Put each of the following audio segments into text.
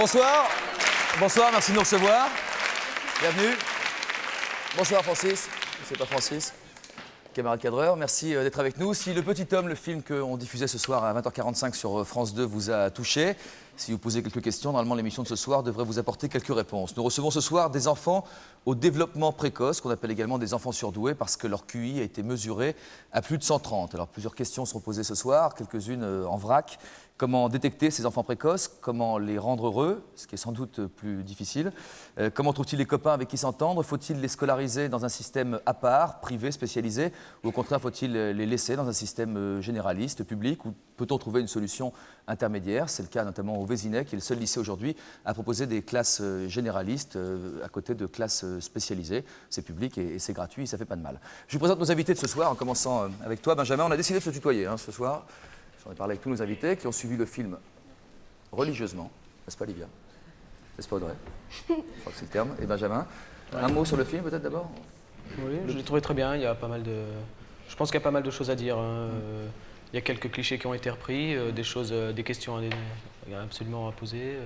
Bonsoir. Bonsoir, merci de nous recevoir. Bienvenue. Bonsoir Francis. C'est pas Francis. Camarade cadreur, merci d'être avec nous. Si Le Petit Homme, le film qu'on diffusait ce soir à 20h45 sur France 2 vous a touché, si vous posez quelques questions, normalement l'émission de ce soir devrait vous apporter quelques réponses. Nous recevons ce soir des enfants au développement précoce, qu'on appelle également des enfants surdoués, parce que leur QI a été mesuré à plus de 130. Alors plusieurs questions seront posées ce soir, quelques-unes en vrac. Comment détecter ces enfants précoces? Comment les rendre heureux, ce qui est sans doute plus difficile? Comment trouvent-ils les copains avec qui s'entendre? Faut-il les scolariser dans un système à part, privé, spécialisé? Ou au contraire, faut-il les laisser dans un système généraliste, public? Ou peut-on trouver une solution intermédiaire? C'est le cas notamment au Vésinet, qui est le seul lycée aujourd'hui à proposer des classes généralistes à côté de classes spécialisées. C'est public et c'est gratuit, ça fait pas de mal. Je vous présente nos invités de ce soir, en commençant avec toi, Benjamin. On a décidé de se tutoyer ce soir. J'en ai parlé avec tous nos invités qui ont suivi le film religieusement. N'est-ce pas, Livia? N'est-ce pas, Audrey? Je crois que c'est le terme. Et Benjamin, un mot sur le film, peut-être d'abord? Oui, je l'ai trouvé très bien. Il y a pas mal de... Je pense qu'il y a pas mal de choses à dire. Il y a quelques clichés qui ont été repris, des choses, des questions absolument à poser.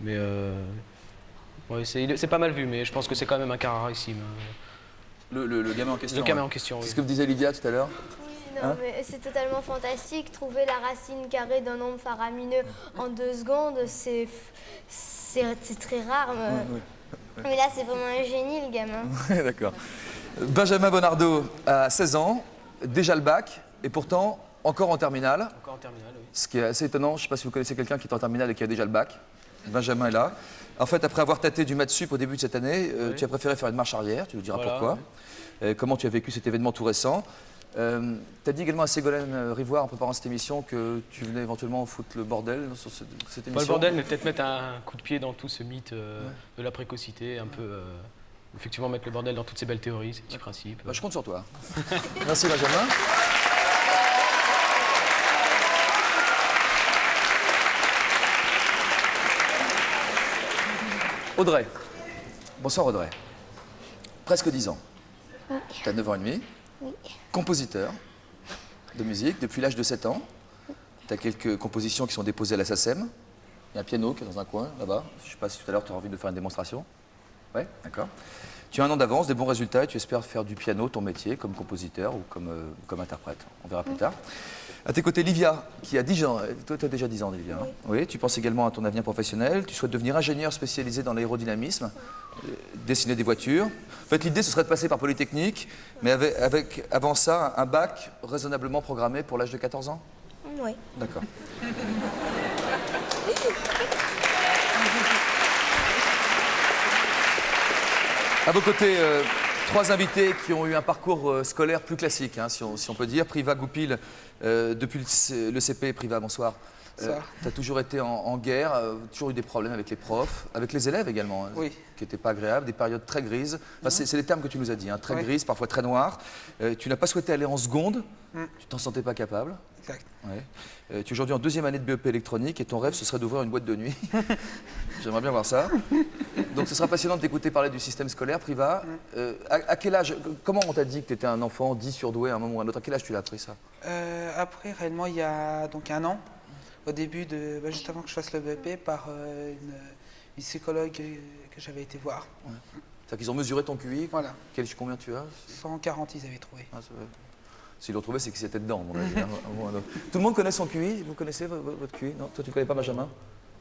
Mais ouais, c'est pas mal vu, mais je pense que c'est quand même un cas rarissime. Le gamin en question. Le gamin en question, oui. C'est ce que me disait Livia tout à l'heure. Non, mais c'est totalement fantastique. Trouver la racine carrée d'un nombre faramineux en 2 secondes, c'est très rare. Mais là, c'est vraiment un génie, le gamin. D'accord. Benjamin Bonardo a 16 ans, déjà le bac, et pourtant encore en terminale. Encore en terminale, oui. Ce qui est assez étonnant, je ne sais pas si vous connaissez quelqu'un qui est en terminale et qui a déjà le bac. Benjamin est là. En fait, après avoir tâté du maths sup au début de cette année, oui. Tu as préféré faire une marche arrière, tu nous diras voilà, pourquoi. Oui. Comment tu as vécu cet événement tout récent. Tu as dit également à Ségolène Rivoire en préparant cette émission que tu venais éventuellement foutre le bordel sur cette émission. Pas le bordel, mais peut-être mettre un coup de pied dans tout ce mythe de la précocité, un peu... effectivement mettre le bordel dans toutes ces belles théories, ces petits principes. Bah, je compte sur toi. Merci Benjamin. Audrey. Bonsoir Audrey. Presque 10 ans. Oui. Tu as 9 ans et demi. Oui. Compositeur de musique depuis l'âge de 7 ans. Tu as quelques compositions qui sont déposées à la SACEM. Il y a un piano qui est dans un coin, là-bas. Je ne sais pas si tout à l'heure tu as envie de faire une démonstration. Oui, d'accord. Tu as un an d'avance, des bons résultats et tu espères faire du piano ton métier comme compositeur ou comme interprète. On verra plus tard. À tes côtés, Livia, qui a 10 ans. Toi, tu as déjà 10 ans, Livia. Hein? Oui. Tu penses également à ton avenir professionnel. Tu souhaites devenir ingénieur spécialisé dans l'aérodynamisme, dessiner des voitures. En fait, l'idée, ce serait de passer par Polytechnique, mais avec avant ça, un bac raisonnablement programmé pour l'âge de 14 ans. Oui. D'accord. À vos côtés, 3 invités qui ont eu un parcours scolaire plus classique, hein, si on peut dire. Priva Goupil, depuis le CP. Priva, bonsoir. Tu as toujours été en guerre, toujours eu des problèmes avec les profs, avec les élèves également, hein, oui. Qui n'étaient pas agréables, des périodes très grises. Enfin, c'est les termes que tu nous as dit, hein, très oui. Grises, parfois très noires. Tu n'as pas souhaité aller en seconde, tu t'en sentais pas capable. Exact. Ouais. Tu es aujourd'hui en 2e année de BEP électronique et ton rêve, ce serait d'ouvrir une boîte de nuit. J'aimerais bien voir ça. Donc ce sera passionnant de t'écouter parler du système scolaire, Priva. À quel âge, comment on t'a dit que tu étais un enfant dit surdoué à un moment ou à un autre? À quel âge tu l'as appris ça? Après, réellement, il y a donc 1 an, au début de, juste avant que je fasse le BEP, par une psychologue que j'avais été voir. Ouais. C'est-à-dire qu'ils ont mesuré ton QI? Voilà. Combien tu as? 140, ils avaient trouvé. Ah, s'ils l'ont trouvé, c'est qu'ils étaient dedans, à mon avis. Hein. Tout le monde connaît son QI? Vous connaissez votre QI? Non? Toi, tu ne connais pas, Benjamin?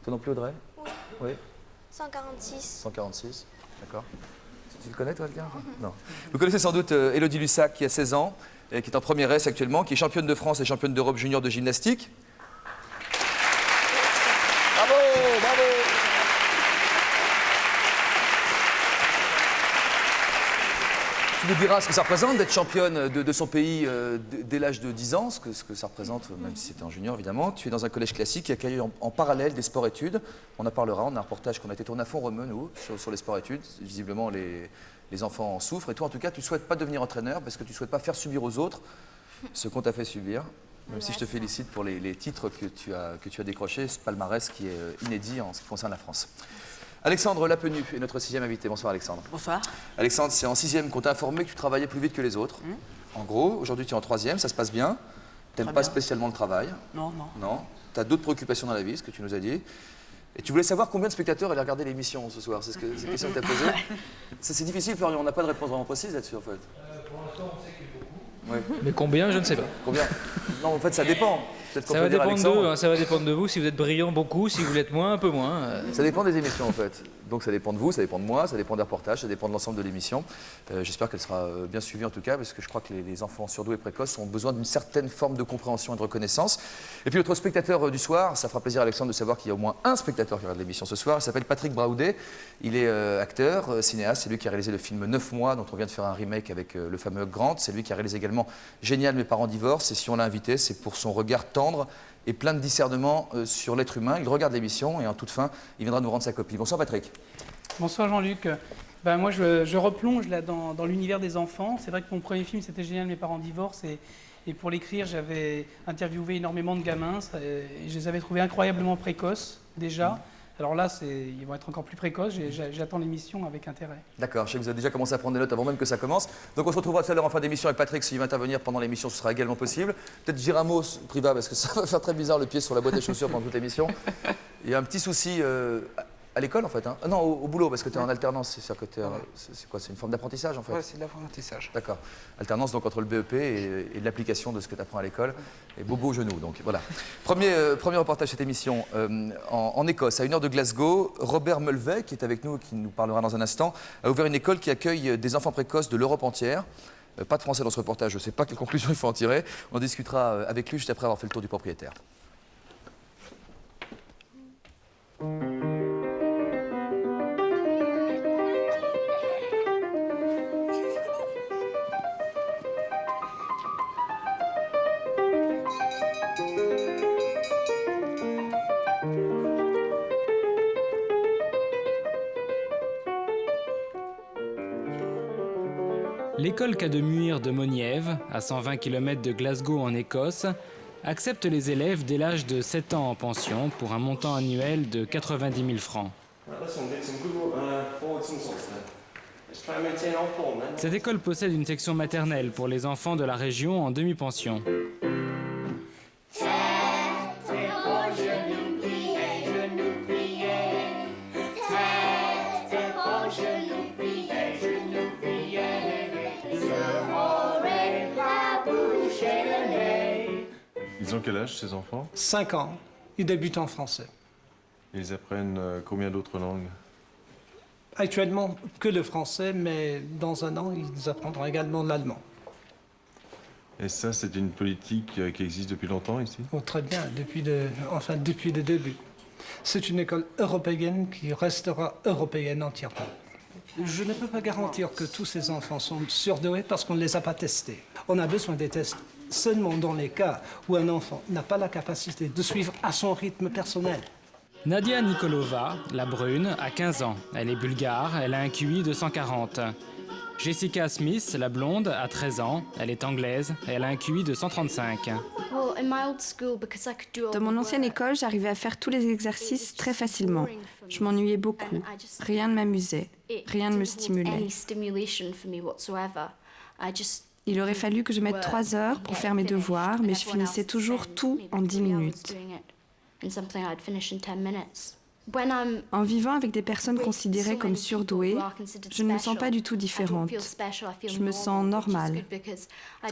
Toi non plus, Audrey? Oui. Oui. 146. 146, d'accord. Tu le connais, toi, quelqu'un? Non. Vous connaissez sans doute Élodie Lussac, qui a 16 ans, et qui est en première S actuellement, qui est championne de France et championne d'Europe junior de gymnastique. Bravo, bravo. Tu nous diras ce que ça représente d'être championne de son pays dès l'âge de 10 ans, ce que ça représente, même si c'était en junior évidemment. Tu es dans un collège classique qui accueille en parallèle des sports-études. On en parlera, on a un reportage qu'on a été tourné à Font-Romeu, nous, sur les sports-études. Visiblement, les enfants en souffrent. Et toi, en tout cas, tu ne souhaites pas devenir entraîneur parce que tu ne souhaites pas faire subir aux autres ce qu'on t'a fait subir. Même si je te félicite pour les titres que tu as décrochés, ce palmarès qui est inédit en ce qui concerne la France. Alexandre Lapenu est notre 6e invité. Bonsoir Alexandre. Bonsoir. Alexandre, c'est en 6e qu'on t'a informé que tu travaillais plus vite que les autres. En gros, aujourd'hui tu es en 3e, ça se passe bien. Tu n'aimes pas spécialement le travail. Non, non. Non. Tu as d'autres préoccupations dans la vie, ce que tu nous as dit. Et tu voulais savoir combien de spectateurs allaient regarder l'émission ce soir. C'est la question que tu as posée. Ça, c'est difficile, Florian. On n'a pas de réponse vraiment précise là-dessus, en fait. Pour l'instant, on sait qu'il y a beaucoup. Ouais. Mais combien, je ne sais pas. Combien? Non, en fait, ça dépend. Ça va dépendre d'eux, hein, ça va dépendre de vous. Si vous êtes brillant, beaucoup. Si vous l'êtes moins, un peu moins. Ça dépend des émissions, en fait. Donc ça dépend de vous, ça dépend de moi, ça dépend des reportages, ça dépend de l'ensemble de l'émission. J'espère qu'elle sera bien suivie, en tout cas, parce que je crois que les enfants surdoués et précoces ont besoin d'une certaine forme de compréhension et de reconnaissance. Et puis notre spectateur du soir, ça fera plaisir à Alexandre de savoir qu'il y a au moins un spectateur qui regarde l'émission ce soir. Il s'appelle Patrick Braoudet. Il est acteur, cinéaste. C'est lui qui a réalisé le film 9 mois, dont on vient de faire un remake avec le fameux Grant. C'est lui qui a réalisé également Génial, mes parents divorcent. Et si on l'a invité, c'est pour son regard tendre et plein de discernement sur l'être humain. Il regarde l'émission et en toute fin, il viendra nous rendre sa copie. Bonsoir Patrick. Bonsoir Jean-Luc. Ben, moi je replonge là dans l'univers des enfants. C'est vrai que mon premier film c'était Génial, mes parents divorcent et pour l'écrire j'avais interviewé énormément de gamins et je les avais trouvés incroyablement précoces déjà. Alors là ils vont être encore plus précoces, j'attends l'émission avec intérêt. D'accord, je sais que vous avez déjà commencé à prendre des notes avant même que ça commence. Donc on se retrouvera tout à l'heure en fin d'émission avec Patrick s'il veut intervenir pendant l'émission, ce sera également possible. Peut-être dire un mot privé parce que ça va faire très bizarre le pied sur la boîte à chaussures pendant toute l'émission. Il y a un petit souci à l'école en fait, hein. Non, au boulot parce que tu es en alternance, c'est quoi? C'est une forme d'apprentissage en fait? Oui, c'est de l'apprentissage. D'accord. Alternance donc entre le BEP et l'application de ce que tu apprends à l'école. Et bobo au genou, donc voilà. Premier reportage de cette émission en Écosse, à 1 heure de Glasgow. Robert Mulvey, qui est avec nous et qui nous parlera dans un instant, a ouvert une école qui accueille des enfants précoces de l'Europe entière. Pas de français dans ce reportage, je ne sais pas quelle conclusion il faut en tirer. On discutera avec lui juste après avoir fait le tour du propriétaire. L'école Cademuir de Moniève, à 120 km de Glasgow en Écosse, accepte les élèves dès l'âge de 7 ans en pension pour un montant annuel de 90 000 francs. Cette école possède une section maternelle pour les enfants de la région en demi-pension. Ils ont quel âge, ces enfants? 5 ans. Ils débutent en français. Ils apprennent combien d'autres langues? Actuellement, que le français, mais dans un an, ils apprendront également l'allemand. Et ça, c'est une politique qui existe depuis longtemps ici? Oh, très bien, depuis le début. C'est une école européenne qui restera européenne entièrement. Je ne peux pas garantir que tous ces enfants sont surdoués parce qu'on ne les a pas testés. On a besoin des tests seulement dans les cas où un enfant n'a pas la capacité de suivre à son rythme personnel. Nadia Nikolova, la brune, a 15 ans. Elle est bulgare, elle a un QI de 140. Jessica Smith, la blonde, a 13 ans. Elle est anglaise, elle a un QI de 135. Dans mon ancienne école, j'arrivais à faire tous les exercices très facilement. Je m'ennuyais beaucoup. Rien ne m'amusait. Rien ne me stimulait. Il aurait fallu que je mette 3 heures pour faire mes devoirs, mais je finissais toujours tout en 10 minutes. En vivant avec des personnes considérées comme surdouées, je ne me sens pas du tout différente. Je me sens normale.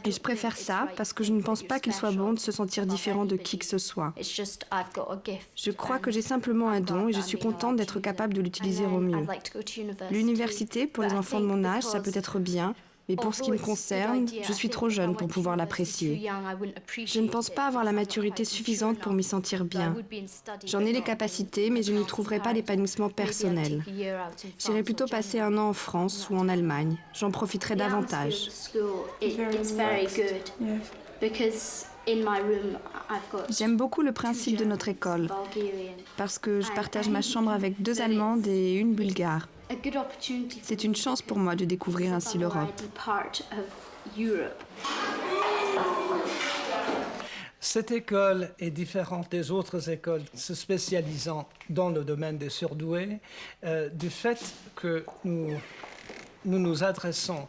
Et je préfère ça parce que je ne pense pas qu'il soit bon de se sentir différent de qui que ce soit. Je crois que j'ai simplement un don et je suis contente d'être capable de l'utiliser au mieux. L'université, pour les enfants de mon âge, ça peut être bien. Mais pour ce qui me concerne, je suis trop jeune pour pouvoir l'apprécier. Je ne pense pas avoir la maturité suffisante pour m'y sentir bien. J'en ai les capacités, mais je n'y trouverai pas l'épanouissement personnel. J'irai plutôt passer un an en France ou en Allemagne. J'en profiterai davantage. J'aime beaucoup le principe de notre école, parce que je partage ma chambre avec 2 Allemandes et une Bulgare. C'est une chance pour moi de découvrir ainsi l'Europe. Cette école est différente des autres écoles se spécialisant dans le domaine des surdoués du fait que nous nous adressons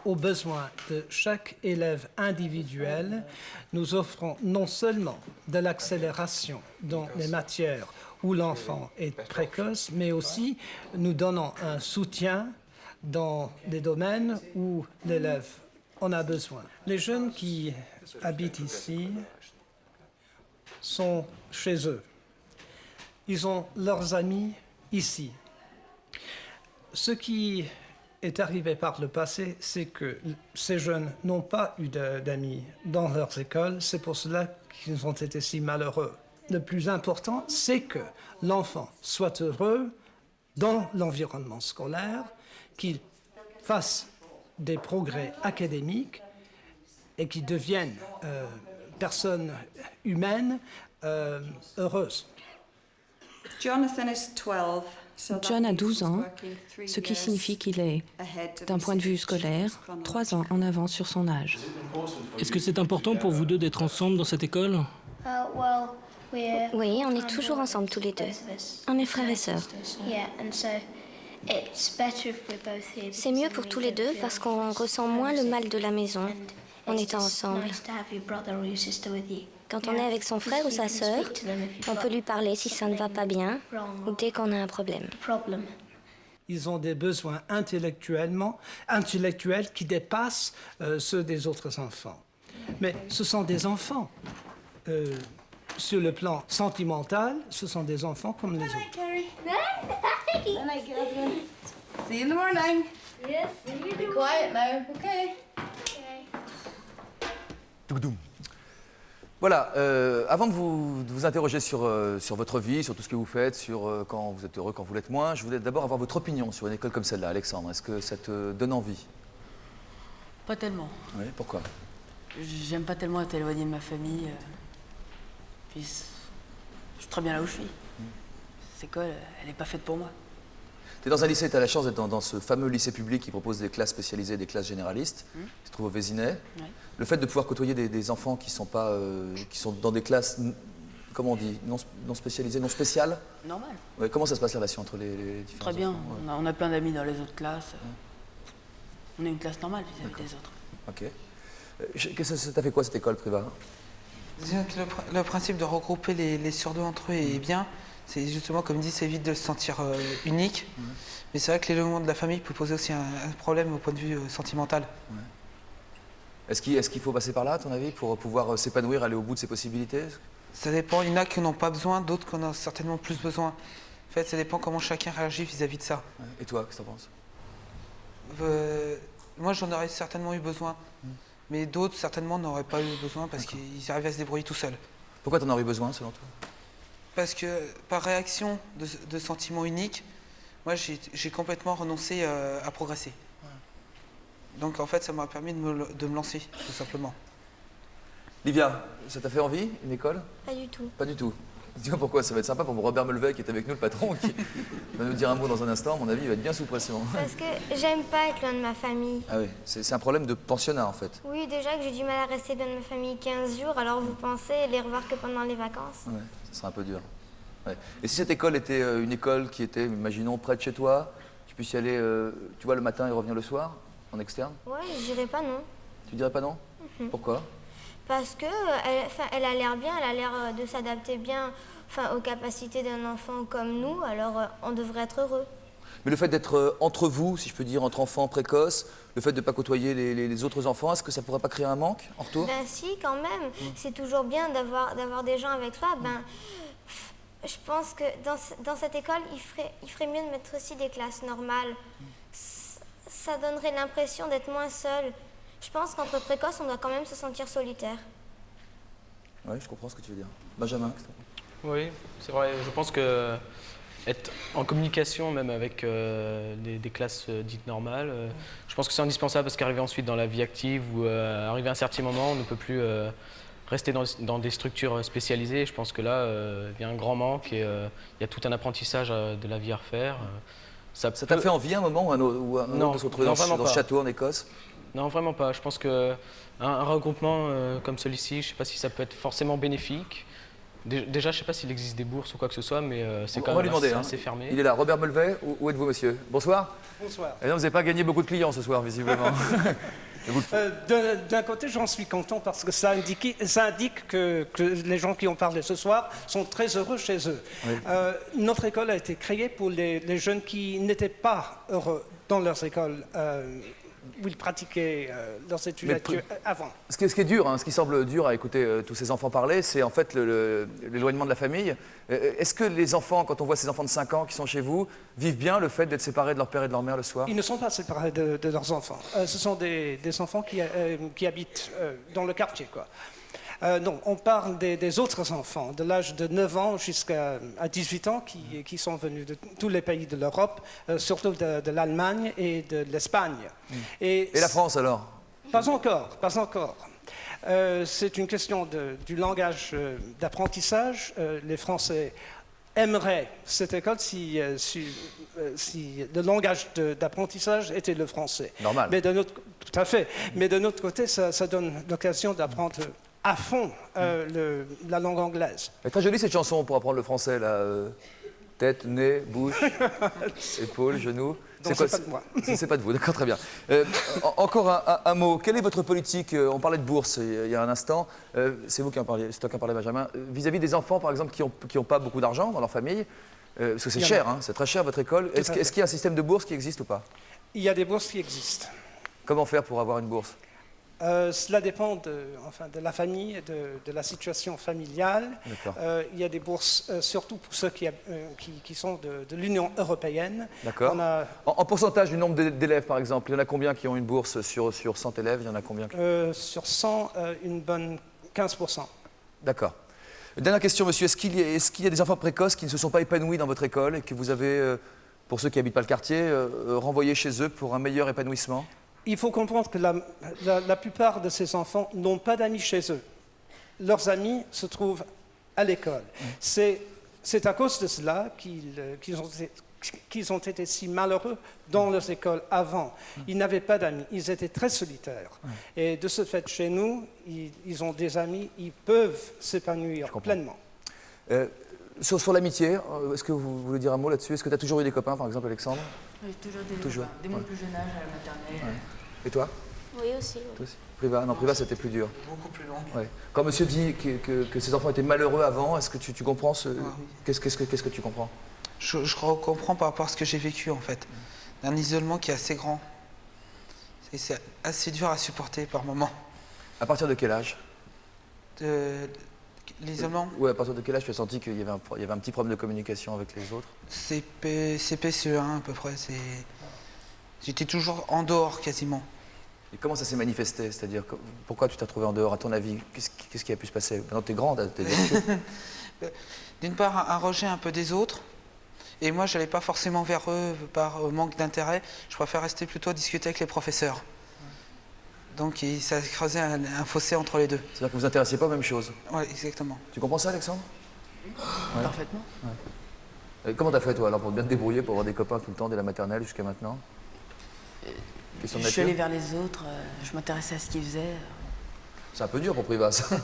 aux besoins de chaque élève individuel, nous offrons non seulement de l'accélération dans les matières où l'enfant est précoce, mais aussi nous donnons un soutien dans des domaines où l'élève en a besoin. Les jeunes qui habitent ici sont chez eux. Ils ont leurs amis ici. Ce qui est arrivé par le passé, c'est que ces jeunes n'ont pas eu d'amis dans leurs écoles. C'est pour cela qu'ils ont été si malheureux. Le plus important, c'est que l'enfant soit heureux dans l'environnement scolaire, qu'il fasse des progrès académiques et qu'il devienne personne humaine heureuse. John a 12 ans, ce qui signifie qu'il est, d'un point de vue scolaire, 3 ans en avance sur son âge. Est-ce que c'est important pour vous deux d'être ensemble dans cette école? Oui, on est toujours ensemble tous les deux. On est frères et sœurs. C'est mieux pour tous les deux parce qu'on ressent moins le mal de la maison en étant ensemble. Quand on est avec son frère ou sa sœur, on peut lui parler si ça ne va pas bien ou dès qu'on a un problème. Ils ont des besoins intellectuels qui dépassent ceux des autres enfants. Mais ce sont des enfants. Sur le plan sentimental, ce sont des enfants comme les autres. See you in the morning. Yes, Be quiet now, okay? Voilà, avant de vous interroger sur votre vie, sur tout ce que vous faites, sur quand vous êtes heureux, quand vous l'êtes moins, je voulais d'abord avoir votre opinion sur une école comme celle-là, Alexandre. Est-ce que ça te donne envie? Pas tellement. Oui, pourquoi? J'aime pas tellement être éloigné de ma famille. Puis je suis très bien là où je suis. Cette école, elle n'est pas faite pour moi. Tu es dans un lycée, tu as la chance d'être dans ce fameux lycée public qui propose des classes spécialisées, des classes généralistes, qui se trouve au Vésinet. Ouais. Le fait de pouvoir côtoyer des enfants qui sont dans des classes, comment on dit, non spécialisées, non spéciales. Normal. Ouais, comment ça se passe la relation entre les différents Très bien, enfants? Ouais. on a plein d'amis dans les autres classes. On est une classe normale vis-à-vis des autres. Ok. Ça t'a fait quoi cette école privée? Le principe de regrouper les surdoués entre eux est bien. C'est justement, comme dit, ça évite de se sentir unique. Mais c'est vrai que l'éloignement de la famille peut poser aussi un problème au point de vue sentimental. Ouais. Est-ce qu'il faut passer par là, à ton avis, pour pouvoir s'épanouir, aller au bout de ses possibilités? Ça dépend. Il y en a qui n'en ont pas besoin, d'autres qui en ont certainement plus besoin. En fait, ça dépend comment chacun réagit vis-à-vis de ça. Ouais. Et toi, qu'est-ce que t'en penses? Moi, j'en aurais certainement eu besoin. Mais d'autres, certainement, n'auraient pas eu besoin parce qu'ils arrivaient à se débrouiller tout seuls. Pourquoi t'en aurais eu besoin, selon toi? Parce que, par réaction de sentiments uniques, moi, j'ai complètement renoncé à progresser. Ouais. Donc, en fait, ça m'a permis de me lancer, tout simplement. Livia, ça t'a fait envie, une école? Pas du tout. Pas du tout. Dis-moi pourquoi, ça va être sympa pour Robert Melvey qui est avec nous, le patron, qui va nous dire un mot dans un instant. À mon avis, il va être bien sous pression. Parce que j'aime pas être loin de ma famille. Ah oui, c'est un problème de pensionnat en fait. Oui, déjà que j'ai du mal à rester loin de ma famille 15 jours, alors vous pensez les revoir que pendant les vacances? Ouais, ça serait un peu dur. Ouais. Et si cette école était une école qui était, imaginons, près de chez toi, tu puisses y aller, tu vois, le matin et revenir le soir, en externe? Ouais, je dirais pas non. Tu dirais pas non? Pourquoi? Parce que elle a l'air bien, elle a l'air de s'adapter bien aux capacités d'un enfant comme nous, alors on devrait être heureux. Mais le fait d'être entre vous, si je peux dire, entre enfants précoces, le fait de ne pas côtoyer les autres enfants, est-ce que ça ne pourrait pas créer un manque en retour? Ben si, quand même. C'est toujours bien d'avoir des gens avec soi. Ben, je pense que dans cette école, il ferait mieux de mettre aussi des classes normales. Ça donnerait l'impression d'être moins seul. Je pense qu'entre précoces, on doit quand même se sentir solitaire. Oui, je comprends ce que tu veux dire. Benjamin? Oui, c'est vrai. Je pense que être en communication, même avec des classes dites normales, je pense que c'est indispensable parce qu'arriver ensuite dans la vie active ou arriver à un certain moment, on ne peut plus rester dans des structures spécialisées. Je pense que là, il y a un grand manque et il y a tout un apprentissage de la vie à refaire. Ça t'a fait envie un moment ou un autre de se retrouver dans ce château en Écosse? Non, vraiment pas. Je pense qu'un regroupement comme celui-ci, je ne sais pas si ça peut être forcément bénéfique, Déjà, je ne sais pas s'il existe des bourses ou quoi que ce soit, mais c'est quand On va lui même demander, assez fermé. Il est là, Robert Melvet, où êtes-vous, monsieur? Bonsoir. Bonsoir. Et non, vous n'avez pas gagné beaucoup de clients ce soir, visiblement. D'un côté, j'en suis content parce que ça indique que les gens qui ont parlé ce soir sont très heureux chez eux. Oui. Notre école a été créée pour les jeunes qui n'étaient pas heureux dans leurs écoles où ils pratiquaient leurs études avant. Ce qui est dur, ce qui semble dur à écouter tous ces enfants parler, c'est en fait l'éloignement de la famille. Est-ce que les enfants, quand on voit ces enfants de 5 ans qui sont chez vous, vivent bien le fait d'être séparés de leur père et de leur mère le soir? Ils ne sont pas séparés de leurs enfants. Ce sont des enfants qui habitent dans le quartier, quoi. Non, on parle des autres enfants, de l'âge de 9 ans jusqu'à 18 ans, qui sont venus de tous les pays de l'Europe, surtout de l'Allemagne et de l'Espagne. Et la France, alors? Pas encore, pas encore. C'est une question du langage d'apprentissage. Les Français aimeraient cette école si le langage d'apprentissage était le français. Normal. Mais tout à fait. Mais de notre côté, ça donne l'occasion d'apprendre à fond la langue anglaise. C'est très jolie cette chanson pour apprendre le français, là. Tête, nez, bouche, épaules, genoux. C'est pas de moi. C'est pas de vous, d'accord, très bien. Encore un mot. Quelle est votre politique? On parlait de bourse il y a un instant. C'est vous qui en parliez, c'est toi qui en parlais, Benjamin. Vis-à-vis des enfants, par exemple, qui n'ont pas beaucoup d'argent dans leur famille, parce que c'est cher, c'est très cher votre école. Est-ce qu'il y a un système de bourse qui existe ou pas? Il y a des bourses qui existent. Comment faire pour avoir une bourse? Cela dépend de la famille et de la situation familiale. Il y a des bourses, surtout pour ceux qui sont de l'Union européenne. D'accord. En pourcentage du nombre d'élèves, par exemple, il y en a combien qui ont une bourse sur 100 élèves? Il y en a combien Sur 100, une bonne 15%. D'accord. Dernière question, monsieur. Est-ce qu'il y a des enfants précoces qui ne se sont pas épanouis dans votre école et que vous avez, pour ceux qui n'habitent pas le quartier, renvoyés chez eux pour un meilleur épanouissement? Il faut comprendre que la plupart de ces enfants n'ont pas d'amis chez eux. Leurs amis se trouvent à l'école. C'est à cause de cela qu'ils ont été si malheureux dans leurs écoles avant. Ils n'avaient pas d'amis, ils étaient très solitaires. Et de ce fait, chez nous, ils ont des amis, ils peuvent s'épanouir pleinement. Sur l'amitié, est-ce que vous voulez dire un mot là-dessus? Est-ce que tu as toujours eu des copains, par exemple, Alexandre? Oui, toujours des copains. Dès mon plus jeune âge à la maternelle. Et toi? Oui, aussi. Toi aussi. Privat? Non, privat, c'était plus dur. Beaucoup plus long. Quand monsieur dit que ses enfants étaient malheureux avant, est-ce que tu comprends Qu'est-ce que tu comprends? Je comprends par rapport à ce que j'ai vécu, en fait. Un isolement qui est assez grand. C'est assez dur à supporter par moments. À partir de quel âge? L'isolement? Oui, à partir de quel âge tu as senti qu'il y avait un petit problème de communication avec les autres? CP, CE1 à peu près. J'étais toujours en dehors quasiment. Et comment ça s'est manifesté? C'est-à-dire, pourquoi tu t'es retrouvé en dehors? À ton avis, qu'est-ce qui a pu se passer? Maintenant, tu es grande, tu es D'une part, un rejet un peu des autres. Et moi, je n'allais pas forcément vers eux par manque d'intérêt. Je préfère rester plutôt discuter avec les professeurs. Donc ça creusait un fossé entre les deux. C'est-à-dire que vous vous intéressiez pas aux mêmes choses? Oui, exactement. Tu comprends ça, Alexandre? Parfaitement. Et comment t'as fait, toi, alors, pour bien te débrouiller, pour avoir des copains tout le temps, dès la maternelle jusqu'à maintenant? Je suis allée vers les autres, je m'intéressais à ce qu'ils faisaient. C'est un peu dur pour Privat, ça.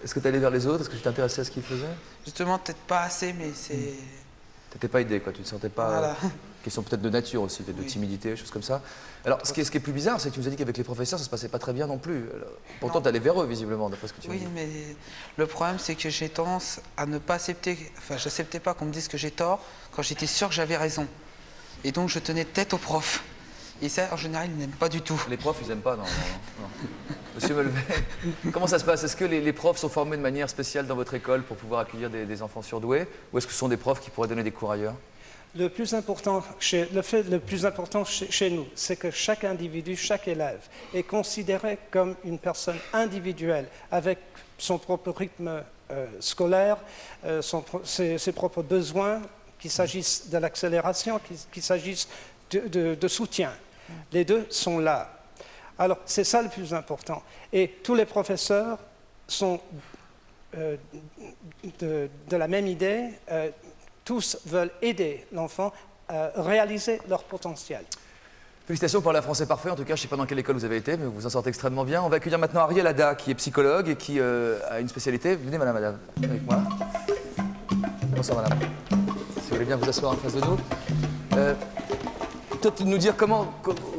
Est-ce que tu allais vers les autres? Est-ce que tu t'intéressais à ce qu'ils faisaient? Justement, peut-être pas assez, mais c'est... T'étais pas aidé, quoi. Tu ne te sentais pas... Voilà. Question peut-être de nature aussi, peut-être de timidité, des choses comme ça. Alors, ce qui est plus bizarre, c'est que tu nous as dit qu'avec les professeurs, ça se passait pas très bien non plus. Alors, pourtant, tu allais vers eux, visiblement, d'après ce que tu me dis. Oui, mais le problème, c'est que j'ai tendance à ne pas accepter... Enfin, j'acceptais pas qu'on me dise que j'ai tort quand j'étais sûr que j'avais raison. Et donc, je tenais tête aux profs. Et ça, en général, ils n'aiment pas du tout. Les profs, ils n'aiment pas, non. Monsieur Melvet, comment ça se passe? Est-ce que les profs sont formés de manière spéciale dans votre école pour pouvoir accueillir des enfants surdoués? Ou est-ce que ce sont des profs qui pourraient donner des cours ailleurs? Le plus important chez nous, c'est que chaque individu, chaque élève est considéré comme une personne individuelle avec son propre rythme scolaire, ses propres besoins, qu'il s'agisse de l'accélération, qu'il s'agisse de soutien. Les deux sont là. Alors, c'est ça le plus important. Et tous les professeurs sont de la même idée. Tous veulent aider l'enfant à réaliser leur potentiel. Félicitations pour parler un français parfait. En tout cas, je ne sais pas dans quelle école vous avez été, mais vous vous en sortez extrêmement bien. On va accueillir maintenant Ariel Ada, qui est psychologue et qui a une spécialité. Venez, madame, avec moi. Bonsoir, madame. Si vous voulez bien vous asseoir en face de nous. Peut-être nous dire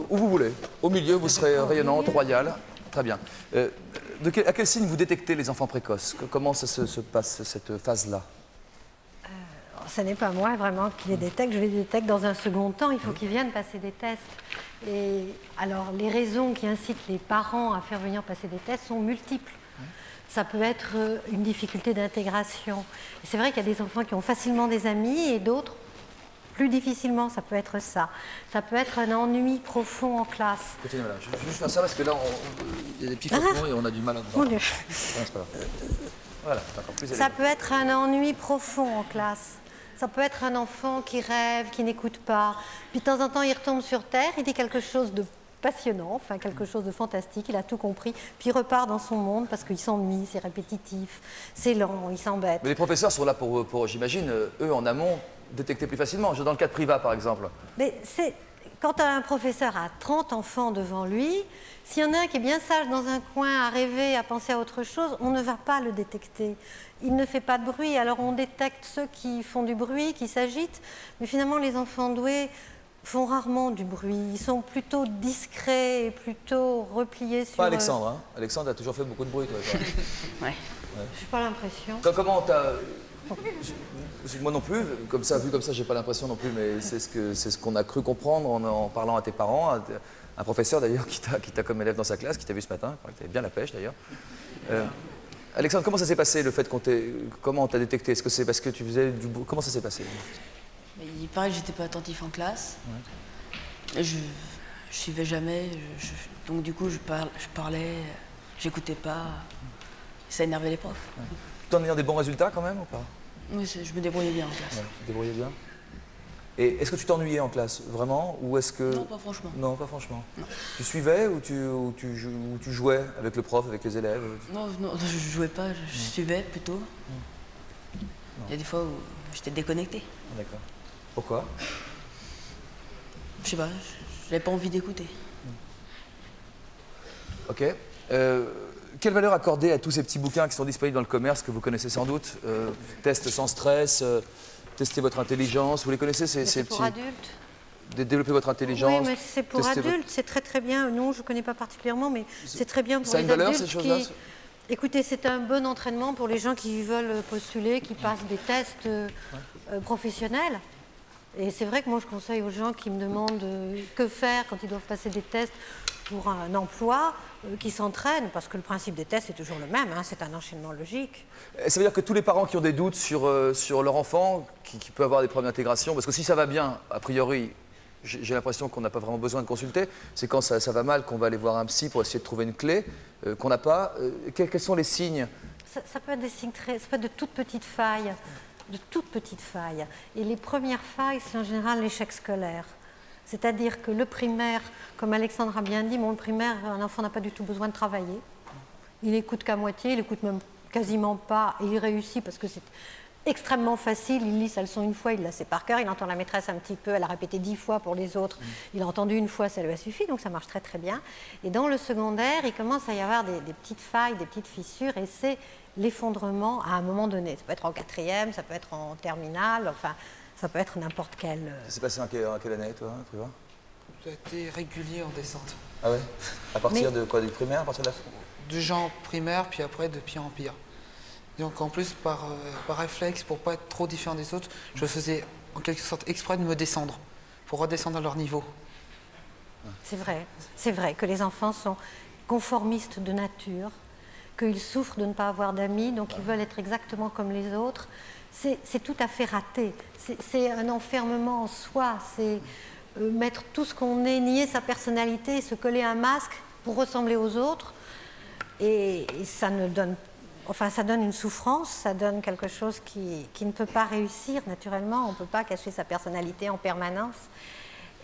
où vous voulez. Au milieu, vous serez rayonnante, royale. Très bien. À quel signe vous détectez les enfants précoces? Comment ça se passe, cette phase-là? Ce n'est pas moi vraiment qui les détecte, je les détecte dans un second temps, il faut qu'ils viennent passer des tests. Et alors les raisons qui incitent les parents à faire venir passer des tests sont multiples. Ça peut être une difficulté d'intégration. C'est vrai qu'il y a des enfants qui ont facilement des amis et d'autres plus difficilement, ça peut être ça. Ça peut être un ennui profond en classe. Continuez, voilà. Je vais juste faire ça parce que là, il y a des petits frottements et on a du mal à voir. Mon Dieu. Voilà, encore plus. Ça peut être un ennui profond en classe. Ça peut être un enfant qui rêve, qui n'écoute pas. Puis de temps en temps, il retombe sur terre, il dit quelque chose de passionnant, enfin quelque chose de fantastique, il a tout compris, puis il repart dans son monde parce qu'il s'ennuie, c'est répétitif, c'est lent, il s'embête. Mais les professeurs sont là pour j'imagine, eux en amont, détecter plus facilement. Dans le cas de Priva, par exemple. Mais quand un professeur a 30 enfants devant lui, s'il y en a un qui est bien sage dans un coin à rêver, à penser à autre chose, on ne va pas le détecter. Il ne fait pas de bruit, alors on détecte ceux qui font du bruit, qui s'agitent, mais finalement les enfants doués font rarement du bruit. Ils sont plutôt discrets et plutôt repliés sur... Pas Alexandre, hein. Alexandre a toujours fait beaucoup de bruit, toi. Ouais. J'ai pas l'impression. Comment t'as... Moi non plus, vu comme ça, j'ai pas l'impression non plus, mais c'est ce qu'on a cru comprendre en parlant à tes parents, un professeur d'ailleurs qui t'a comme élève dans sa classe, qui t'a vu ce matin, qui t'avait bien la pêche d'ailleurs. Alexandre, comment ça s'est passé le fait comment on t'a détecté? Est-ce que c'est parce que tu faisais du bruit? Comment ça s'est passé? Il paraît que j'étais pas attentif en classe. Ouais. Je suivais jamais, donc du coup je parlais, j'écoutais pas. Ça énervait les profs. Ouais. Tu en ayant des bons résultats quand même ou pas? Oui, je me débrouillais bien en classe. Ouais, tu te débrouillais bien. Et est-ce que tu t'ennuyais en classe, vraiment? Ou est-ce que... Non, pas franchement. Non, pas franchement. Non. Tu suivais ou tu jouais avec le prof, avec les élèves? Non, je jouais pas, je suivais plutôt. Il y a des fois où j'étais déconnecté. D'accord. Pourquoi? Je sais pas, j'avais pas envie d'écouter. Ok. Quelle valeur accorder à tous ces petits bouquins qui sont disponibles dans le commerce, que vous connaissez sans doute? Test sans stress, tester votre intelligence, vous les connaissez c'est pour adultes. Développer votre intelligence. Oui, mais c'est pour adultes, c'est très bien. Non, je ne connais pas particulièrement, mais c'est très bien pour les adultes. Ça a une valeur, ces choses-là? Écoutez, c'est un bon entraînement pour les gens qui veulent postuler, qui passent des tests professionnels. Et c'est vrai que moi, je conseille aux gens qui me demandent que faire quand ils doivent passer des tests pour un emploi, qui s'entraînent, parce que le principe des tests est toujours le même, hein, c'est un enchaînement logique. Ça veut dire que tous les parents qui ont des doutes sur leur enfant, qui peut avoir des problèmes d'intégration, parce que si ça va bien, a priori, j'ai l'impression qu'on n'a pas vraiment besoin de consulter, c'est quand ça va mal qu'on va aller voir un psy pour essayer de trouver une clé qu'on n'a pas. Quels sont les signes? Ça peut être des signes ça peut être de toutes petites failles. Et les premières failles, c'est en général l'échec scolaire. C'est-à-dire que le primaire, comme Alexandre a bien dit, le primaire, un enfant n'a pas du tout besoin de travailler. Il n'écoute qu'à moitié, il n'écoute même quasiment pas, et il réussit parce que c'est extrêmement facile. Il lit sa leçon une fois, il la sait par cœur, il entend la maîtresse un petit peu, elle a répété 10 fois pour les autres, il a entendu une fois, ça lui a suffi, donc ça marche très bien. Et dans le secondaire, il commence à y avoir des petites failles, des petites fissures, et c'est l'effondrement à un moment donné. Ça peut être en quatrième, ça peut être en terminale, enfin, ça peut être n'importe quel... Ça s'est passé en quelle année, toi, Priva? Ça a été régulier en descente. Ah ouais? À partir de quoi? Du primaire, à partir de la... Du genre primaire, puis après de pire en pire. Donc en plus, par réflexe, pour pas être trop différent des autres, je faisais en quelque sorte exprès de me descendre, pour redescendre à leur niveau. C'est vrai que les enfants sont conformistes de nature, qu'ils souffrent de ne pas avoir d'amis, donc ils veulent être exactement comme les autres. C'est tout à fait raté. C'est un enfermement en soi, c'est mettre tout ce qu'on est, nier sa personnalité, se coller un masque pour ressembler aux autres. Et ça ne donne... Enfin, ça donne une souffrance, ça donne quelque chose qui ne peut pas réussir naturellement. On ne peut pas cacher sa personnalité en permanence.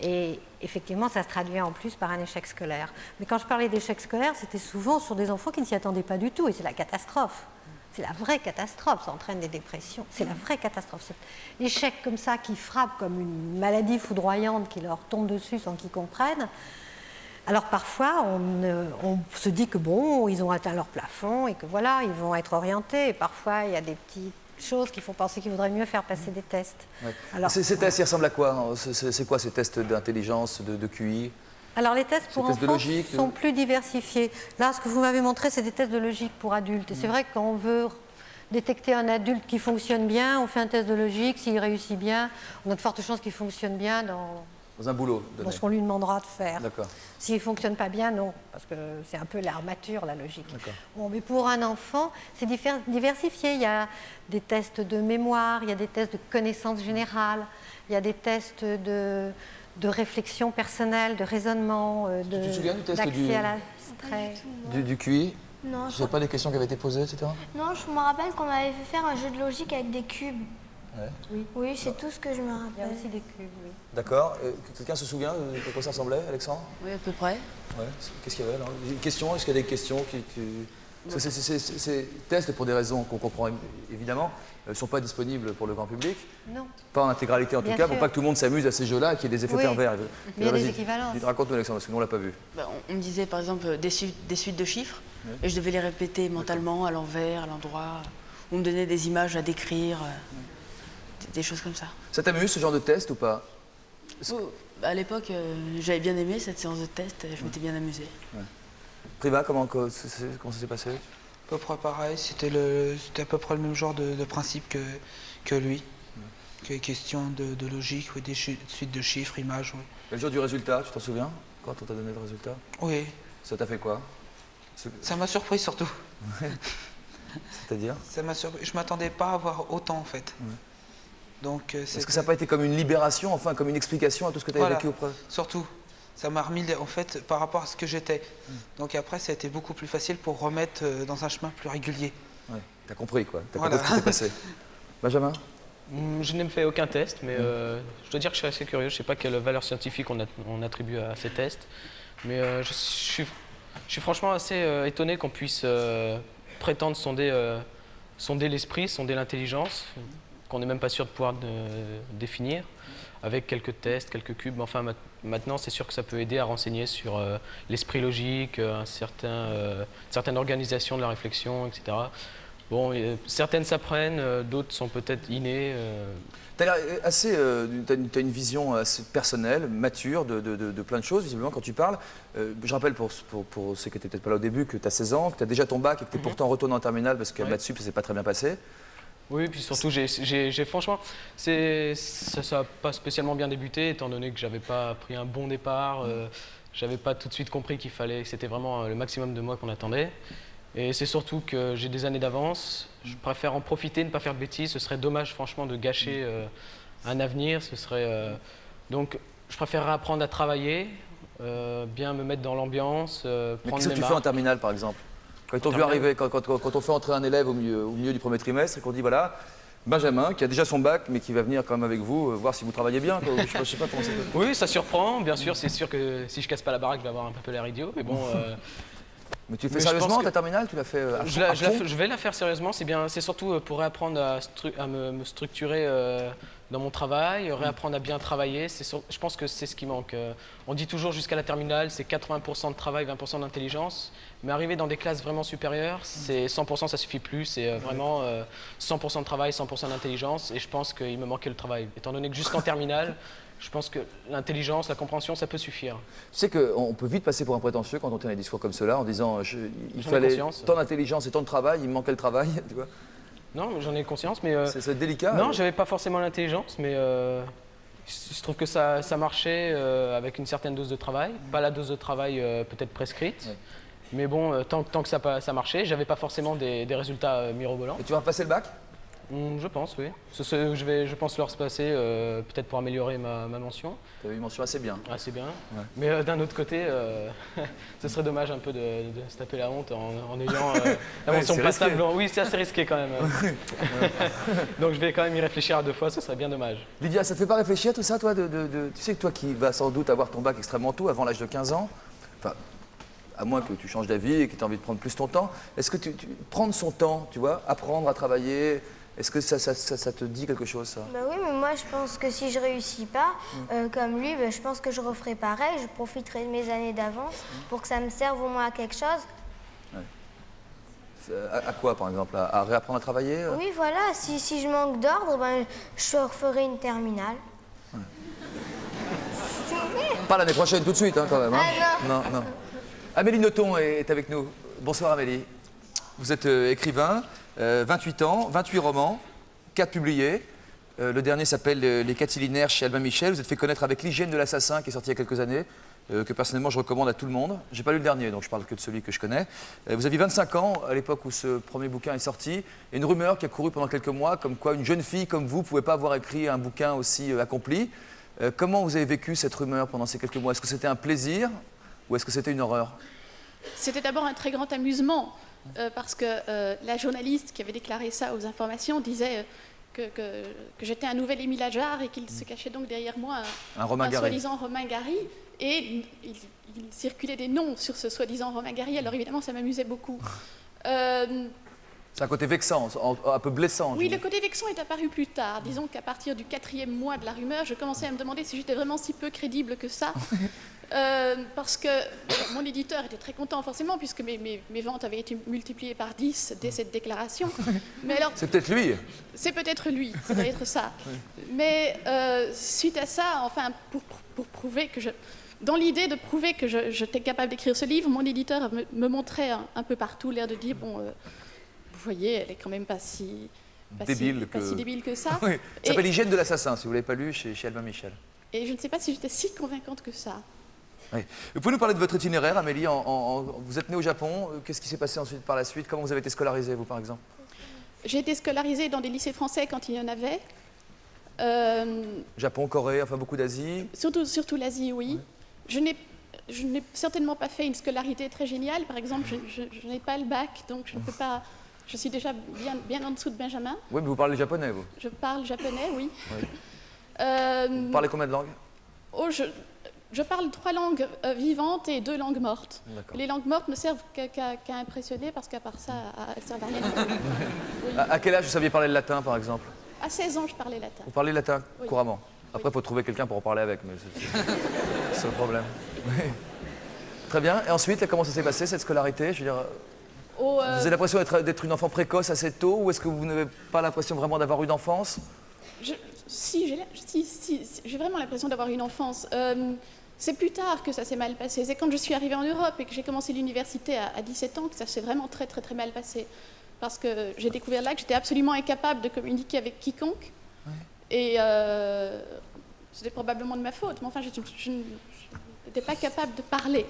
Et effectivement, ça se traduit en plus par un échec scolaire. Mais quand je parlais d'échec scolaire, c'était souvent sur des enfants qui ne s'y attendaient pas du tout, et c'est la catastrophe. C'est la vraie catastrophe, ça entraîne des dépressions. C'est la vraie catastrophe. Cet échec comme ça qui frappe comme une maladie foudroyante qui leur tombe dessus sans qu'ils comprennent. Alors parfois, on se dit que bon, ils ont atteint leur plafond et que voilà, ils vont être orientés. Et parfois, il y a des petites choses qui font penser qu'il vaudrait mieux faire passer des tests. Ouais. Alors, ces tests, ils ressemblent à quoi, hein? C'est quoi ces tests d'intelligence, de QI? Alors les tests pour enfants sont plus diversifiés. Là, ce que vous m'avez montré, c'est des tests de logique pour adultes. Et c'est vrai que quand on veut détecter un adulte qui fonctionne bien, on fait un test de logique. S'il réussit bien, on a de fortes chances qu'il fonctionne bien dans un boulot donné. Dans ce qu'on lui demandera de faire. D'accord. S'il ne fonctionne pas bien, non, parce que c'est un peu l'armature, la logique. Bon, mais pour un enfant, c'est diversifié. Il y a des tests de mémoire, il y a des tests de connaissance générale, il y a des tests de réflexion personnelle, de raisonnement, Tu te souviens du test du QI? Non. Tu ne sais pas les questions qui avaient été posées, etc. Non, je me rappelle qu'on m'avait fait faire un jeu de logique avec des cubes. Ouais. Oui, c'est tout ce que je me rappelle. Il y a aussi des cubes, oui. D'accord. Quelqu'un se souvient de quoi ça ressemblait, Alexandre? Oui, à peu près. Ouais. Qu'est-ce qu'il y avait là? Une question? Est-ce qu'il y a des questions qui... Ces tests, pour des raisons qu'on comprend évidemment, ne sont pas disponibles pour le grand public. Non. Pas en intégralité en tout cas, pour pas que tout le monde s'amuse à ces jeux-là et qu'il y ait des effets pervers. Mais il y a des équivalences. Raconte-nous, Alexandre, parce que nous, on ne l'a pas vu. On me disait par exemple des suites de chiffres, et je devais les répéter mentalement, à l'envers, à l'endroit. On me donnait des images à décrire, des choses comme ça. Ça t'amuse, ce genre de test, ou pas? À l'époque, j'avais bien aimé cette séance de test, je m'étais bien amusée. Ouais. Priva, comment ça s'est passé? À peu près pareil, c'était à peu près le même genre de principe que lui. Que question de logique, des suites de chiffres, images. Oui. Le jour du résultat, tu t'en souviens? Quand on t'a donné le résultat? Oui. Ça t'a fait quoi? Ça m'a surpris surtout. C'est-à-dire? Ça m'a surpris. Je ne m'attendais pas à avoir autant en fait. Ouais. Donc, est-ce que ça n'a pas été comme une libération, enfin comme une explication à tout ce que tu avais vécu auprès? Surtout. Ça m'a remis en fait par rapport à ce que j'étais. Donc après, ça a été beaucoup plus facile pour remettre dans un chemin plus régulier. Ouais. T'as compris quoi? T'as compris ce qui s'est passé. Benjamin? Je n'ai fait aucun test, mais je dois dire que je suis assez curieux. Je ne sais pas quelle valeur scientifique on attribue à ces tests. Mais je suis franchement assez étonné qu'on puisse prétendre sonder l'esprit, sonder l'intelligence, qu'on n'est même pas sûr de pouvoir définir, avec quelques tests, quelques cubes. Enfin, maintenant, c'est sûr que ça peut aider à renseigner sur l'esprit logique, une certaine organisation de la réflexion, etc. Bon, certaines s'apprennent, d'autres sont peut-être innées. T'as une vision assez personnelle, mature de plein de choses, visiblement, quand tu parles. Je rappelle pour ceux qui n'étaient peut-être pas là au début que tu as 16 ans, que tu as déjà ton bac et que tu es pourtant retourné en terminale parce qu'à Maths Sup, ça s'est pas très bien passé. Oui, puis surtout, franchement, ça n'a pas spécialement bien débuté, étant donné que j'avais pas pris un bon départ, j'avais pas tout de suite compris que c'était vraiment le maximum de moi qu'on attendait. Et c'est surtout que j'ai des années d'avance, je préfère en profiter, ne pas faire de bêtises, ce serait dommage franchement de gâcher un avenir, donc je préférerais apprendre à travailler, bien me mettre dans l'ambiance, prendre mes marques. Qu'est-ce que tu fais en terminale par exemple? Quand ils t'ont vu arriver, quand on fait entrer un élève au milieu du premier trimestre et qu'on dit voilà, Benjamin qui a déjà son bac mais qui va venir quand même avec vous voir si vous travaillez bien, quoi. Je sais pas comment ça fait. Oui, ça surprend, bien sûr, c'est sûr que si je casse pas la baraque, je vais avoir un peu l'air idiot, mais bon... Mais tu fais sérieusement ta terminale? Tu l'as fait je vais la faire sérieusement, c'est surtout pour réapprendre à me structurer dans mon travail, réapprendre à bien travailler. Je pense que c'est ce qui manque. On dit toujours jusqu'à la terminale, c'est 80% de travail, 20% d'intelligence. Mais arriver dans des classes vraiment supérieures, c'est 100%, ça suffit plus. C'est vraiment 100% de travail, 100% d'intelligence. Et je pense qu'il me manquait le travail. Étant donné que jusqu'en terminale, je pense que l'intelligence, la compréhension, ça peut suffire. Tu sais qu'on peut vite passer pour un prétentieux quand on tient des discours comme cela en disant il fallait tant d'intelligence et tant de travail, il me manquait le travail, tu vois. Non, j'en ai conscience, mais... c'est délicat. Non, j'avais pas forcément l'intelligence, mais je trouve que ça marchait avec une certaine dose de travail. Pas la dose de travail peut-être prescrite, mais bon, tant que ça marchait, j'avais pas forcément des résultats mirobolants. Et tu vas passer le bac? Je pense, oui. Je pense leur se passer, peut-être pour améliorer ma mention. Tu as eu une mention assez bien. Assez bien. Ouais. Mais d'un autre côté, ce serait dommage un peu de se taper la honte en ayant la mention passable. Oui, c'est assez risqué quand même. Donc je vais quand même y réfléchir à 2 fois, ce serait bien dommage. Lydia, ça te fait pas réfléchir tout ça, toi Tu sais que toi qui vas sans doute avoir ton bac extrêmement tôt, avant l'âge de 15 ans, enfin, à moins que tu changes d'avis et que tu aies envie de prendre plus ton temps. Est-ce que prendre son temps, tu vois, apprendre à travailler, est-ce que ça te dit quelque chose, ça? Bah oui, mais moi je pense que si je réussis pas, comme lui, je pense que je referai pareil. Je profiterai de mes années d'avance pour que ça me serve au moins à quelque chose. Ouais. À quoi, par exemple? À réapprendre à travailler? Oui, voilà. Si je manque d'ordre, je referai une terminale. Ouais. Pas l'année prochaine, tout de suite, hein, quand même. Hein. Ah non. Amélie Nothomb est avec nous. Bonsoir, Amélie. Vous êtes écrivain, 28 ans, 28 romans, 4 publiés. Le dernier s'appelle Les Catilinaires chez Albin Michel. Vous êtes fait connaître avec L'hygiène de l'assassin, qui est sorti il y a quelques années, que personnellement je recommande à tout le monde. J'ai pas lu le dernier, donc je parle que de celui que je connais. Vous aviez 25 ans à l'époque où ce premier bouquin est sorti. Et une rumeur qui a couru pendant quelques mois, comme quoi une jeune fille comme vous ne pouvait pas avoir écrit un bouquin aussi accompli. Comment vous avez vécu cette rumeur pendant ces quelques mois? Est-ce que c'était un plaisir ou est-ce que c'était une horreur? C'était d'abord un très grand amusement, parce que la journaliste qui avait déclaré ça aux informations disait que j'étais un nouvel Émile Ajar et qu'il se cachait donc derrière moi un soi-disant Romain Gary. Et il circulait des noms sur ce soi-disant Romain Gary, alors évidemment ça m'amusait beaucoup. C'est un côté vexant, un peu blessant. Oui, le côté vexant est apparu plus tard. Disons qu'à partir du 4e mois de la rumeur, je commençais à me demander si j'étais vraiment si peu crédible que ça. Parce que mon éditeur était très content forcément, puisque mes ventes avaient été multipliées par 10 dès cette déclaration. Mais alors, c'est peut-être lui. C'est peut-être lui, ça doit être ça. Mais suite à ça, enfin, pour prouver que dans l'idée de prouver que j'étais capable d'écrire ce livre, mon éditeur me montrait un peu partout l'air de dire, bon, vous voyez, elle est quand même pas si débile que ça. Oui. Ça s'appelle L'hygiène de l'assassin, si vous ne l'avez pas lu, chez Albin Michel. Et je ne sais pas si j'étais si convaincante que ça. Oui. Vous pouvez nous parler de votre itinéraire, Amélie? Vous êtes née au Japon, qu'est-ce qui s'est passé ensuite par la suite? Comment vous avez été scolarisée, vous, par exemple? J'ai été scolarisée dans des lycées français quand il y en avait. Japon, Corée, enfin beaucoup d'Asie? Surtout l'Asie, oui. Ouais. Je n'ai certainement pas fait une scolarité très géniale. Par exemple, je n'ai pas le bac, donc je ne peux pas... Je suis déjà bien en dessous de Benjamin. Oui, mais vous parlez japonais, vous? Je parle japonais, oui. Oui. Vous parlez combien de langues? Je parle 3 langues vivantes et 2 langues mortes. Les langues mortes ne servent qu'à impressionner, parce qu'à part ça, elles ne servent à rien. Oui. À quel âge vous saviez parler le latin, par exemple? À 16 ans, je parlais latin. Vous parlez latin couramment? Après, il oui. faut trouver quelqu'un pour en parler avec, mais c'est le problème. Oui. Très bien. Et ensuite, comment ça s'est passé, cette scolarité? Je veux dire, vous avez l'impression d'être une enfant précoce assez tôt, ou est-ce que vous n'avez pas l'impression vraiment d'avoir une enfance? Si, j'ai vraiment l'impression d'avoir une enfance. C'est plus tard que ça s'est mal passé. C'est quand je suis arrivée en Europe et que j'ai commencé l'université à 17 ans que ça s'est vraiment très mal passé. Parce que j'ai découvert là que j'étais absolument incapable de communiquer avec quiconque. Ouais. Et c'était probablement de ma faute. Mais enfin, je n'étais pas capable de parler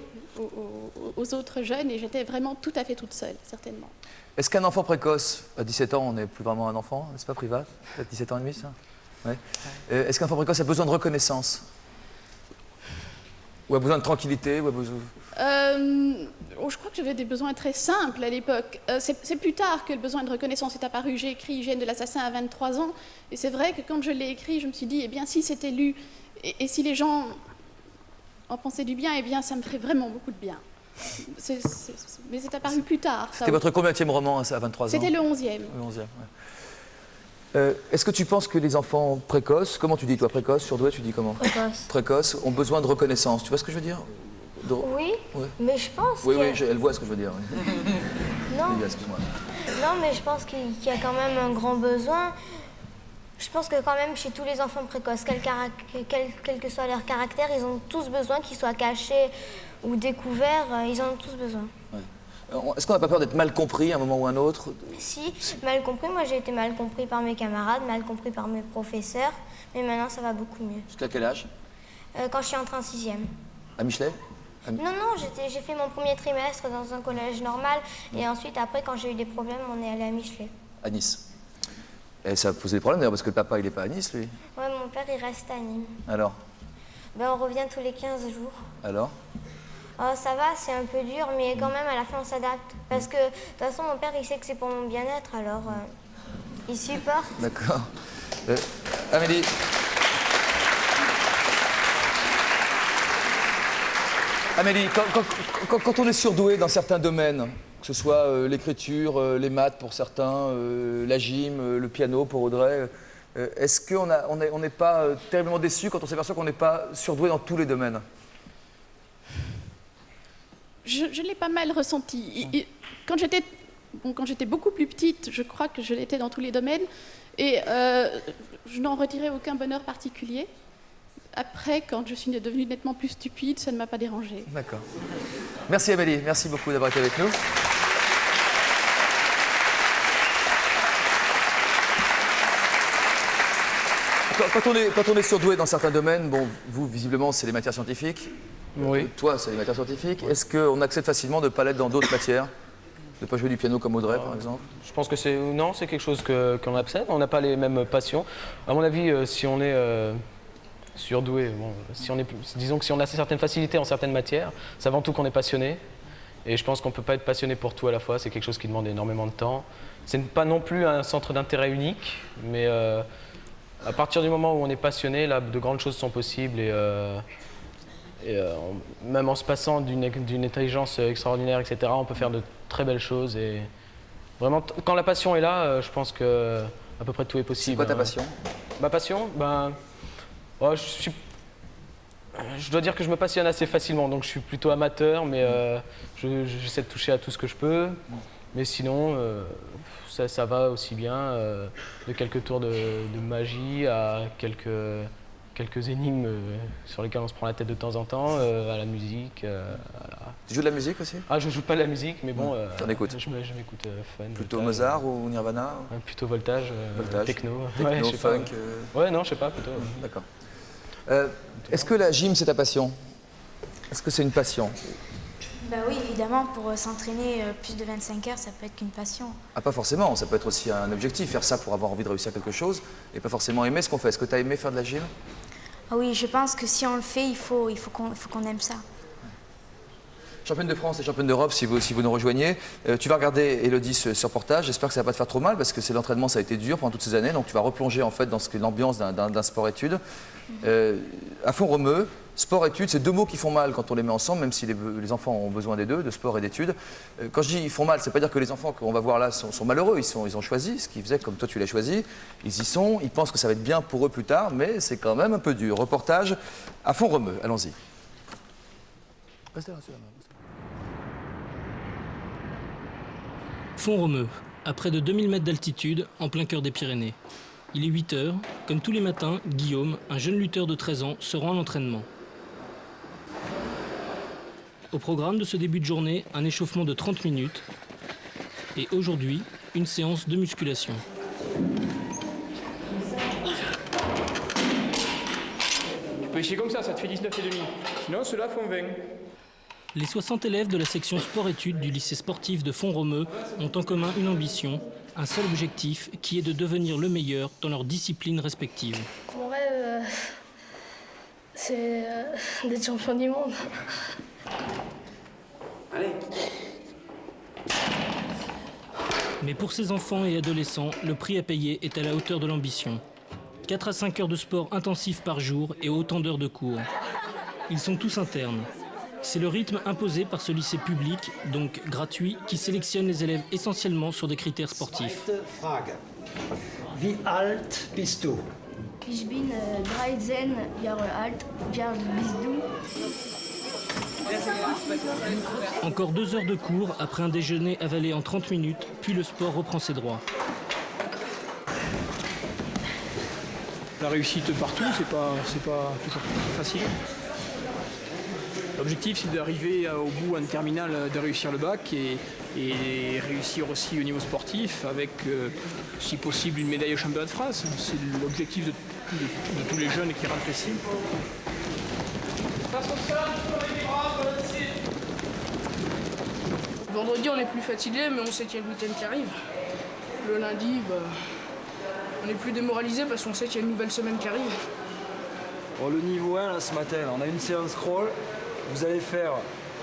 aux autres jeunes et j'étais vraiment tout à fait toute seule, certainement. Est-ce qu'un enfant précoce, à 17 ans, on n'est plus vraiment un enfant, n'est-ce pas, Privat? Peut-être 17 ans et demi, ça? Ouais. Est-ce qu'un enfant précoce a besoin de reconnaissance? Ou a besoin de tranquillité ou a besoin... Je crois que j'avais des besoins très simples à l'époque. C'est plus tard que le besoin de reconnaissance est apparu. J'ai écrit Hygiène de l'assassin à 23 ans. Et c'est vrai que quand je l'ai écrit, je me suis dit, eh bien, si c'était lu, et si les gens en pensaient du bien, eh bien, ça me ferait vraiment beaucoup de bien. Mais c'est apparu plus tard. C'était votre combienième roman à 23 ans? C'était le 11e. Le 11e, ouais. Est-ce que tu penses que les enfants précoces, comment tu dis toi, précoce, surdoué, tu dis comment? Précoces, ont besoin de reconnaissance, tu vois ce que je veux dire? Oui, ouais. Mais je pense Oui, elle voit ce que je veux dire. Oui. Non. Excuse-moi. Non, mais je pense qu'il y a quand même un grand besoin. Je pense que quand même chez tous les enfants précoces, quel que soit leur caractère, ils ont tous besoin qu'ils soient cachés ou découverts, ils en ont tous besoin. Ouais. Est-ce qu'on n'a pas peur d'être mal compris à un moment ou à un autre? Si, mal compris. Moi, j'ai été mal compris par mes camarades, mal compris par mes professeurs. Mais maintenant, ça va beaucoup mieux. Jusqu'à quel âge? Quand je suis entrée en 6e. À Michelet? Non, j'ai fait mon premier trimestre dans un collège normal. Et ensuite, après, quand j'ai eu des problèmes, on est allé à Michelet. À Nice. Et ça a posé des problèmes d'ailleurs, parce que le papa, il n'est pas à Nice, lui? Ouais, mon père, il reste à Nîmes. Alors? On revient tous les 15 jours. Alors? Oh, ça va, c'est un peu dur, mais quand même, à la fin, on s'adapte. Parce que, de toute façon, mon père, il sait que c'est pour mon bien-être, alors il supporte. D'accord. Amélie? Amélie, quand on est surdoué dans certains domaines, que ce soit l'écriture, les maths pour certains, la gym, le piano pour Audrey, est-ce qu'on n'est pas terriblement déçu quand on s'aperçoit qu'on n'est pas surdoué dans tous les domaines? Je l'ai pas mal ressenti. Quand j'étais beaucoup plus petite, je crois que je l'étais dans tous les domaines, et je n'en retirais aucun bonheur particulier. Après, quand je suis devenue nettement plus stupide, ça ne m'a pas dérangée. D'accord. Merci Amélie, merci beaucoup d'avoir été avec nous. Quand on est surdoué dans certains domaines, bon, vous, visiblement, c'est les matières scientifiques. Oui. Toi, c'est les matières scientifiques. Est-ce qu'on accepte facilement de ne pas l'être dans d'autres matières? De ne pas jouer du piano comme Audrey, par exemple? Je pense que c'est quelque chose qu'on accepte. On n'a pas les mêmes passions. À mon avis, si on est surdoué, bon, disons que si on a certaines facilités en certaines matières, c'est avant tout qu'on est passionné. Et je pense qu'on ne peut pas être passionné pour tout à la fois. C'est quelque chose qui demande énormément de temps. Ce n'est pas non plus un centre d'intérêt unique, mais à partir du moment où on est passionné, là, de grandes choses sont possibles. Même en se passant d'une intelligence extraordinaire, etc., on peut faire de très belles choses. Et vraiment, quand la passion est là, je pense que à peu près tout est possible. C'est quoi ta passion? Ma passion, je dois dire que je me passionne assez facilement, donc je suis plutôt amateur, mais j'essaie de toucher à tout ce que je peux. Mais sinon, ça va aussi bien de quelques tours de magie à quelques énigmes sur lesquelles on se prend la tête de temps en temps, à la musique. Tu joues de la musique aussi? Ah, je joue pas de la musique, mais bon, t'en écoutes? Je m'écoute fun. Plutôt voltage, Mozart ou Nirvana? Plutôt voltage, techno. Techno, ouais, funk. Ouais, non, je sais pas, plutôt. D'accord. Est-ce que la gym, c'est ta passion? Est-ce que c'est une passion? Bah oui, évidemment, pour s'entraîner plus de 25 heures, ça peut être qu'une passion. Ah, pas forcément, ça peut être aussi un objectif, faire ça pour avoir envie de réussir quelque chose et pas forcément aimer ce qu'on fait. Est-ce que tu as aimé faire de la gym? Ah oui, je pense que si on le fait, il faut qu'on aime ça. Championne de France et championne d'Europe, si vous nous rejoignez. Tu vas regarder, Élodie, ce reportage. J'espère que ça ne va pas te faire trop mal parce que c'est l'entraînement, ça a été dur pendant toutes ces années. Donc tu vas replonger en fait dans l'ambiance d'un sport-études. À Font-Romeu, sport-études, c'est deux mots qui font mal quand on les met ensemble, même si les enfants ont besoin des deux, de sport et d'études. Quand je dis ils font mal, c'est pas dire que les enfants qu'on va voir là sont malheureux. Ils ont choisi ce qu'ils faisaient comme toi tu l'as choisi. Ils y sont, ils pensent que ça va être bien pour eux plus tard, mais c'est quand même un peu dur. Reportage à Font-Romeu, allons-y. Restez là, Font-Romeu, à près de 2000 mètres d'altitude, en plein cœur des Pyrénées. Il est 8 heures. Comme tous les matins, Guillaume, un jeune lutteur de 13 ans, se rend à l'entraînement. Au programme de ce début de journée, un échauffement de 30 minutes. Et aujourd'hui, une séance de musculation. Tu peux essayer comme ça te fait 19,5. Sinon, ceux-là font 20. Les 60 élèves de la section sport-études du lycée sportif de Font-Romeu ont en commun une ambition, un seul objectif, qui est de devenir le meilleur dans leurs disciplines respectives. Mon rêve, c'est d'être champion du monde. Allez. Mais pour ces enfants et adolescents, le prix à payer est à la hauteur de l'ambition. 4 à 5 heures de sport intensif par jour et autant d'heures de cours. Ils sont tous internes. C'est le rythme imposé par ce lycée public, donc gratuit, qui sélectionne les élèves essentiellement sur des critères sportifs. Wie alt bist du? Ich bin 13 Jahre alt, wie bist du? Encore 2 heures de cours après un déjeuner avalé en 30 minutes, puis le sport reprend ses droits. La réussite partout, c'est pas toujours facile. L'objectif, c'est d'arriver au bout en terminale, de réussir le bac et réussir aussi au niveau sportif avec, si possible, une médaille au championnat de France. C'est l'objectif de tous les jeunes qui rentrent ici. Vendredi, on est plus fatigué, mais on sait qu'il y a le week-end qui arrive. Le lundi, on est plus démoralisé parce qu'on sait qu'il y a une nouvelle semaine qui arrive. Bon, le niveau 1, là, ce matin, on a une séance crawl. Vous allez faire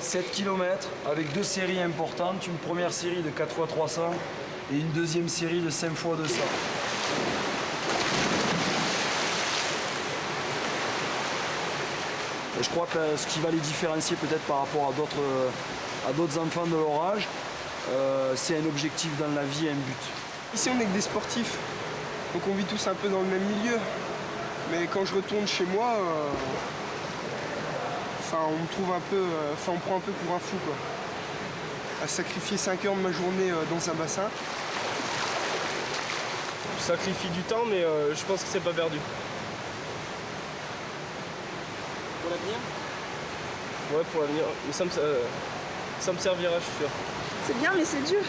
7 km avec 2 séries importantes, une première série de 4 x 300 et une deuxième série de 5 x 200. Et je crois que ce qui va les différencier peut-être par rapport à d'autres enfants de leur âge, c'est un objectif dans la vie, un but. Ici on est que des sportifs, donc on vit tous un peu dans le même milieu. Mais quand je retourne chez moi, on me trouve un peu, on prend un peu pour un fou, quoi. À sacrifier 5 heures de ma journée dans un bassin. Je sacrifie du temps, mais je pense que c'est pas perdu. Pour l'avenir? Ouais, pour l'avenir. Mais ça me servira, je suis sûr. C'est bien, mais c'est dur.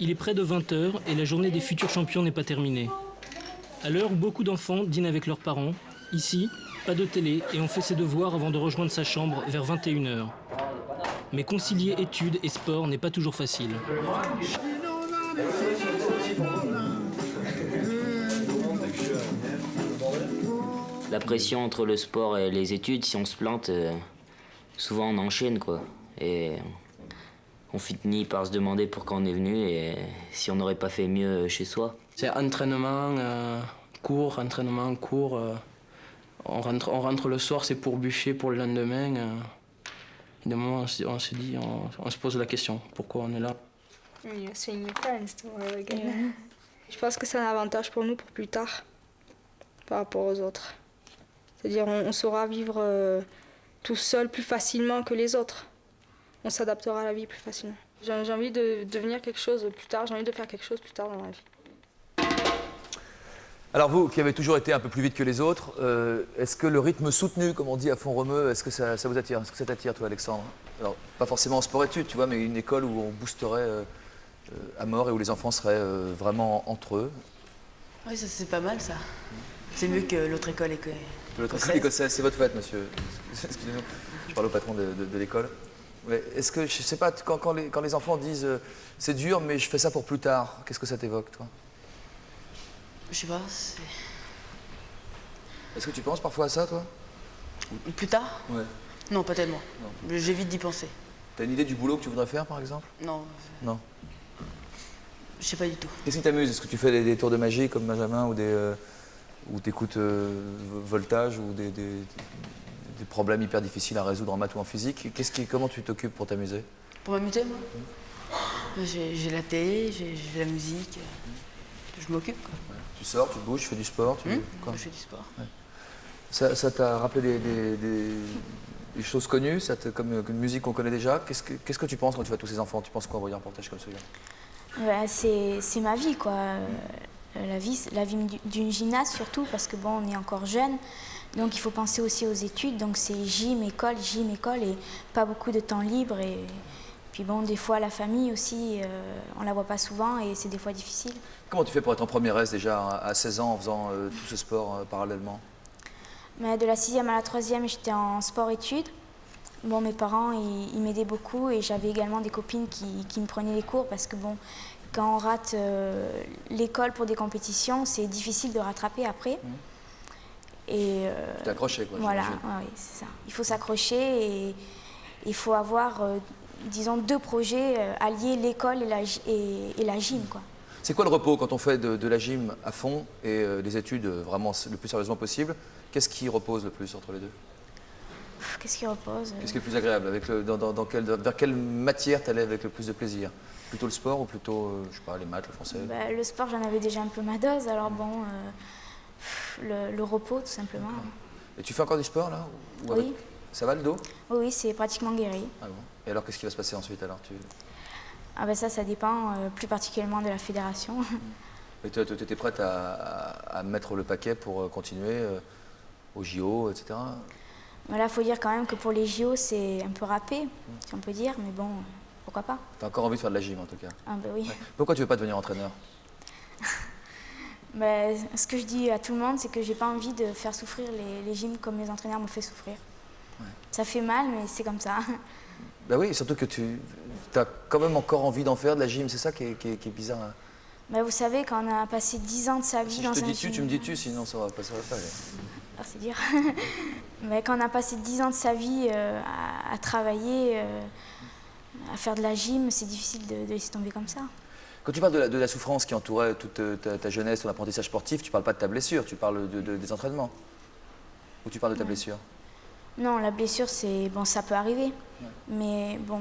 Il est près de 20h et la journée des futurs champions n'est pas terminée. À l'heure où beaucoup d'enfants dînent avec leurs parents, ici, pas de télé et on fait ses devoirs avant de rejoindre sa chambre vers 21h. Mais concilier études et sport n'est pas toujours facile. La pression entre le sport et les études, si on se plante, souvent on enchaîne, quoi. Et on finit par se demander pourquoi on est venu et si on n'aurait pas fait mieux chez soi. C'est entraînement, cours, entraînement, cours. On rentre le soir, c'est pour bûcher pour le lendemain. Et de moment, on se dit, on se pose la question, pourquoi on est là? Je pense que c'est un avantage pour nous pour plus tard, par rapport aux autres. C'est-à-dire on saura vivre tout seul plus facilement que les autres. On s'adaptera à la vie plus facilement. J'ai envie de devenir quelque chose plus tard, j'ai envie de faire quelque chose plus tard dans la vie. Alors vous, qui avez toujours été un peu plus vite que les autres, est-ce que le rythme soutenu, comme on dit à Font-Romeu, est-ce que ça vous attire? Est-ce que ça t'attire, toi, Alexandre? Alors, pas forcément en sport-études, tu vois, mais une école où on boosterait à mort et où les enfants seraient vraiment entre eux. Oui, ça c'est pas mal, ça. C'est mieux que l'autre école écossaise. L'autre école écossaise, c'est votre fête, monsieur. Excusez-nous, je parle au patron de l'école. Mais est-ce que, je sais pas, quand les enfants disent c'est dur, mais je fais ça pour plus tard, qu'est-ce que ça t'évoque, toi? Je sais pas, c'est... Est-ce que tu penses parfois à ça, toi? Plus tard? Ouais. Non, pas tellement. J'évite d'y penser. T'as une idée du boulot que tu voudrais faire, par exemple? Non. Non. Je sais pas du tout. Qu'est-ce qui t'amuse? Est-ce que tu fais des tours de magie comme Benjamin ou t'écoutes voltage ou des problèmes hyper difficiles à résoudre en maths ou en physique? Comment tu t'occupes pour t'amuser? Pour m'amuser, moi? J'ai la télé, j'ai la musique. Je m'occupe, quoi. Ouais. Tu sors, tu bouges, tu fais du sport, Je fais du sport. Ouais. Ça t'a rappelé des choses connues, comme une musique qu'on connaît déjà? Qu'est-ce que tu penses quand tu vois tous ces enfants? Tu penses quoi en voyant un reportage comme celui-là? C'est ma vie, quoi. La vie d'une gymnaste, surtout, parce que bon, on est encore jeune. Donc il faut penser aussi aux études. Donc c'est gym, école, et pas beaucoup de temps libre. Et puis bon, des fois, la famille aussi, on la voit pas souvent et c'est des fois difficile. Comment tu fais pour être en première S déjà à 16 ans en faisant tout ce sport parallèlement? Mais de la 6e à la 3e, j'étais en sport-études. Bon, mes parents, ils m'aidaient beaucoup et j'avais également des copines qui me prenaient les cours parce que bon, quand on rate l'école pour des compétitions, c'est difficile de rattraper après. Et tu t'es accroché, quoi. Voilà, oui, c'est ça. Il faut s'accrocher et il faut avoir, disons, 2 projets, allier l'école et la gym, quoi. C'est quoi le repos quand on fait de la gym à fond et les études vraiment le plus sérieusement possible? Qu'est-ce qui repose le plus entre les deux? Qu'est-ce qui repose? Qu'est-ce qui est le plus agréable? Vers quelle matière tu allais avec le plus de plaisir? Plutôt le sport ou plutôt, je sais pas, les maths, le français? Le sport, j'en avais déjà un peu ma dose, alors bon, le repos, tout simplement. Et tu fais encore du sport, là? Oui. Ça va, le dos? Oui, c'est pratiquement guéri. Ah bon. Et alors, qu'est-ce qui va se passer ensuite, alors? Ça dépend plus particulièrement de la fédération. Et tu étais prête à mettre le paquet pour continuer aux JO, etc.? Là, il faut dire quand même que pour les JO, c'est un peu râpé, si on peut dire, mais bon, pourquoi pas. Tu as encore envie de faire de la gym, en tout cas? Ah ben oui. Ouais. Pourquoi tu veux pas devenir entraîneur? Ce que je dis à tout le monde, c'est que j'ai pas envie de faire souffrir les gyms comme les entraîneurs m'ont fait souffrir. Ouais. Ça fait mal, mais c'est comme ça. Ben oui, surtout que tu as quand même encore envie d'en faire de la gym, c'est ça qui est bizarre. Hein. Vous savez, quand on a passé 10 ans de sa vie si dans je te un dis gym... tu me dis tu, sinon ça va pas aller. Alors c'est dur. Mais quand on a passé 10 ans de sa vie à travailler, à faire de la gym, c'est difficile de laisser tomber comme ça. Quand tu parles de la souffrance qui entourait toute ta jeunesse, ton apprentissage sportif, tu parles pas de ta blessure, tu parles des entraînements. Ou tu parles de ta blessure? Non, la blessure, c'est bon, ça peut arriver. Mais bon,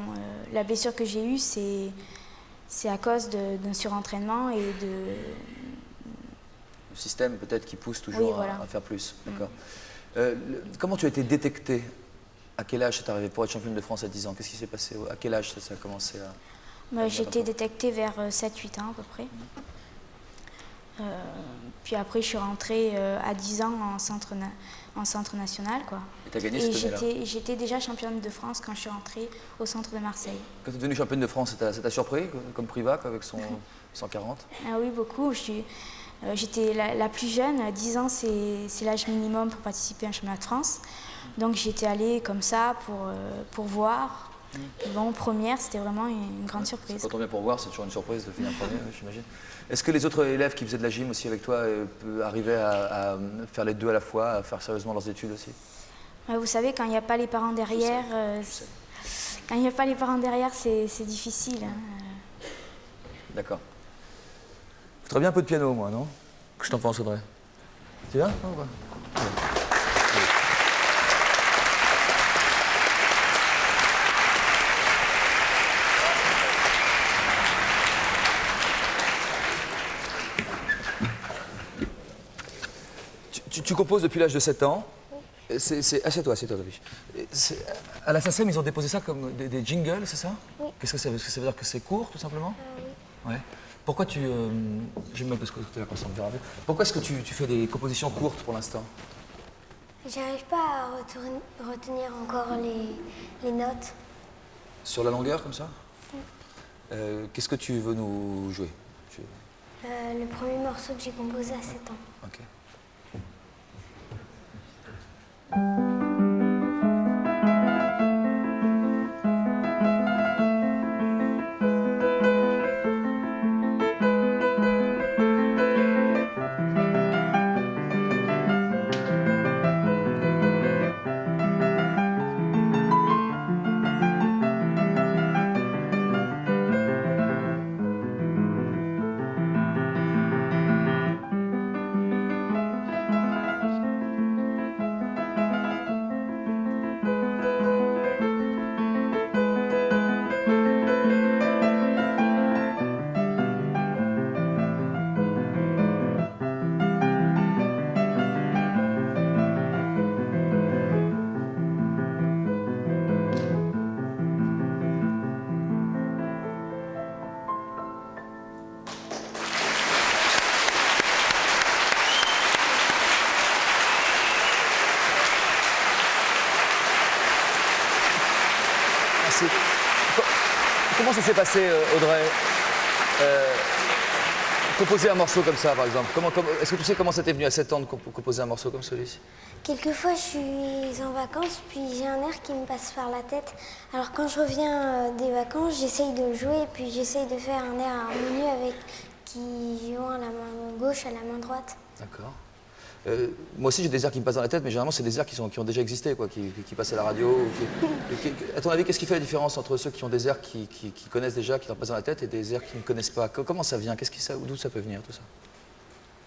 la blessure que j'ai eue, c'est à cause d'un surentraînement et de... Le système peut-être qui pousse toujours voilà. à faire plus. D'accord. Comment tu as été détectée? À quel âge c'est arrivé pour être championne de France à 10 ans? Qu'est-ce qui s'est passé? À quel âge ça a commencé à... J'ai été détectée vers 7-8 ans à peu près. Puis après, je suis rentrée à 10 ans en centre national. Quoi. Et tu as gagné cette année-là? J'étais déjà championne de France quand je suis rentrée au centre de Marseille. Quand tu es devenue championne de France, ça t'a surpris, comme Privat, avec son 140? Ah oui, beaucoup. J'étais la plus jeune. 10 ans, c'est l'âge minimum pour participer à un championnat de France. Donc j'étais allée comme ça pour voir. Et bon, première, c'était vraiment une grande surprise. Quand on vient pour voir, c'est toujours une surprise de finir premier, j'imagine. Est-ce que les autres élèves qui faisaient de la gym aussi avec toi arrivaient à faire les deux à la fois, à faire sérieusement leurs études aussi? Vous savez, quand il n'y a pas les parents derrière, quand il n'y a pas les parents derrière, c'est difficile. Hein. D'accord. Je voudrais bien un peu de piano, moi, non? Que je t'en pense, Audrey. Tu viens? Oh, ouais. Tu composes depuis l'âge de 7 ans. Assieds-toi, Gabi. À la SACEM, ils ont déposé ça comme des jingles, c'est ça? Oui. Qu'est-ce que ça veut dire? Ça veut dire que c'est court, tout simplement? Oui. Ouais. Pourquoi tu... J'aime un peu ce côté là, comme ça, on verra bien. Pourquoi est-ce que tu fais des compositions courtes pour l'instant? J'arrive pas à retenir encore les notes. Sur la longueur, comme ça? Qu'est-ce que tu veux nous jouer? Le premier morceau que j'ai composé à 7 ans. Ok. Comment ça s'est passé, Audrey? Composer un morceau comme ça, par exemple. Est-ce que tu sais comment ça t'est venu à 7 ans de composer un morceau comme celui-ci? Quelquefois, je suis en vacances, puis j'ai un air qui me passe par la tête. Alors quand je reviens des vacances, j'essaye de le jouer, et puis j'essaye de faire un air harmonieux qui joue à la main gauche, à la main droite. D'accord. Moi aussi, j'ai des airs qui me passent dans la tête, mais généralement, c'est des airs qui ont déjà existé, quoi, qui passent à la radio. À ton avis, qu'est-ce qui fait la différence entre ceux qui ont des airs qui connaissent déjà, qui leur passent dans la tête, et des airs qui ne connaissent pas? Comment ça vient? D'où ça peut venir, tout ça?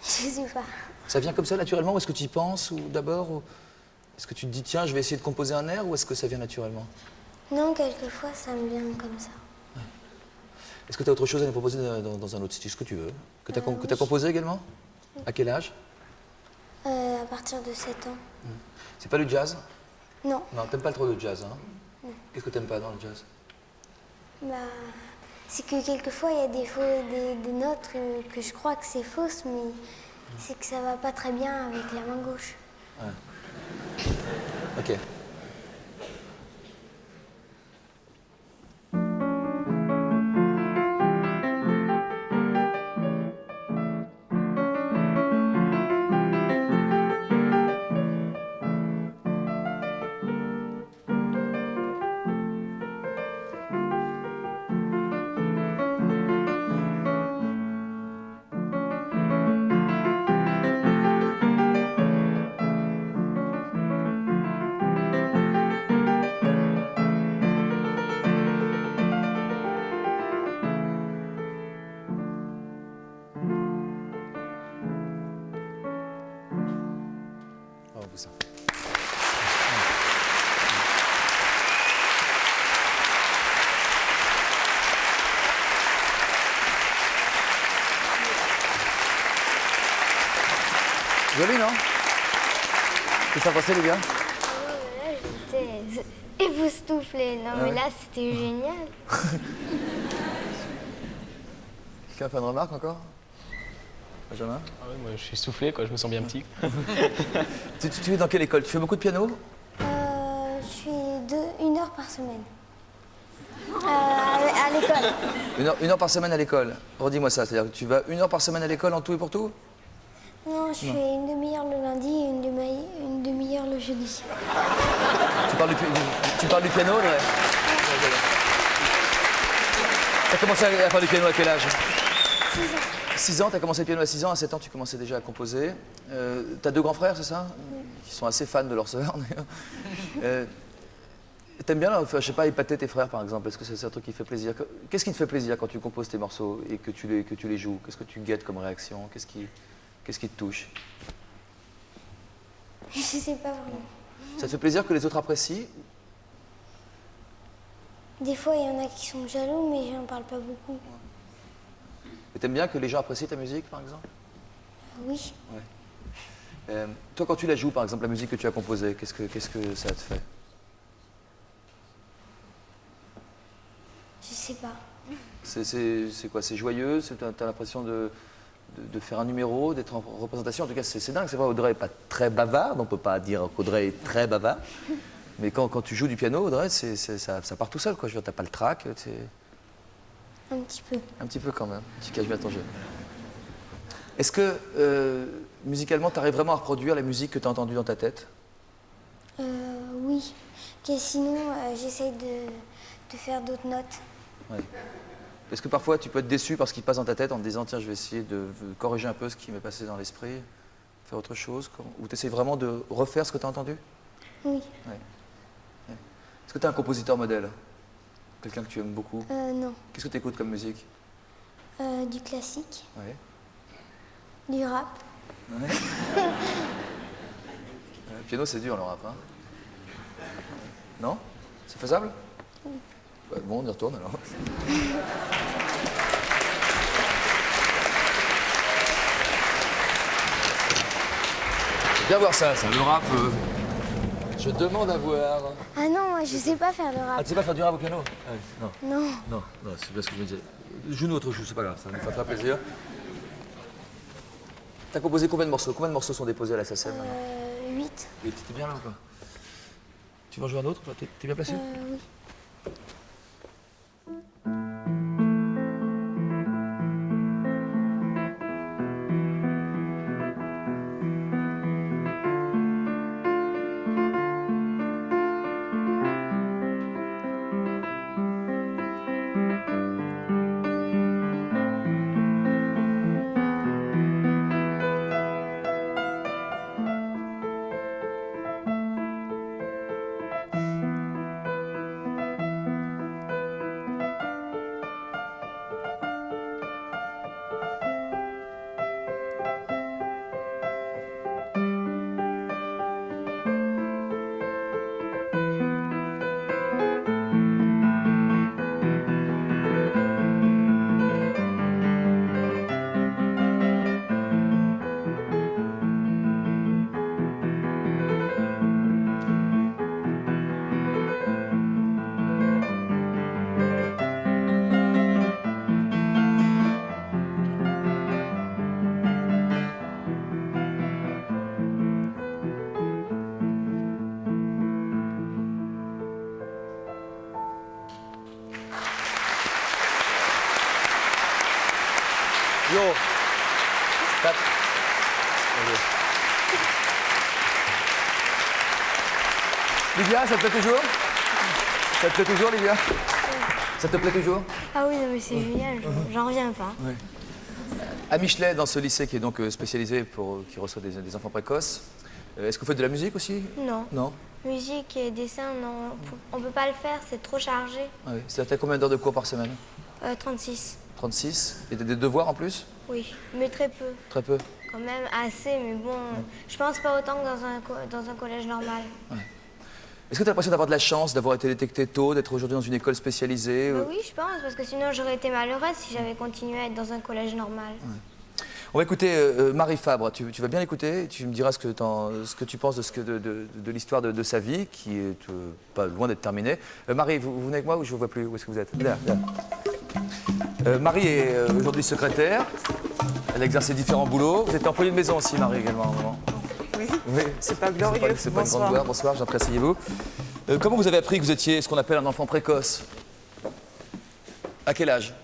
Je sais pas. Ça vient comme ça, naturellement, ou est-ce que tu y penses, ou d'abord, ou est-ce que tu te dis, tiens, je vais essayer de composer un air, ou est-ce que ça vient naturellement? Non, quelquefois, ça me vient comme ça. Ouais. Est-ce que tu as autre chose à nous proposer dans un autre style, ce que tu veux? Que tu as composé également? À quel âge? À partir de 7 ans. C'est pas le jazz? Non. Non, t'aimes pas trop le jazz, hein? Qu'est-ce que t'aimes pas dans le jazz? C'est que quelquefois, il y a des notes que je crois que c'est fausse, mais c'est que ça va pas très bien avec la main gauche. Ouais. Ok. tout ça. Joli, non? Qu'est-ce que t'as pensé, les gars? Là, j'étais époustouflée. Non, mais là, c'était génial. Quelqu'un fait une remarque encore? Benjamin? Ah ouais, moi, je suis soufflé, quoi. Je me sens bien petit. Tu es dans quelle école? Tu fais beaucoup de piano? Je suis 1 heure par semaine. À l'école. Une heure par semaine à l'école. Redis-moi ça, c'est-à-dire que tu vas 1 heure par semaine à l'école en tout et pour tout? Non, je fais une demi-heure le lundi et une demi-heure le jeudi. Tu parles du piano, Audrey? T'as commencé à faire du piano à quel âge? 6 ans. 6 ans, t'as commencé le piano à 6 ans, à 7 ans tu commençais déjà à composer. T'as 2 grands frères, c'est ça? Oui. Qui sont assez fans de leur sœur, d'ailleurs. T'aimes bien, je sais pas, épater tes frères par exemple? Est-ce que c'est un truc qui fait plaisir? Qu'est-ce qui te fait plaisir quand tu composes tes morceaux et que tu les joues? Qu'est-ce que tu guettes comme réaction? Qu'est-ce qui te touche? Je sais pas vraiment. Ça te fait plaisir que les autres apprécient? Des fois, il y en a qui sont jaloux, mais j'en parle pas beaucoup. Et t'aimes bien que les gens apprécient ta musique, par exemple? Oui. Ouais. Toi, quand tu la joues, par exemple, la musique que tu as composée, qu'est-ce que ça te fait? Je sais pas. C'est quoi? C'est joyeux? T'as l'impression de faire un numéro, d'être en représentation? En tout cas, c'est dingue. C'est vrai, Audrey n'est pas très bavarde. On ne peut pas dire qu'Audrey est très bavarde. Mais quand tu joues du piano, Audrey, ça part tout seul, quoi. Je veux dire, t'as pas le trac. Un petit peu. Un petit peu quand même. Tu caches bien ton jeu. Est-ce que, musicalement, tu arrives vraiment à reproduire la musique que tu as entendue dans ta tête? Oui. Sinon, j'essaye de faire d'autres notes. Ouais. Est-ce que parfois tu peux être déçu par ce qui passe dans ta tête en te disant tiens, je vais essayer de corriger un peu ce qui m'est passé dans l'esprit, faire autre chose? Ou tu essaies vraiment de refaire ce que tu as entendu? Oui. Ouais. Ouais. Est-ce que tu as un compositeur modèle? Quelqu'un que tu aimes beaucoup? Non. Qu'est-ce que tu écoutes comme musique? Du classique. Ouais. Du rap. Ouais. Le piano, c'est dur, le rap. Hein? Non? C'est faisable? Oui. Ouais, bon, on y retourne alors. Viens voir ça, le rap. Je demande à voir. Ah non, moi je sais pas faire le rap. Ah, tu sais pas faire du rap au piano? Ah, oui, non. Non. Non, c'est bien ce que je me disais. Joue-nous autre chose, c'est pas grave, ça nous fait très plaisir. T'as composé combien de morceaux? Combien de morceaux sont déposés à la SACEM? 8. Et t'es bien là ou pas? Tu veux en jouer un autre? T'es bien placé? Oui. Yo. Tape. Livia, ça te plaît toujours? Ça te plaît toujours, Livia? Ça te plaît toujours? Ah oui, non, mais c'est génial, j'en reviens pas. Ouais. À Michelet, dans ce lycée qui est donc spécialisé qui reçoit des enfants précoces, est-ce que vous faites de la musique aussi? Non. Non? Musique et dessin, non, on peut pas le faire, c'est trop chargé. Oui. C'est-à-dire combien d'heures de cours par semaine? 36. 36? Et des devoirs en plus? Oui, mais très peu. Très peu? Quand même assez, mais bon, je pense pas autant que dans un collège normal. Ouais. Est-ce que tu as l'impression d'avoir de la chance, d'avoir été détectée tôt, d'être aujourd'hui dans une école spécialisée? Oui, je pense, parce que sinon j'aurais été malheureuse si j'avais continué à être dans un collège normal. Ouais. On va écouter Marie Fabre. Tu vas bien l'écouter et tu me diras ce que tu penses de l'histoire de sa vie, qui est pas loin d'être terminée. Marie, vous venez avec moi ou je ne vous vois plus? Où est-ce que vous êtes? Là. Marie est aujourd'hui secrétaire. Elle a exercé différents boulots. Vous êtes employée de maison aussi, Marie, également, à un moment. Oui. C'est pas glorieux. C'est pas une grande gloire. Bonsoir, j'apprécie-vous. Comment vous avez appris que vous étiez ce qu'on appelle un enfant précoce? À quel âge?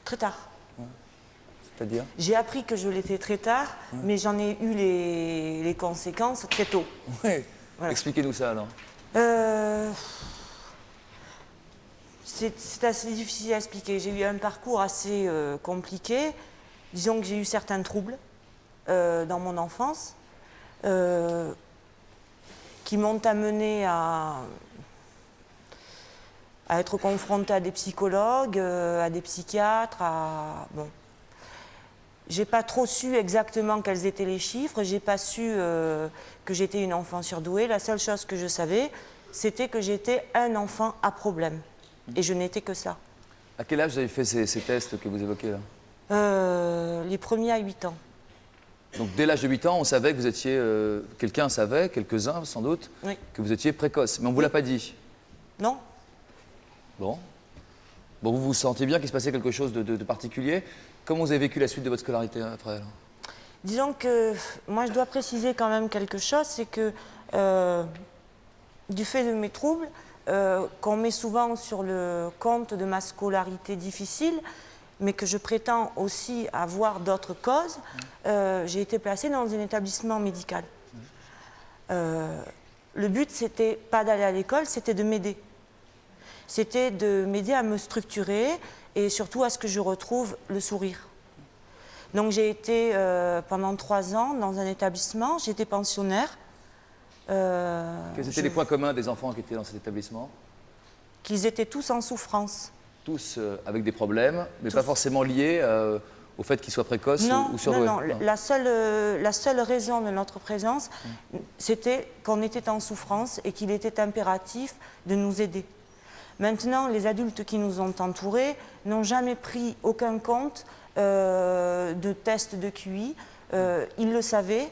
Très tard. C'est-à-dire? J'ai appris que je l'étais très tard, mais j'en ai eu les conséquences très tôt. Oui. Voilà. Expliquez-nous ça alors. C'est assez difficile à expliquer. J'ai eu un parcours assez compliqué. Disons que j'ai eu certains troubles dans mon enfance qui m'ont amené à être confrontée à des psychologues, à des psychiatres, Bon. J'ai pas trop su exactement quels étaient les chiffres, j'ai pas su que j'étais une enfant surdouée. La seule chose que je savais, c'était que j'étais un enfant à problème. Et je n'étais que ça. À quel âge vous avez fait ces tests que vous évoquez là? Les premiers à 8 ans. Donc dès l'âge de 8 ans, on savait que vous étiez... quelqu'un savait, quelques-uns sans doute, que vous étiez précoce. Mais on ne vous l'a pas dit? Non. Bon, vous vous sentiez bien qu'il se passait quelque chose de particulier? Comment vous avez vécu la suite de votre scolarité après alors? Disons que moi je dois préciser quand même quelque chose, c'est que du fait de mes troubles, qu'on met souvent sur le compte de ma scolarité difficile, mais que je prétends aussi avoir d'autres causes, j'ai été placée dans un établissement médical. Le but, c'était pas d'aller à l'école, c'était de m'aider. C'était de m'aider à me structurer et surtout à ce que je retrouve le sourire. Donc j'ai été pendant 3 ans dans un établissement, j'étais pensionnaire. Quels étaient les points communs des enfants qui étaient dans cet établissement? Qu'ils étaient tous en souffrance. Tous avec des problèmes, mais tous. Pas forcément liés au fait qu'ils soient précoces ou surdoués? Non. La seule raison de notre présence, c'était qu'on était en souffrance et qu'il était impératif de nous aider. Maintenant, les adultes qui nous ont entourés n'ont jamais pris aucun compte de tests de QI. Ils le savaient.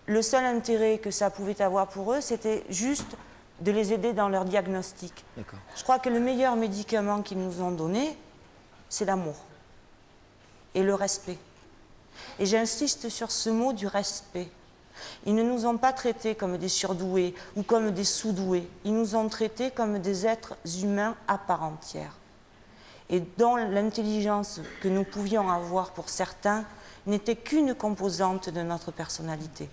Le seul intérêt que ça pouvait avoir pour eux, c'était juste de les aider dans leur diagnostic. Je crois que le meilleur médicament qu'ils nous ont donné, c'est l'amour et le respect. Et j'insiste sur ce mot du respect. Ils ne nous ont pas traités comme des surdoués ou comme des sous-doués. Ils nous ont traités comme des êtres humains à part entière. Et dont l'intelligence que nous pouvions avoir pour certains n'était qu'une composante de notre personnalité.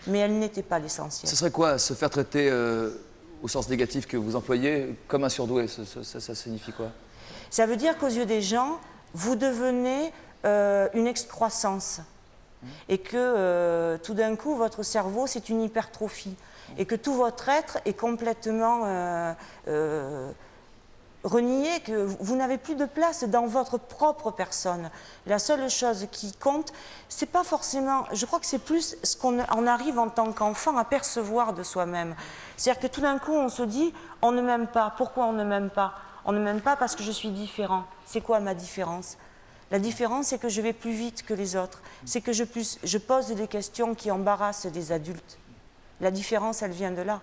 Mais elle n'était pas l'essentiel. Ce serait quoi, se faire traiter au sens négatif que vous employez comme un surdoué? Ça signifie quoi? Ça veut dire qu'aux yeux des gens, vous devenez une excroissance. Et que tout d'un coup, votre cerveau, c'est une hypertrophie. Et que tout votre être est complètement renié, que vous n'avez plus de place dans votre propre personne. La seule chose qui compte, c'est pas forcément... Je crois que c'est plus ce qu'on arrive en tant qu'enfant à percevoir de soi-même. C'est-à-dire que tout d'un coup, on se dit, on ne m'aime pas. Pourquoi on ne m'aime pas? On ne m'aime pas parce que je suis différent. C'est quoi ma différence? La différence, c'est que je vais plus vite que les autres. C'est que je pose des questions qui embarrassent les adultes. La différence, elle vient de là.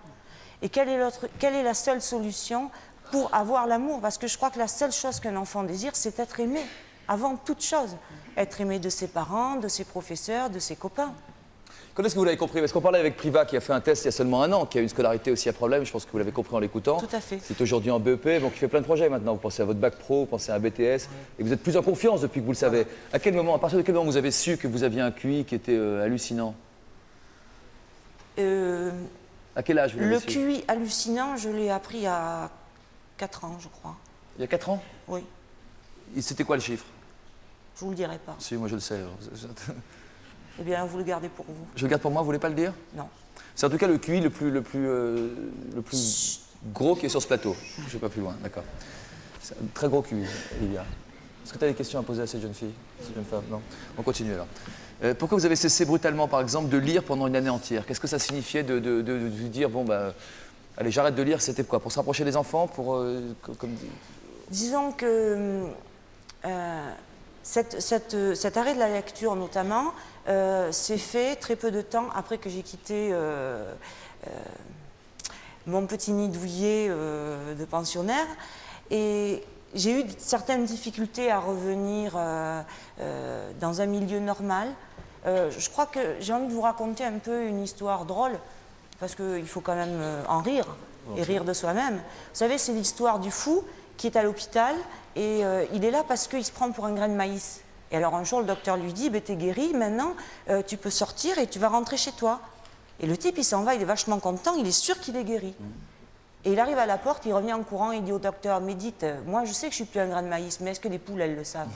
Et quelle est la seule solution pour avoir l'amour? Parce que je crois que la seule chose qu'un enfant désire, c'est être aimé, avant toute chose. Être aimé de ses parents, de ses professeurs, de ses copains. Quand est-ce que vous l'avez compris? Parce qu'on parlait avec Priva qui a fait un test il y a seulement 1 an, qui a une scolarité aussi à problème, je pense que vous l'avez compris en l'écoutant. Tout à fait. C'est aujourd'hui en BEP, donc il fait plein de projets maintenant. Vous pensez à votre bac pro, vous pensez à un BTS, et vous êtes plus en confiance depuis que vous le savez. À quel moment, à partir de quel moment vous avez su que vous aviez un QI qui était hallucinant? À quel âge vous l'avez su? Le QI hallucinant, je l'ai appris à 4 ans, je crois. Il y a 4 ans? Oui. C'était quoi le chiffre? Je ne vous le dirai pas. Si, moi je le sais. Eh bien, vous le gardez pour vous. Je le garde pour moi, vous voulez pas le dire? Non. C'est en tout cas le QI le plus gros qui est sur ce plateau. Je ne vais pas plus loin, d'accord. C'est un très gros QI, Olivia. Est-ce que tu as des questions à poser à cette jeune fille, cette jeune femme? Non. On continue alors. Pourquoi vous avez cessé brutalement, par exemple, de lire pendant une année entière? Qu'est-ce que ça signifiait de dire, bon, bah, allez, j'arrête de lire, c'était quoi? Pour se rapprocher des enfants, pour... Disons que cet arrêt de la lecture, notamment, s'est fait très peu de temps après que j'ai quitté mon petit nid douillet de pensionnaire. Et j'ai eu certaines difficultés à revenir dans un milieu normal. Je crois que j'ai envie de vous raconter un peu une histoire drôle, parce qu'il faut quand même en rire, et rire de soi-même. Vous savez, c'est l'histoire du fou qui est à l'hôpital, et il est là parce qu'il se prend pour un grain de maïs. Et alors un jour, le docteur lui dit, t'es guéri, maintenant tu peux sortir et tu vas rentrer chez toi. Et le type, il s'en va, il est vachement content, il est sûr qu'il est guéri. Et il arrive à la porte, il revient en courant, il dit au docteur, mais dites, moi je sais que je suis plus un grain de maïs, mais est-ce que les poules, elles le savent?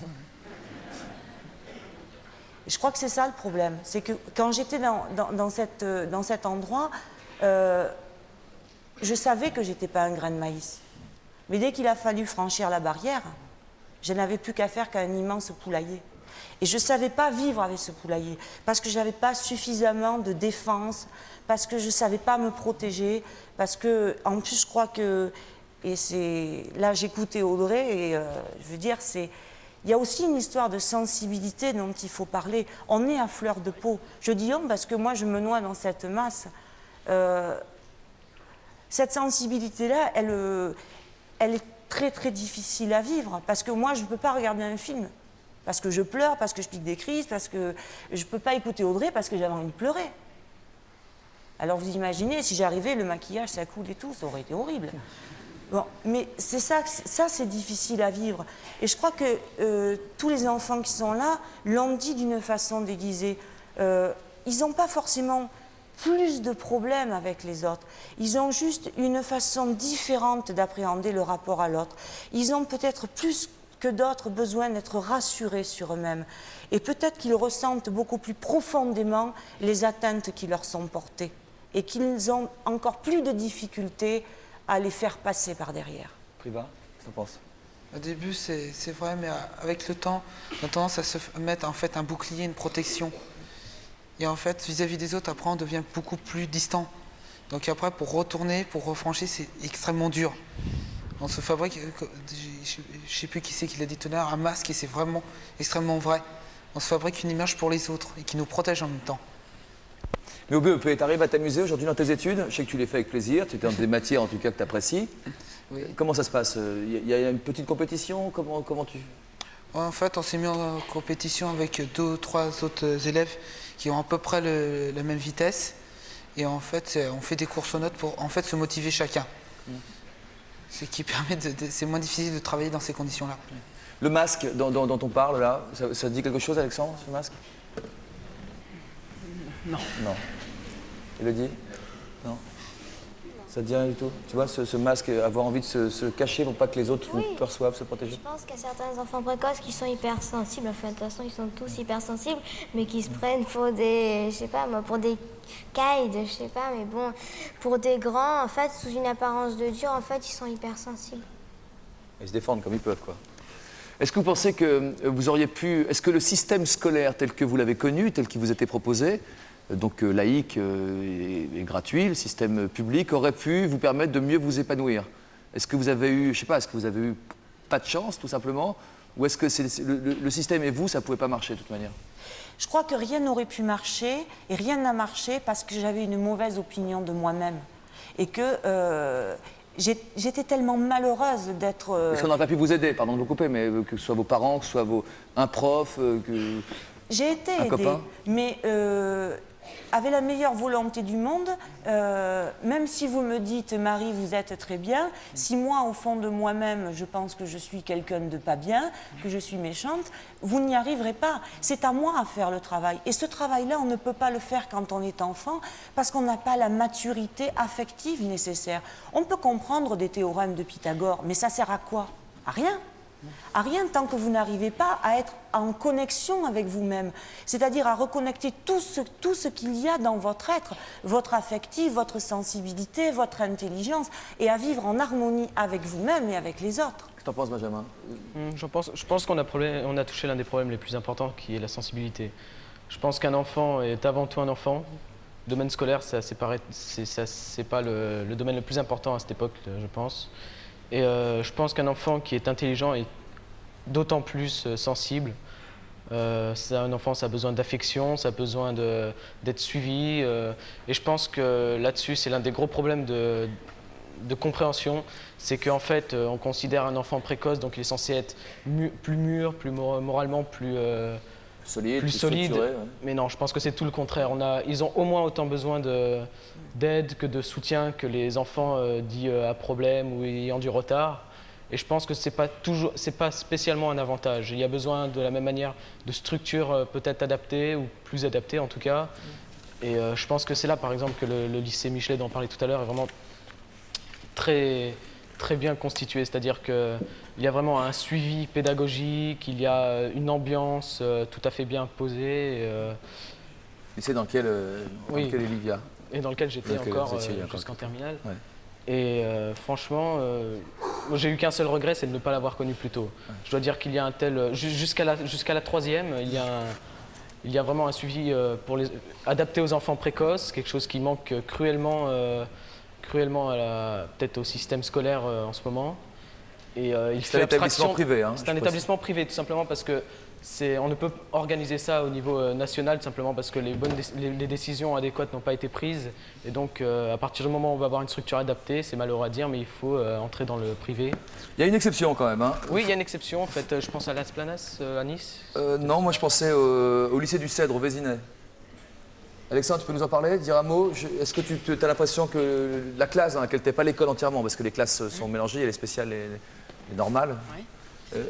Et je crois que c'est ça le problème, c'est que quand j'étais dans cet endroit, je savais que j'étais pas un grain de maïs. Mais dès qu'il a fallu franchir la barrière, je n'avais plus qu'à faire qu'un immense poulailler. Et je ne savais pas vivre avec ce poulailler, parce que je n'avais pas suffisamment de défense, parce que je ne savais pas me protéger, parce que, en plus, je crois que, et c'est là j'écoutais Audrey, et je veux dire, il y a aussi une histoire de sensibilité dont il faut parler. On est à fleur de peau. Je dis on parce que moi, je me noie dans cette masse. Cette sensibilité-là, elle est très, très difficile à vivre, parce que moi, je ne peux pas regarder un film. Parce que je pleure, parce que je pique des crises, parce que je ne peux pas écouter Audrey, parce que j'avais envie de pleurer. Alors vous imaginez, si j'arrivais, le maquillage, ça coule et tout, ça aurait été horrible. Bon, mais c'est ça c'est difficile à vivre. Et je crois que tous les enfants qui sont là l'ont dit d'une façon déguisée. Ils n'ont pas forcément plus de problèmes avec les autres. Ils ont juste une façon différente d'appréhender le rapport à l'autre. Ils ont peut-être plus que d'autres besoin d'être rassurés sur eux-mêmes. Et peut-être qu'ils ressentent beaucoup plus profondément les atteintes qui leur sont portées. Et qu'ils ont encore plus de difficultés à les faire passer par derrière. Priva, qu'est-ce que tu en penses? Au début, c'est vrai, mais avec le temps, on a tendance à se mettre en fait un bouclier, une protection. Et en fait, vis-à-vis des autres, après, on devient beaucoup plus distant. Donc après, pour retourner, pour refranchir, c'est extrêmement dur. On se fabrique, je ne sais plus qui c'est qui l'a dit tout à l'heure, un masque, et c'est vraiment extrêmement vrai. On se fabrique une image pour les autres et qui nous protège en même temps. Mais au BEP, tu arrives à t'amuser aujourd'hui dans tes études? Je sais que tu les fais avec plaisir, tu es dans des matières en tout cas que tu apprécies. Oui. Comment ça se passe? Il y a une petite compétition? Comment tu... En fait, on s'est mis en compétition avec 2 ou 3 autres élèves qui ont à peu près la même vitesse. Et en fait, on fait des courses aux notes pour en fait se motiver chacun. Ce qui permet c'est moins difficile de travailler dans ces conditions-là. Le masque dont on parle là, ça te dit quelque chose, Alexandre, ce masque? Non. Non. Elodie? Non. Ça te dit rien du tout? Tu vois, ce masque, avoir envie de se cacher pour pas que les autres vous perçoivent, se protéger? Je pense qu'il y a certains enfants précoces qui sont hypersensibles. Enfin, de toute façon, ils sont tous hypersensibles, mais qui se prennent pour des, je sais pas moi, pour des caïds, je sais pas, mais bon, pour des grands, en fait, sous une apparence de dur, en fait, ils sont hypersensibles. Ils se défendent comme ils peuvent, quoi. Est-ce que vous pensez que vous auriez pu... Est-ce que le système scolaire tel que vous l'avez connu, tel qu'il vous était proposé, donc laïque et gratuit, le système public, aurait pu vous permettre de mieux vous épanouir? Est-ce que vous avez eu, je sais pas, est-ce que vous avez eu pas de chance, tout simplement? Ou est-ce que le système et vous, ça pouvait pas marcher de toute manière? Je crois que rien n'aurait pu marcher, et rien n'a marché parce que j'avais une mauvaise opinion de moi-même. Et que... j'étais tellement malheureuse d'être... Est-ce qu'on n'aurait pas pu vous aider, pardon de vous couper, mais que ce soit vos parents, que ce soit un prof, J'ai été aidée, copain. Mais avec la meilleure volonté du monde, même si vous me dites, Marie, vous êtes très bien, si moi, au fond de moi-même, je pense que je suis quelqu'un de pas bien, que je suis méchante, vous n'y arriverez pas. C'est à moi à faire le travail. Et ce travail-là, on ne peut pas le faire quand on est enfant, parce qu'on n'a pas la maturité affective nécessaire. On peut comprendre des théorèmes de Pythagore, mais ça sert à quoi? À rien. À rien tant que vous n'arrivez pas à être en connexion avec vous-même, c'est-à-dire à reconnecter tout ce qu'il y a dans votre être, votre affectif, votre sensibilité, votre intelligence, et à vivre en harmonie avec vous-même et avec les autres. Qu'est-ce que tu en penses, Benjamin? Je pense qu'on a touché l'un des problèmes les plus importants, qui est la sensibilité. Je pense qu'un enfant est avant tout un enfant. Le domaine scolaire, c'est pas le domaine le plus important à cette époque, je pense. Et je pense qu'un enfant qui est intelligent est d'autant plus sensible. Un enfant, ça a besoin d'affection, ça a besoin d'être suivi. Et je pense que là-dessus, c'est l'un des gros problèmes de compréhension. C'est qu'en fait, on considère un enfant précoce, donc il est censé être plus mûr, plus moralement plus solide. Ouais. Mais non, je pense que c'est tout le contraire. Ils ont au moins autant besoin d'aide que de soutien que les enfants dits à problème ou ayant du retard. Et je pense que c'est pas spécialement un avantage. Il y a besoin de la même manière de structures peut-être adaptées ou plus adaptées en tout cas. Et je pense que c'est là par exemple que le lycée Michelet dont on parlait tout à l'heure est vraiment très, très bien constitué. C'est-à-dire qu'il y a vraiment un suivi pédagogique, il y a une ambiance tout à fait bien posée. Lycée dans lequel Olivia. Et dans lequel j'étais encore jusqu'en terminale. Ouais. Et franchement, moi j'ai eu qu'un seul regret, c'est de ne pas l'avoir connu plus tôt. Ouais. Je dois dire qu'il y a un tel... Jusqu'à la troisième, il y a vraiment un suivi adapté aux enfants précoces, quelque chose qui manque cruellement peut-être au système scolaire en ce moment. Et il fait abstraction. C'est un établissement privé. C'est un établissement privé, tout simplement parce que on ne peut organiser ça au niveau national, tout simplement parce que les décisions adéquates n'ont pas été prises. Et donc, à partir du moment où on va avoir une structure adaptée, c'est malheureux à dire, mais il faut entrer dans le privé. Il y a une exception quand même. Hein. Oui, il y a une exception. En fait, je pense à Las Planas, à Nice. Non, moi je pensais au lycée du Cèdre, au Vésinet. Alexandre, tu peux nous en parler, dire un mot? Est-ce que tu as l'impression que la classe dans laquelle tu n'es pas l'école entièrement, parce que les classes sont mélangées, il y a les spéciales et les normales, oui.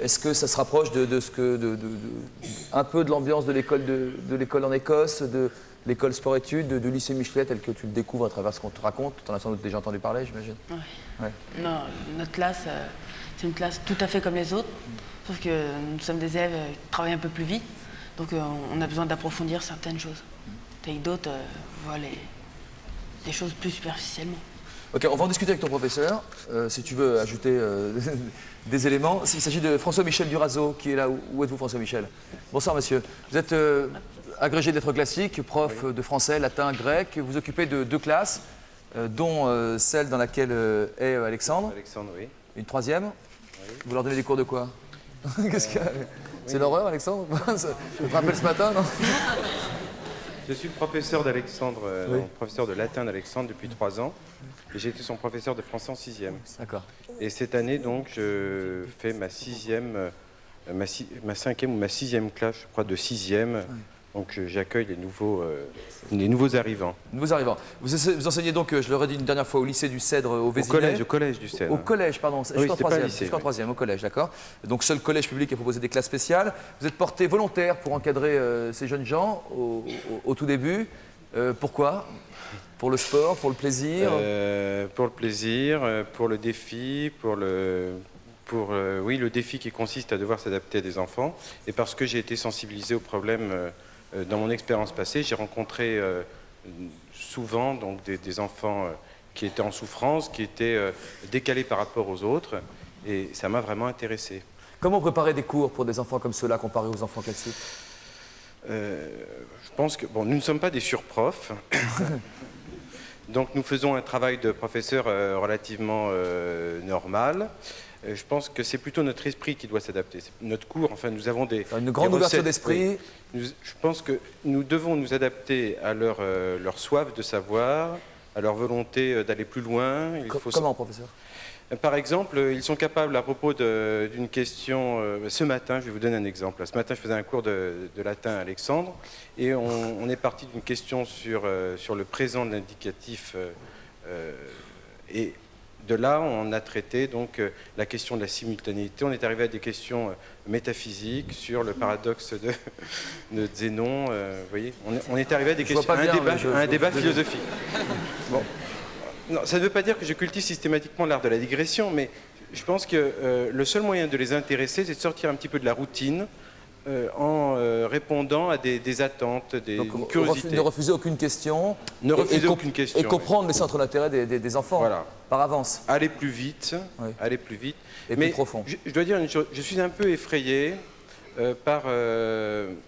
Est-ce que ça se rapproche un peu de l'ambiance de l'école en Écosse, de l'école sport-études, du lycée Michelet tel que tu le découvres à travers ce qu'on te raconte? Tu en as sans doute déjà entendu parler, j'imagine. Oui. Ouais. Non, notre classe, c'est une classe tout à fait comme les autres, sauf que nous sommes des élèves qui travaillent un peu plus vite, donc on a besoin d'approfondir certaines choses. Tandis que d'autres voient des choses plus superficiellement. Ok, on va en discuter avec ton professeur, si tu veux ajouter des éléments. Il s'agit de François-Michel Durazo, qui est là. Où êtes-vous, François-Michel? Bonsoir, monsieur. Vous êtes agrégé de lettres classiques, prof de français, latin, grec. Vous occupez de 2 classes, dont celle dans laquelle est Alexandre. Alexandre, oui. Une troisième. Oui. Vous leur donnez des cours de quoi? Qu'est-ce qu'il y a? C'est l'horreur, Alexandre? Je te rappelle ce matin, non? Je suis le professeur d'Alexandre, oui. Professeur de latin d'Alexandre depuis 3 ans. Et j'ai été son professeur de français en 6e. D'accord. Et cette année, donc, je fais ma 5e ou ma 6e classe, je crois, de 6e. Oui. Donc, j'accueille les nouveaux arrivants. Nouveaux arrivants. Vous enseignez donc, je l'aurais dit une dernière fois, au lycée du Cèdre, au Vésinet. Au collège du Cèdre. Au collège, pardon. Oui, jusqu'en 3e, au collège, d'accord. Donc, seul collège public a proposé des classes spéciales. Vous êtes porté volontaire pour encadrer ces jeunes gens au tout début. Pourquoi? Pour le sport, pour le plaisir? Pour le plaisir, pour le défi, oui, le défi qui consiste à devoir s'adapter à des enfants. Et parce que j'ai été sensibilisé aux problèmes dans mon expérience passée, j'ai rencontré souvent donc, des enfants qui étaient en souffrance, qui étaient décalés par rapport aux autres. Et ça m'a vraiment intéressé. Comment préparer des cours pour des enfants comme ceux-là comparés aux enfants classiques? Je pense que nous ne sommes pas des surprofs. Donc nous faisons un travail de professeur relativement normal. Je pense que c'est plutôt notre esprit qui doit s'adapter. Notre cours, enfin nous avons une grande ouverture d'esprit. Oui. Je pense que nous devons nous adapter à leur soif de savoir, à leur volonté d'aller plus loin. Comment, professeur? Par exemple, ils sont capables, à propos d'une question, ce matin, je vais vous donner un exemple. Ce matin, je faisais un cours de latin à Alexandre, et on est parti d'une question sur le présent de l'indicatif, et de là, on a traité donc la question de la simultanéité. On est arrivé à des questions métaphysiques sur le paradoxe de Zénon. Vous voyez, on est arrivé à des questions, un débat philosophique. Bon. Non, ça ne veut pas dire que je cultive systématiquement l'art de la digression, mais je pense que le seul moyen de les intéresser, c'est de sortir un petit peu de la routine en répondant à des attentes, des curiosités. Ne refuser aucune question. Ne refuser aucune question. Et comprendre les centres d'intérêt des enfants, voilà, par avance. Aller plus vite, oui. Aller plus vite. Et plus profond. Je dois dire une chose, je suis un peu effrayé par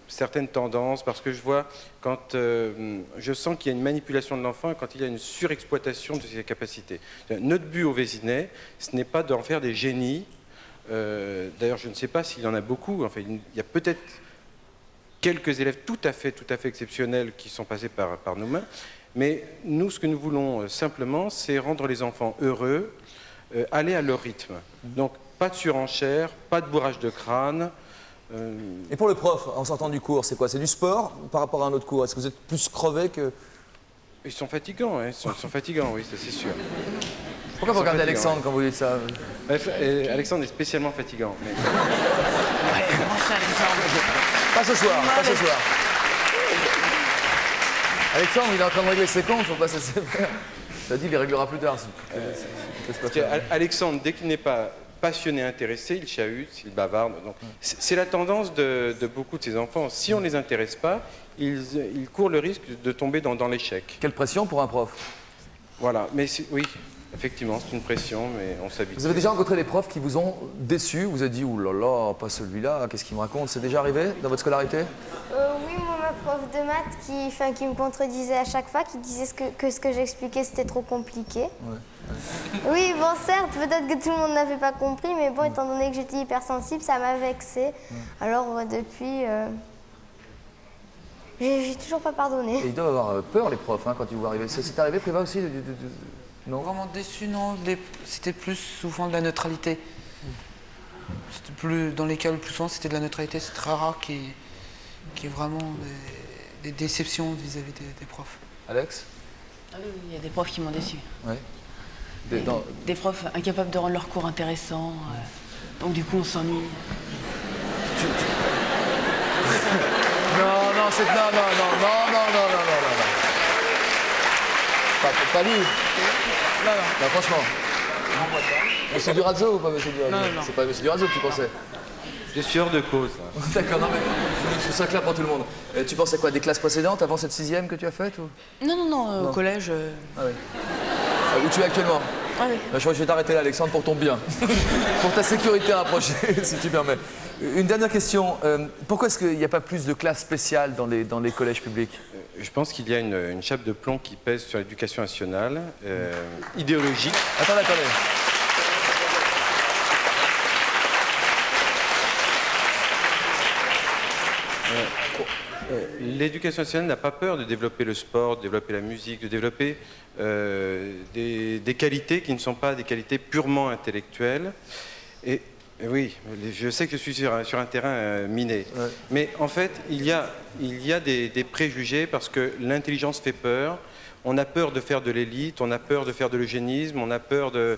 certaines tendances, parce que je vois quand je sens qu'il y a une manipulation de l'enfant et quand il y a une surexploitation de ses capacités. Notre but au Vésinet, ce n'est pas d'en faire des génies. D'ailleurs, je ne sais pas s'il y en a beaucoup. Enfin, il y a peut-être quelques élèves tout à fait exceptionnels qui sont passés par nos mains. Mais nous, ce que nous voulons simplement, c'est rendre les enfants heureux, aller à leur rythme. Donc, pas de surenchère, pas de bourrage de crâne. Et pour le prof, en sortant du cours, c'est quoi? C'est du sport par rapport à un autre cours? Est-ce que vous êtes plus crevé que... Ils sont fatigants, hein. Ils sont fatigants, oui, ça c'est sûr. Pourquoi vous regardez Alexandre quand vous dites ça? Alexandre est spécialement fatigant. Mais... Pas ce soir, pas ce soir. Alexandre, il est en train de régler ses comptes, faut pas se faire. Ça dit, il les réglera plus tard. Alexandre, dès qu'il n'est pas passionné, intéressé, il chahute, il bavarde. C'est la tendance de beaucoup de ces enfants. Si on ne les intéresse pas, ils courent le risque de tomber dans l'échec. Quelle pression pour un prof? Voilà, mais oui, effectivement, c'est une pression, mais on s'habitue. Vous avez déjà rencontré des profs qui vous ont déçu? Vous avez dit, ouh là là, pas celui-là, qu'est-ce qu'il me raconte? C'est déjà arrivé dans votre scolarité? Oui, moi, ma prof de maths qui me contredisait à chaque fois, qui disait que ce que j'expliquais, c'était trop compliqué. Ouais. Oui, bon, certes, peut-être que tout le monde n'avait pas compris, mais bon, étant donné que j'étais hypersensible, ça m'a vexée. Alors, depuis, j'ai toujours pas pardonné. Et ils doivent avoir peur, les profs, hein, quand ils vous arrivent. C'est arrivé, Priva, aussi Non. Vraiment déçu, non. C'était plus souvent de la neutralité. C'était plus, dans les cas le plus souvent, c'était de la neutralité. C'est très rare qu'il y ait vraiment des déceptions vis-à-vis des profs. Alex? Ah oui, il y a des profs qui m'ont déçu. Ouais. Des profs incapables de rendre leurs cours intéressants. Donc du coup, on s'ennuie. Non, c'est... Non. Pas lui. Non, franchement. Monsieur Durazzo ou pas Monsieur Durazzo? Non. C'est pas Monsieur Durazzo que tu pensais? Je suis hors de cause. D'accord, non mais je trouve ça clair pour tout le monde. Tu pensais quoi, des classes précédentes avant cette 6e que tu as faite ou... Non, au collège. Ah oui. Où tu es actuellement? Ah oui. Je crois que je vais t'arrêter là, Alexandre, pour ton bien. Pour ta sécurité rapprochée, si tu permets. Une dernière question. Pourquoi est-ce qu'il n'y a pas plus de classes spéciales dans les collèges publics? Je pense qu'il y a une chape de plomb qui pèse sur l'éducation nationale, idéologique. Attendez. L'éducation nationale n'a pas peur de développer le sport, de développer la musique, de développer des qualités qui ne sont pas des qualités purement intellectuelles. Et oui, je sais que je suis sur un terrain miné. Ouais. Mais en fait, il y a des préjugés parce que l'intelligence fait peur. On a peur de faire de l'élite, on a peur de faire de l'eugénisme, on a peur de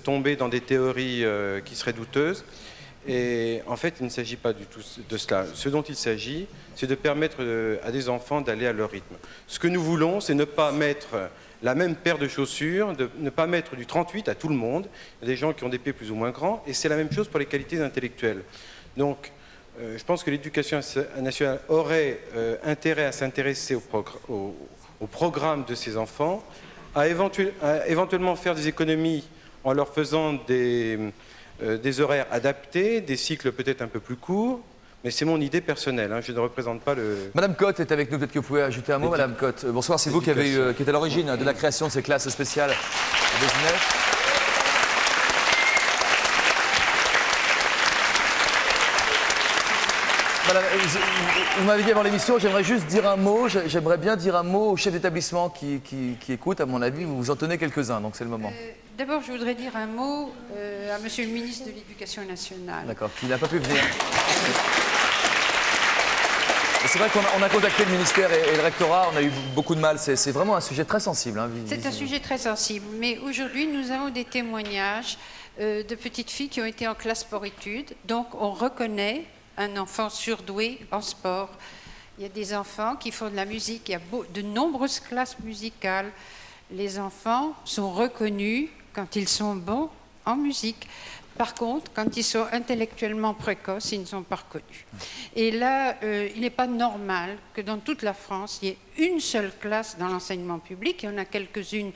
tomber dans des théories qui seraient douteuses. Et en fait, il ne s'agit pas du tout de cela. Ce dont il s'agit, c'est de permettre à des enfants d'aller à leur rythme. Ce que nous voulons, c'est ne pas mettre la même paire de chaussures, de ne pas mettre du 38 à tout le monde. Il y a des gens qui ont des pieds plus ou moins grands, et c'est la même chose pour les qualités intellectuelles. Donc, je pense que l'éducation nationale aurait intérêt à s'intéresser au programme de ces enfants, à éventuellement faire des économies en leur faisant des horaires adaptés, des cycles peut-être un peu plus courts, mais c'est mon idée personnelle, hein, je ne représente pas le... Madame Cotte est avec nous, peut-être que vous pouvez ajouter un mot, Madame Cotte. Bonsoir, c'est vous qui êtes à l'origine de la création de ces classes spéciales à Vésinet. Madame, vous m'avez dit avant l'émission, j'aimerais juste dire un mot, j'aimerais bien dire un mot aux chefs d'établissement qui écoutent, à mon avis, vous vous en tenez quelques-uns, donc c'est le moment. D'abord, je voudrais dire un mot à Monsieur le ministre de l'Éducation nationale. D'accord, qui n'a pas pu venir. C'est vrai qu'on a contacté le ministère et le rectorat, on a eu beaucoup de mal. C'est vraiment un sujet très sensible. Hein, c'est un sujet très sensible, mais aujourd'hui, nous avons des témoignages de petites filles qui ont été en classe sport-études. Donc, on reconnaît un enfant surdoué en sport. Il y a des enfants qui font de la musique, il y a de nombreuses classes musicales. Les enfants sont reconnus quand ils sont bons en musique. Par contre, quand ils sont intellectuellement précoces, ils ne sont pas reconnus. Et là, il n'est pas normal que dans toute la France, il y ait une seule classe dans l'enseignement public. Il y en a quelques-unes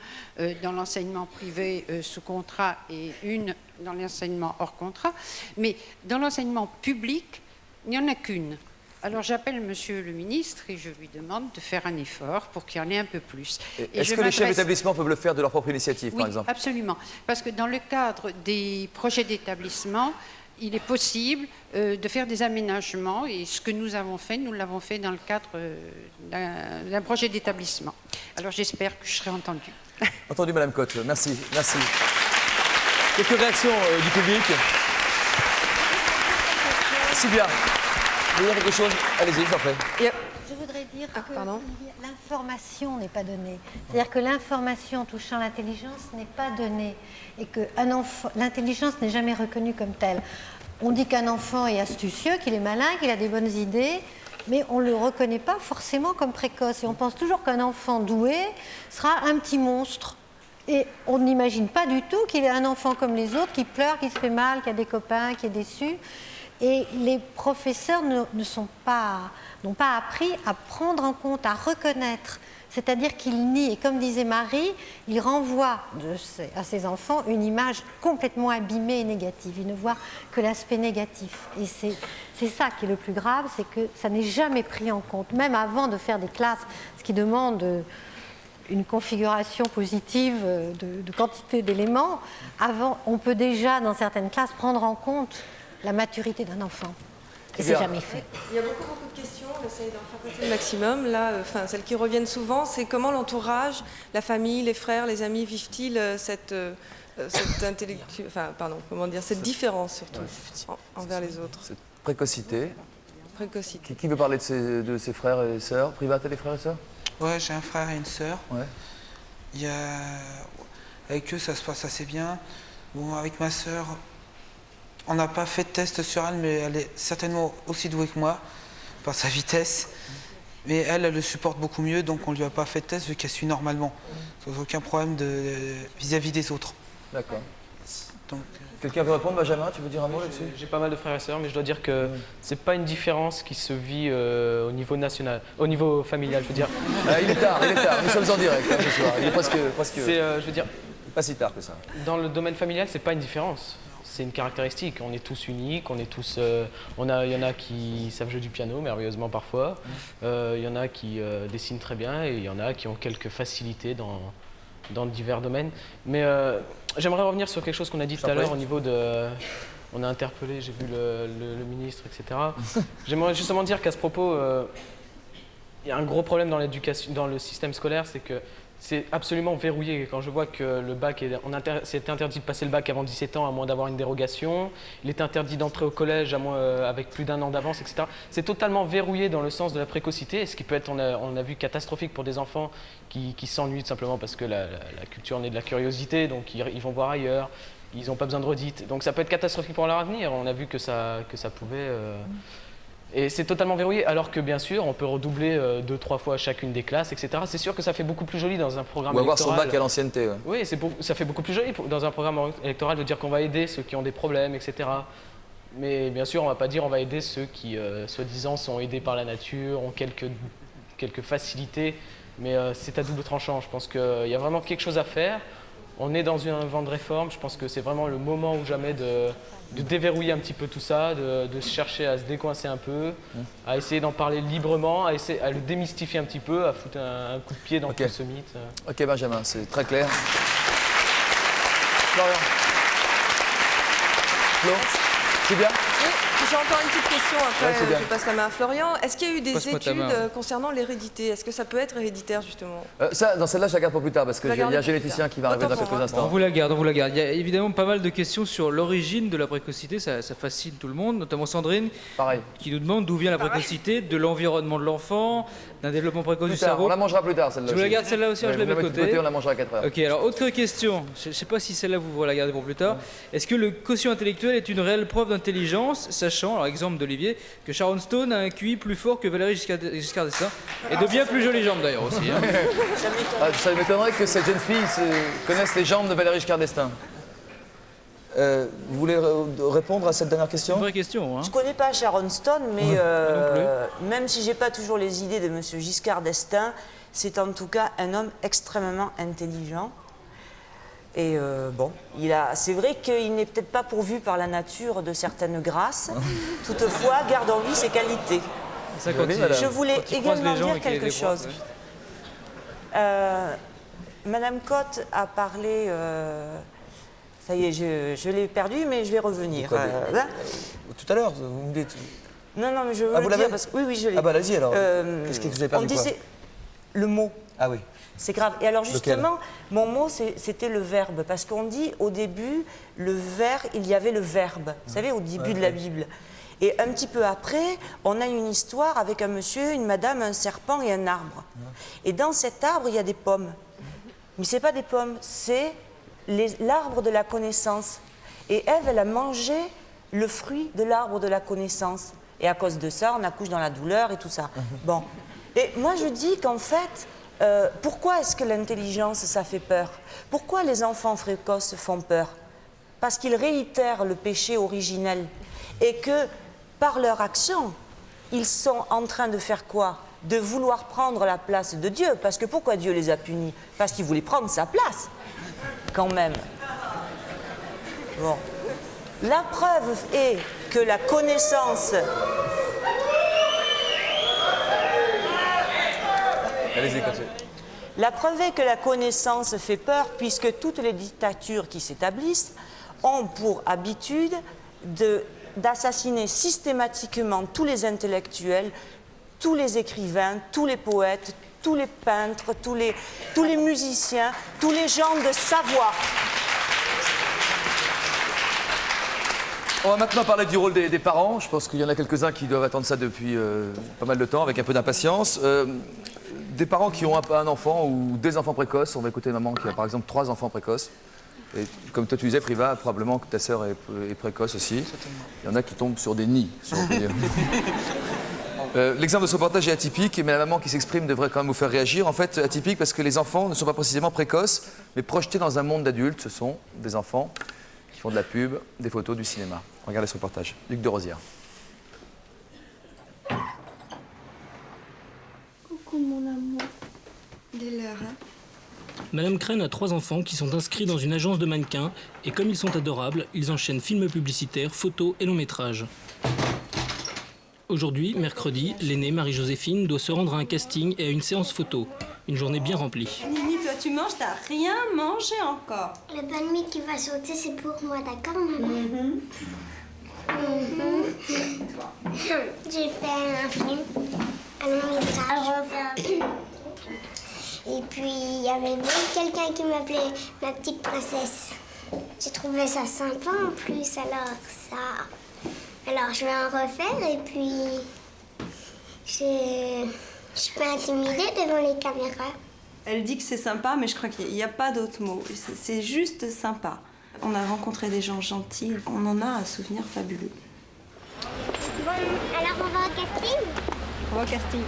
dans l'enseignement privé sous contrat et une dans l'enseignement hors contrat. Mais dans l'enseignement public, Il n'y en a qu'une. Alors j'appelle monsieur le ministre et je lui demande de faire un effort pour qu'il y en ait un peu plus. Est-ce que les chefs d'établissement peuvent le faire de leur propre initiative, oui, par exemple? Absolument. Parce que dans le cadre des projets d'établissement, il est possible de faire des aménagements et ce que nous avons fait, nous l'avons fait dans le cadre d'un projet d'établissement. Alors j'espère que je serai entendue. Entendu, Madame Cotte. Merci. Merci. Quelques réactions du public. Sylvia, vous voulez dire quelque chose? Allez-y, je vous en prie. Je voudrais dire que l'information n'est pas donnée. C'est-à-dire que l'information touchant l'intelligence n'est pas donnée et que l'intelligence n'est jamais reconnue comme telle. On dit qu'un enfant est astucieux, qu'il est malin, qu'il a des bonnes idées, mais on ne le reconnaît pas forcément comme précoce. Et on pense toujours qu'un enfant doué sera un petit monstre. Et on n'imagine pas du tout qu'il est un enfant comme les autres, qui pleure, qui se fait mal, qui a des copains, qui est déçu. Et les professeurs n'ont pas appris à prendre en compte, à reconnaître. C'est-à-dire qu'ils nient, et comme disait Marie, ils renvoient à ces enfants une image complètement abîmée et négative. Ils ne voient que l'aspect négatif. Et c'est ça qui est le plus grave, c'est que ça n'est jamais pris en compte. Même avant de faire des classes, ce qui demande une configuration positive de quantité d'éléments, avant, on peut déjà, dans certaines classes, prendre en compte la maturité d'un enfant. Et c'est jamais fait. Il y a beaucoup de questions, on essaye d'en faire passer le maximum. Là, celles qui reviennent souvent, c'est comment l'entourage, la famille, les frères, les amis vivent-ils cette différence surtout envers les autres. Cette précocité. Précocité. Qui veut parler de ses frères et sœurs? Privat, t'as des frères et sœurs? Ouais, j'ai un frère et une sœur. Ouais. Avec eux, ça se passe assez bien. Bon, avec ma sœur, on n'a pas fait de test sur elle, mais elle est certainement aussi douée que moi, par sa vitesse. Mais elle le supporte beaucoup mieux, donc on ne lui a pas fait de test vu qu'elle suit normalement. Sans aucun problème vis-à-vis des autres. D'accord. Quelqu'un veut répondre, Benjamin? Tu veux dire un mot là-dessus? J'ai pas mal de frères et sœurs, mais je dois dire que c'est pas une différence qui se vit au niveau national, au niveau familial, je veux dire. Il est tard, nous sommes en direct ce soir. Il est presque. Je veux dire, pas si tard que ça. Dans le domaine familial, c'est pas une différence. C'est une caractéristique. On est tous uniques, on est tous. Il y en a qui savent jouer du piano merveilleusement parfois. Il y en a qui dessinent très bien et il y en a qui ont quelques facilités dans divers domaines. Mais j'aimerais revenir sur quelque chose qu'on a dit tout à l'heure au niveau de. On a interpellé, j'ai vu le ministre, etc. J'aimerais justement dire qu'à ce propos, il y a un gros problème dans l'éducation, dans le système scolaire, c'est que c'est absolument verrouillé. Quand je vois que le bac c'est interdit de passer le bac avant 17 ans à moins d'avoir une dérogation, il est interdit d'entrer au collège avec plus d'un an d'avance, etc. C'est totalement verrouillé dans le sens de la précocité, ce qui peut être, on a vu, catastrophique pour des enfants qui s'ennuient simplement parce que la culture naît de la curiosité, donc ils vont voir ailleurs, ils n'ont pas besoin de redites. Donc ça peut être catastrophique pour leur avenir. On a vu que ça pouvait... Et c'est totalement verrouillé, alors que bien sûr, on peut redoubler 2-3 fois chacune des classes, etc. C'est sûr que ça fait beaucoup plus joli dans un programme électoral. Ou avoir son bac à l'ancienneté. Ouais. Oui, ça fait beaucoup plus joli dans un programme électoral de dire qu'on va aider ceux qui ont des problèmes, etc. Mais bien sûr, on ne va pas dire on va aider ceux qui, soi-disant, sont aidés par la nature, ont quelques facilités. Mais c'est à double tranchant. Je pense qu'il y a vraiment quelque chose à faire. On est dans un vent de réforme. Je pense que c'est vraiment le moment ou jamais de déverrouiller un petit peu tout ça, de chercher à se décoincer un peu, à essayer d'en parler librement, à le démystifier un petit peu, à foutre un coup de pied dans tout ce mythe. Ok Benjamin, c'est très clair. Florian. Flo, c'est bien? Oui, j'ai encore une petite question, après je passe la main à Florian. Est-ce qu'il y a eu des études concernant l'hérédité? Est-ce que ça peut être héréditaire justement? Dans celle-là, je la garde pour plus tard parce qu'il y a un généticien qui va arriver dans quelques instants. On vous la garde. Il y a évidemment pas mal de questions sur l'origine de la précocité, ça fascine tout le monde, notamment Sandrine, qui nous demande d'où vient la précocité, de l'environnement de l'enfant, d'un développement précoce du cerveau. On la mangera plus tard celle-là. Je vous la garde celle-là aussi, je la mets de côté. On la mangera à 4 heures. Ok, alors autre question, je ne sais pas si celle-là vous la gardez pour plus tard. Est-ce que le quotient intellectuel est une réelle preuve d'intelligence, sachant, alors exemple d'Olivier, que Sharon Stone a un QI plus fort que Valéry Giscard d'Estaing, et de bien plus jolies jambes d'ailleurs aussi. Ça m'étonnerait que cette jeune fille connaisse les jambes de Valéry Giscard d'Estaing. Vous voulez répondre à cette dernière question? C'est une vraie question. Je ne connais pas Sharon Stone, mais même si je n'ai pas toujours les idées de M. Giscard d'Estaing, c'est en tout cas un homme extrêmement intelligent. Et bon, c'est vrai qu'il n'est peut-être pas pourvu par la nature de certaines grâces. Toutefois, gardons-lui ses qualités. Ça, Je voulais également dire et qu'il y a quelque des voix, chose. Madame Cotte a parlé... ça y est, je l'ai perdu, mais je vais revenir. Tout à l'heure, vous me dites... Non, mais je veux vous le dire l'avez parce que... Oui, je l'ai. Ah bah allez-y alors. Qu'est-ce que vous avez perdu? On disait le mot. Ah oui. C'est grave. Et alors justement, mon mot, c'était le verbe. Parce qu'on dit au début, il y avait le verbe. Vous savez, au début de la Bible. Et un petit peu après, on a une histoire avec un monsieur, une madame, un serpent et un arbre. Et dans cet arbre, il y a des pommes. Mais ce n'est pas des pommes, c'est l'arbre de la connaissance. Et Ève, elle a mangé le fruit de l'arbre de la connaissance. Et à cause de ça, on accouche dans la douleur et tout ça. Bon. Et moi, je dis qu'en fait, pourquoi est-ce que l'intelligence, ça fait peur? Pourquoi les enfants précoces font peur? Parce qu'ils réitèrent le péché originel. Et que, par leur action, ils sont en train de faire quoi? De vouloir prendre la place de Dieu. Parce que pourquoi Dieu les a punis? Parce qu'ils voulaient prendre sa place, quand même. Bon. La preuve est que la connaissance... Allez-y, continuez. La preuve est que la connaissance fait peur, puisque toutes les dictatures qui s'établissent ont pour habitude d'assassiner systématiquement tous les intellectuels, tous les écrivains, tous les poètes, tous les peintres, tous les musiciens, tous les gens de savoir. On va maintenant parler du rôle des parents. Je pense qu'il y en a quelques-uns qui doivent attendre ça depuis pas mal de temps, avec un peu d'impatience. Des parents qui ont un enfant ou des enfants précoces. On va écouter une maman qui a par exemple 3 enfants précoces. Et comme toi tu disais, Priva, probablement que ta sœur est précoce aussi. Il y en a qui tombent sur des nids, si on peut dire. L'exemple de ce reportage est atypique, mais la maman qui s'exprime devrait quand même vous faire réagir. En fait, atypique parce que les enfants ne sont pas précisément précoces, mais projetés dans un monde d'adultes. Ce sont des enfants qui font de la pub, des photos, du cinéma. Regardez ce reportage. Luc de Rosière. Coucou mon amour. Il est l'heure, hein? Madame Crène a 3 enfants qui sont inscrits dans une agence de mannequins et comme ils sont adorables, ils enchaînent films publicitaires, photos et longs métrages. Aujourd'hui, mercredi, l'aînée Marie-Joséphine doit se rendre à un casting et à une séance photo. Une journée bien remplie. Nini, toi tu manges, t'as rien mangé encore. Le pain de mie qui va sauter, c'est pour moi, d'accord, maman? J'ai fait un film, un long métrage. Et puis, il y avait même quelqu'un qui m'appelait ma petite princesse. J'ai trouvé ça sympa en plus, alors je vais en refaire et puis je suis pas intimidée devant les caméras. Elle dit que c'est sympa, mais je crois qu'il n'y a pas d'autre mot. C'est juste sympa. On a rencontré des gens gentils, on en a un souvenir fabuleux. Bon, alors on va au casting? On va au casting.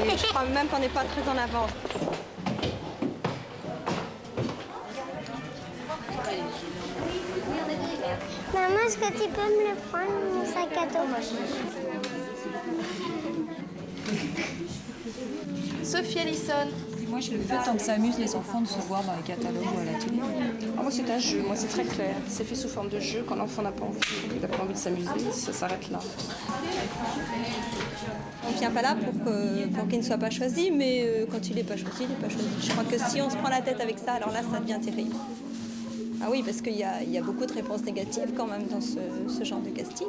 Et je crois même qu'on n'est pas très en avance. Maman, est-ce que tu peux me le prendre, mon sac à dos? Sophie Ellison. Moi, je le fais tant que ça amuse les enfants de se voir dans les catalogues ou à la télé. Moi, c'est un jeu. Moi, c'est très clair. C'est fait sous forme de jeu. Quand l'enfant n'a pas envie, il n'a pas envie de s'amuser, ça s'arrête là. On ne vient pas là pour qu'il ne soit pas choisi, mais quand il n'est pas choisi, il n'est pas choisi. Je crois que si on se prend la tête avec ça, alors là, ça devient terrible. Ah oui, parce qu'il y a beaucoup de réponses négatives quand même dans ce genre de casting.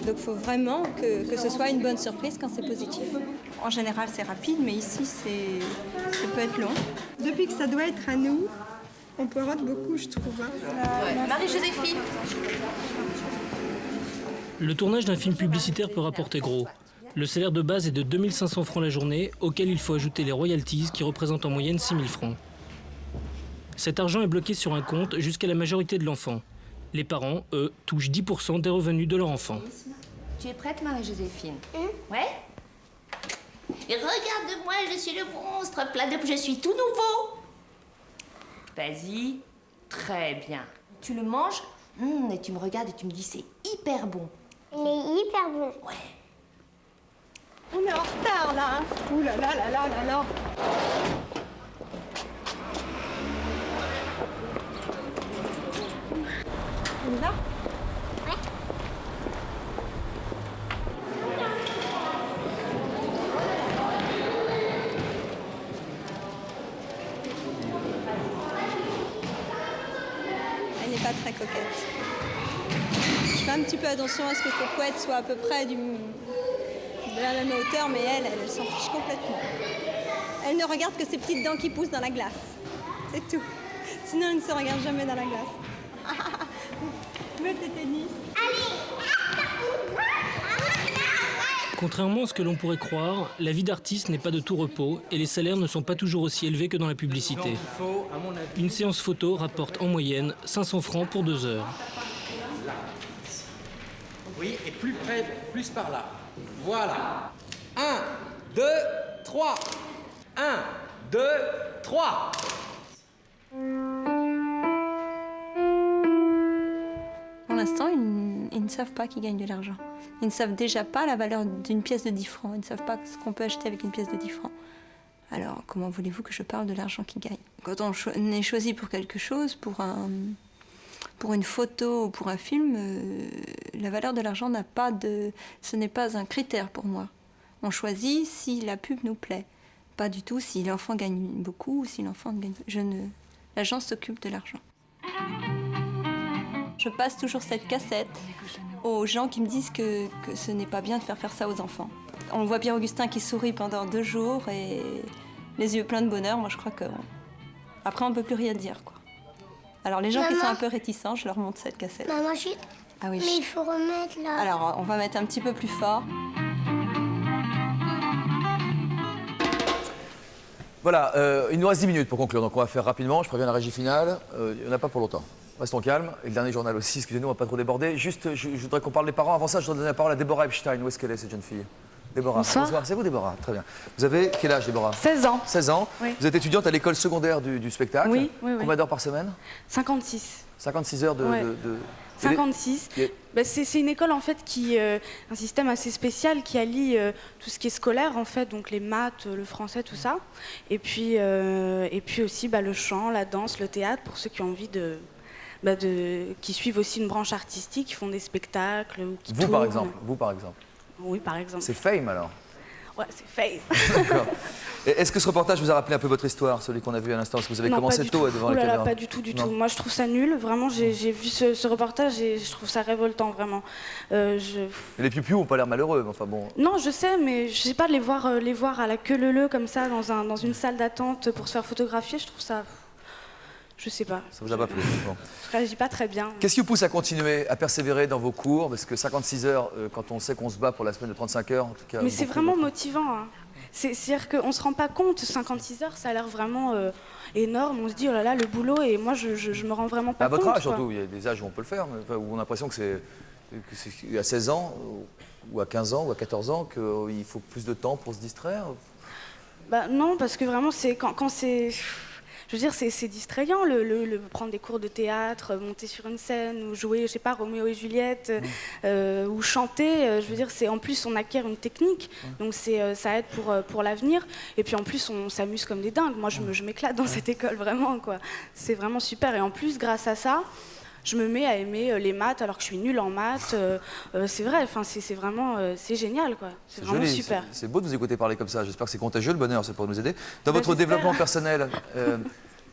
Donc il faut vraiment que ce soit une bonne surprise quand c'est positif. En général, c'est rapide, mais ici, ça peut être long. Depuis que ça doit être à nous, on poirote beaucoup, je trouve. Marie-Joséphine. Le tournage d'un film publicitaire peut rapporter gros. Le salaire de base est de 2500 francs la journée, auquel il faut ajouter les royalties qui représentent en moyenne 6000 francs. Cet argent est bloqué sur un compte jusqu'à la majorité de l'enfant. Les parents, eux, touchent 10% des revenus de leur enfant. Tu es prête, Marie-Joséphine? Ouais? Et regarde-moi, je suis le monstre, plein de... Je suis tout nouveau. Vas-y. Très bien. Tu le manges et tu me regardes et tu me dis c'est hyper bon. Il est hyper bon. Ouais. On est en retard, là. Ouh là là là là là là. pas très coquette. Je fais un petit peu attention à ce que ses couettes soient à peu près de la même hauteur, mais elle s'en fiche complètement. Elle ne regarde que ses petites dents qui poussent dans la glace. C'est tout. Sinon, elle ne se regarde jamais dans la glace. Mais tes tennis. Contrairement à ce que l'on pourrait croire, la vie d'artiste n'est pas de tout repos et les salaires ne sont pas toujours aussi élevés que dans la publicité. Une séance photo rapporte en moyenne 500 francs pour 2 heures. Oui, et plus près, plus par là. Voilà. 1, 2, 3. 1, 2, 3. Pour l'instant, ils ne savent pas qu'ils gagnent de l'argent. Ils ne savent déjà pas la valeur d'une pièce de 10 francs. Ils ne savent pas ce qu'on peut acheter avec une pièce de 10 francs. Alors, comment voulez-vous que je parle de l'argent qu'ils gagnent? Quand on est choisi pour quelque chose, pour une photo ou pour un film, la valeur de l'argent ce n'est pas un critère pour moi. On choisit si la pub nous plaît. Pas du tout si l'enfant gagne beaucoup ou si l'enfant ne gagne pas. L'agence s'occupe de l'argent. Je passe toujours cette cassette aux gens qui me disent que ce n'est pas bien de faire ça aux enfants. On voit bien Augustin qui sourit pendant 2 jours et les yeux pleins de bonheur. Moi, je crois que après, on ne peut plus rien dire, quoi. Alors, les gens qui sont un peu réticents, je leur montre cette cassette. Maman, Ah oui. mais il faut remettre là. Alors, on va mettre un petit peu plus fort. Voilà, il nous reste 10 minutes pour conclure, donc on va faire rapidement. Je préviens la régie finale, il n'y en a pas pour longtemps. Restons calmes. Et le dernier journal aussi, excusez-nous, on ne va pas trop déborder. Juste, je voudrais qu'on parle des parents. Avant ça, je voudrais donner la parole à Déborah Epstein. Où est-ce qu'elle est, cette jeune fille? Déborah. Bonsoir. C'est vous, Déborah? Très bien. Vous avez quel âge, Déborah? 16 ans. 16 ans. Oui. Vous êtes étudiante à l'école secondaire du spectacle. Oui, oui, oui. Combien d'heures par semaine? 56. 56 heures de... Ouais. 56. Et... Bah, c'est une école en fait qui un système assez spécial qui allie tout ce qui est scolaire en fait, donc les maths, le français, tout ça, et puis aussi le chant, la danse, le théâtre pour ceux qui ont envie qui suivent aussi une branche artistique, qui font des spectacles ou qui tournent. Vous par exemple. Oui, par exemple. C'est Fame alors. Ouais, c'est Fame. D'accord. Est-ce que ce reportage vous a rappelé un peu votre histoire, celui qu'on a vu à l'instant? Est-ce que vous avez commencé tôt devant les caméras? Pas du tout, du tout. Moi, je trouve ça nul. Vraiment, j'ai vu ce reportage et je trouve ça révoltant, vraiment. Les piou-piou n'ont pas l'air malheureux, enfin bon. Non, je sais, mais je sais pas, les voir à la queue leu-leu comme ça dans une salle d'attente pour se faire photographier, je trouve ça... Je sais pas. Ça vous a pas plu? Bon. Je réagis pas très bien. Qu'est-ce qui vous pousse à continuer, à persévérer dans vos cours? Parce que 56 heures, quand on sait qu'on se bat pour la semaine de 35 heures, en tout cas... Mais c'est vraiment motivant, hein. C'est-à-dire qu'on ne se rend pas compte, 56 heures, ça a l'air vraiment énorme. On se dit, oh là là, le boulot, et moi, je me rends vraiment pas compte. À votre âge, surtout, il y a des âges où on peut le faire, mais, où on a l'impression que c'est à 16 ans, ou à 15 ans, ou à 14 ans, qu'il faut plus de temps pour se distraire. Bah non, parce que vraiment, c'est quand c'est... Je veux dire, c'est distrayant, prendre des cours de théâtre, monter sur une scène, ou jouer, je sais pas, Roméo et Juliette, ou chanter. Je veux dire, en plus, on acquiert une technique, donc ça aide pour l'avenir. Et puis en plus, on s'amuse comme des dingues. Moi, je m'éclate dans cette école, vraiment, quoi. C'est vraiment super. Et en plus, grâce à ça, je me mets à aimer les maths alors que je suis nulle en maths. C'est vrai, enfin, c'est vraiment c'est génial, quoi. C'est vraiment joli, super. C'est beau de vous écouter parler comme ça. J'espère que c'est contagieux, le bonheur, c'est pour nous aider. Dans votre développement personnel,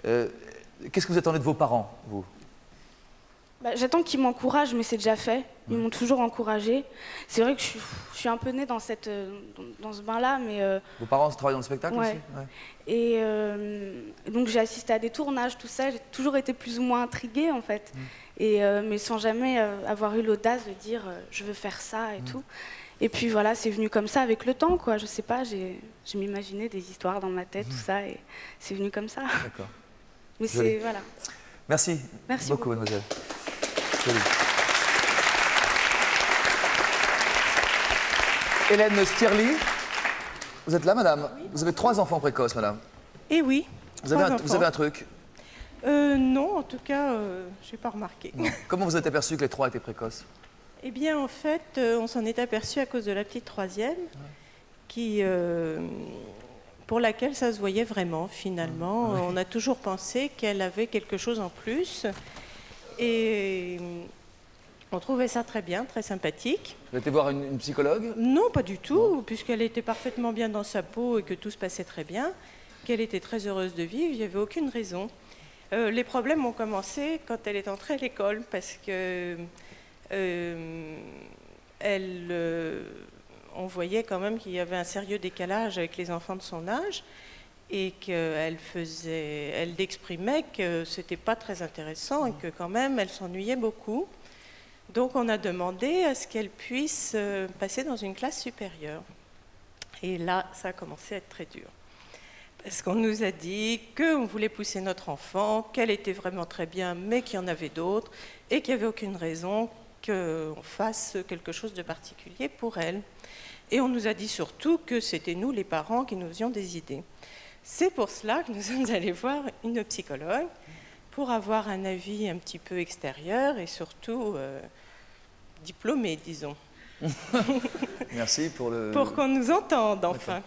qu'est-ce que vous attendez de vos parents, vous? J'attends qu'ils m'encouragent, mais c'est déjà fait. Ils m'ont toujours encouragée. C'est vrai que je suis un peu née dans ce bain-là, mais... Vos parents travaillent dans le spectacle aussi? Ouais. Et donc j'ai assisté à des tournages, tout ça. J'ai toujours été plus ou moins intriguée, en fait. Mais sans jamais avoir eu l'audace de dire je veux faire ça et tout. Et puis voilà, c'est venu comme ça avec le temps, quoi. Je sais pas, j'ai m'imaginé des histoires dans ma tête, tout ça, et c'est venu comme ça. D'accord. Mais c'est... Voilà. Merci. Merci beaucoup, mademoiselle. Joli. Hélène Stierly, vous êtes là, madame? Oui. Vous avez 3 enfants précoces, madame? Eh oui. Vous avez un truc? Non, en tout cas, je n'ai pas remarqué. Non. Comment vous êtes aperçu que les 3 étaient précoces? Eh bien, en fait, on s'en est aperçu à cause de la petite 3e, pour laquelle ça se voyait vraiment, finalement. On a toujours pensé qu'elle avait quelque chose en plus. Et on trouvait ça très bien, très sympathique. Vous avez été voir une psychologue? Non, pas du tout, puisqu'elle était parfaitement bien dans sa peau et que tout se passait très bien, qu'elle était très heureuse de vivre, il n'y avait aucune raison. Les problèmes ont commencé quand elle est entrée à l'école, parce que on voyait quand même qu'il y avait un sérieux décalage avec les enfants de son âge, et qu'elle exprimait que c'était pas très intéressant et que quand même elle s'ennuyait beaucoup. Donc on a demandé à ce qu'elle puisse passer dans une classe supérieure. Et là, ça a commencé à être très dur. Parce qu'on nous a dit qu'on voulait pousser notre enfant, qu'elle était vraiment très bien, mais qu'il y en avait d'autres, et qu'il n'y avait aucune raison qu'on fasse quelque chose de particulier pour elle. Et on nous a dit surtout que c'était nous, les parents, qui nous faisions des idées. C'est pour cela que nous sommes allés voir une psychologue, pour avoir un avis un petit peu extérieur et surtout diplômé, disons. Merci pour le... Pour qu'on nous entende, enfin.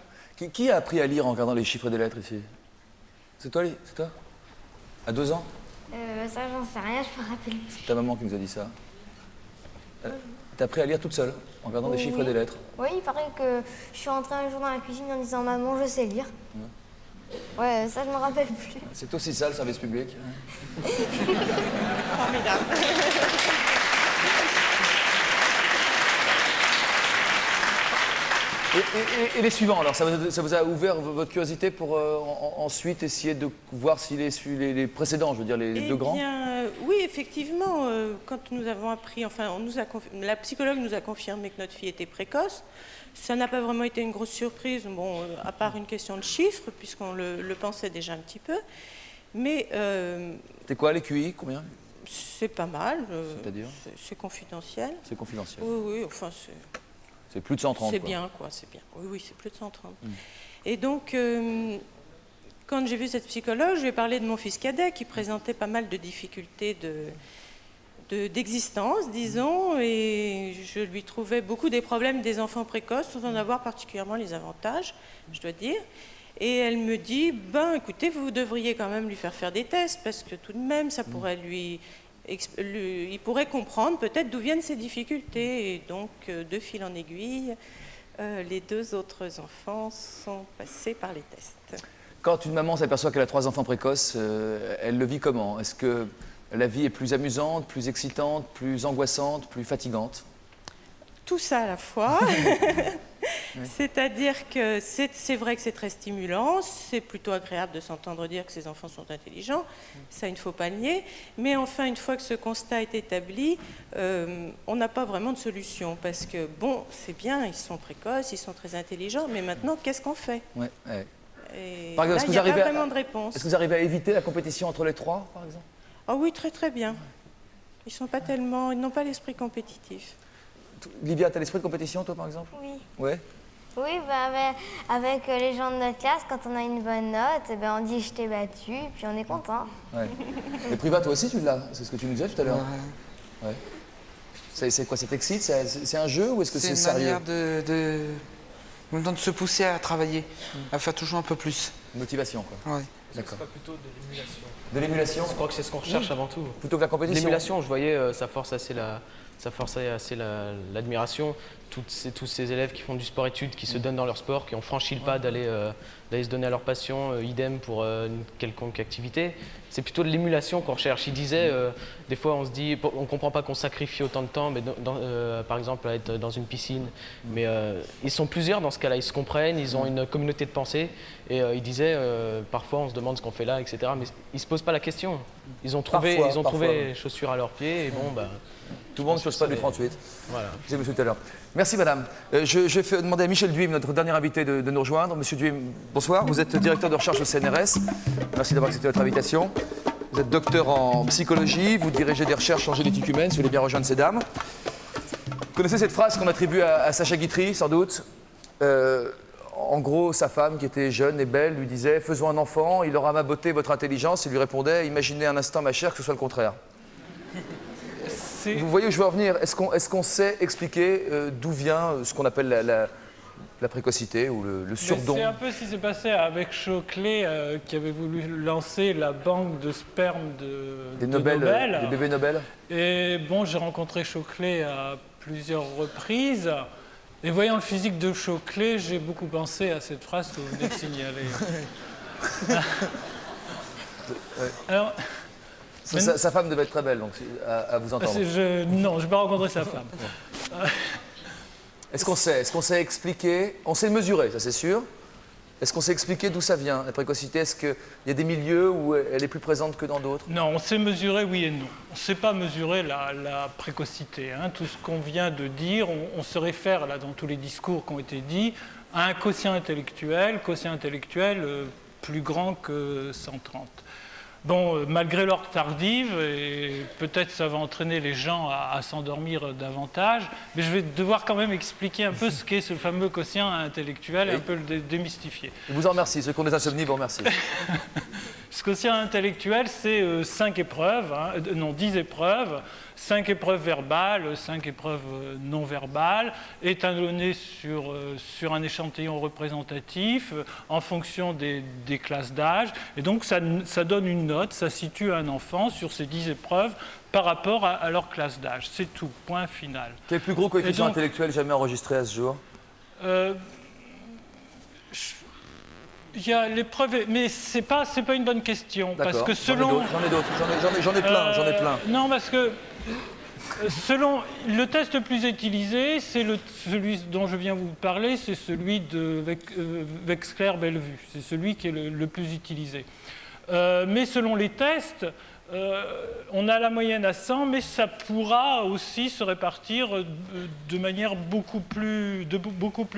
Qui a appris à lire en regardant les chiffres des lettres ici? C'est toi, c'est toi? À 2 ans? Ça, j'en sais rien, je me rappelle plus. C'est ta maman qui nous a dit ça. T'as appris à lire toute seule, en regardant les chiffres des lettres? Oui, il paraît que je suis rentrée un jour dans la cuisine en disant « Maman, je sais lire ». Ouais, ça, je me rappelle plus. C'est aussi ça, le service public. Formidable. Et les suivants, alors, ça vous a ouvert votre curiosité pour ensuite essayer de voir si les précédents, je veux dire, les deux grands? Oui, effectivement, quand nous avons appris, enfin, la psychologue nous a confirmé que notre fille était précoce. Ça n'a pas vraiment été une grosse surprise, bon, à part une question de chiffres, puisqu'on le pensait déjà un petit peu. Mais... C'était quoi, les QI? Combien? C'est pas mal. C'est-à-dire? C'est confidentiel. C'est confidentiel. Oui, enfin, c'est plus de 130. C'est bien, quoi, c'est bien. Oui, c'est plus de 130. Et donc, quand j'ai vu cette psychologue, je lui ai parlé de mon fils cadet, qui présentait pas mal de difficultés d'existence, disons, et je lui trouvais beaucoup des problèmes des enfants précoces, sans en avoir particulièrement les avantages, je dois dire. Et elle me dit, ben écoutez, vous devriez quand même lui faire des tests, parce que tout de même, ça pourrait il pourrait comprendre peut-être d'où viennent ses difficultés. Et donc, de fil en aiguille, les 2 autres enfants sont passés par les tests. Quand une maman s'aperçoit qu'elle a 3 enfants précoces, elle le vit comment? Est-ce que la vie est plus amusante, plus excitante, plus angoissante, plus fatigante? Tout ça à la fois. C'est-à-dire que c'est vrai que c'est très stimulant, c'est plutôt agréable de s'entendre dire que ces enfants sont intelligents, ça il ne faut pas le nier, mais enfin une fois que ce constat est établi, on n'a pas vraiment de solution, parce que bon, c'est bien, ils sont précoces, ils sont très intelligents, mais maintenant qu'est-ce qu'on fait? Et par exemple, là, il n'y a pas vraiment de réponse. Est-ce que vous arrivez à éviter la compétition entre les 3, par exemple? Ah oui, très très bien. Ils n'ont pas l'esprit compétitif. Livia, tu as l'esprit de compétition, toi, par exemple? Oui. Ouais. Oui, avec les gens de notre classe, quand on a une bonne note, eh ben, on dit « je t'ai battu », puis on est content. Ouais. Et Priva, toi aussi, tu l'as? C'est ce que tu nous disais tout à l'heure. Ouais. C'est quoi, ça t'excite? C'est un jeu ou est-ce que c'est sérieux? C'est une manière de se pousser à travailler, à faire toujours un peu plus. Motivation, quoi. Ouais. D'accord. C'est pas plutôt de l'émulation? De l'émulation? Je crois que c'est ce qu'on recherche avant tout. Plutôt que la compétition? L'émulation, je voyais, ça forçait assez l'admiration. Tous ces élèves qui font du sport-études, qui se donnent dans leur sport, qui ont franchi le pas d'aller se donner à leur passion, idem pour une quelconque activité. C'est plutôt de l'émulation qu'on recherche. Il disait, des fois on se dit, on ne comprend pas qu'on sacrifie autant de temps, mais par exemple à être dans une piscine. Mais ils sont plusieurs dans ce cas-là, ils se comprennent, ils ont une communauté de pensée. Et il disait, parfois on se demande ce qu'on fait là, etc. Mais ils ne se posent pas la question. Ils ont trouvé les chaussures à leurs pieds et bon, bah... Tout le monde ne chose pas du 38. Voilà. C'est monsieur tout à l'heure. Merci madame. Je vais demander à Michel Duim, notre dernier invité, de nous rejoindre. Monsieur Duim, bonsoir. Vous êtes directeur de recherche au CNRS. Merci d'avoir accepté notre invitation. Vous êtes docteur en psychologie, vous dirigez des recherches en génétique humaine, si vous voulez bien rejoindre ces dames. Vous connaissez cette phrase qu'on attribue à Sacha Guitry, sans doute. En gros, sa femme, qui était jeune et belle, lui disait « Faisons un enfant, il aura ma beauté, votre intelligence ». Il lui répondait « Imaginez un instant, ma chère, que ce soit le contraire ». Vous voyez où je veux en venir? Est-ce qu'on sait expliquer d'où vient ce qu'on appelle la précocité ou le surdon? C'est un peu ce qui s'est passé avec Choclet, qui avait voulu lancer la banque de sperme de Nobel. Des bébés Nobel. Et bon, j'ai rencontré Choclet à plusieurs reprises. Et voyant le physique de Choclet, j'ai beaucoup pensé à cette phrase que vous venez de signaler. Alors, sa femme devait être très belle, donc, à vous entendre. Non, je n'ai pas rencontré sa femme. Est-ce qu'on sait expliquer, on sait mesurer, ça c'est sûr. Est-ce qu'on sait expliquer d'où ça vient, la précocité? Est-ce qu'il y a des milieux où elle est plus présente que dans d'autres? Non, on sait mesurer oui et non. On ne sait pas mesurer la précocité. Hein. Tout ce qu'on vient de dire, on se réfère, là, dans tous les discours qui ont été dits, à un quotient intellectuel plus grand que 130. Bon, malgré l'heure tardive, et peut-être ça va entraîner les gens à s'endormir davantage, mais je vais devoir quand même expliquer un peu ce qu'est ce fameux quotient intellectuel et un peu le démystifier. Je vous en remercie, ceux qui ont des insomnies vous remercient. Ce quotient intellectuel, c'est 5 épreuves, 10 épreuves, 5 épreuves verbales, 5 épreuves non verbales, étalonnées sur un échantillon représentatif en fonction des classes d'âge. Et donc ça donne une note, ça situe un enfant sur ces 10 épreuves par rapport à leur classe d'âge. C'est tout, point final. Quel est le plus gros coefficient intellectuel jamais enregistré à ce jour? Il y a l'épreuve, mais c'est pas une bonne question parce que selon j'en ai plein. Non, parce que selon le test le plus utilisé, c'est celui dont je viens vous parler, c'est celui de Wexler-Bellevue. C'est celui qui est le plus utilisé. Mais selon les tests, on a la moyenne à 100, mais ça pourra aussi se répartir de manière beaucoup plus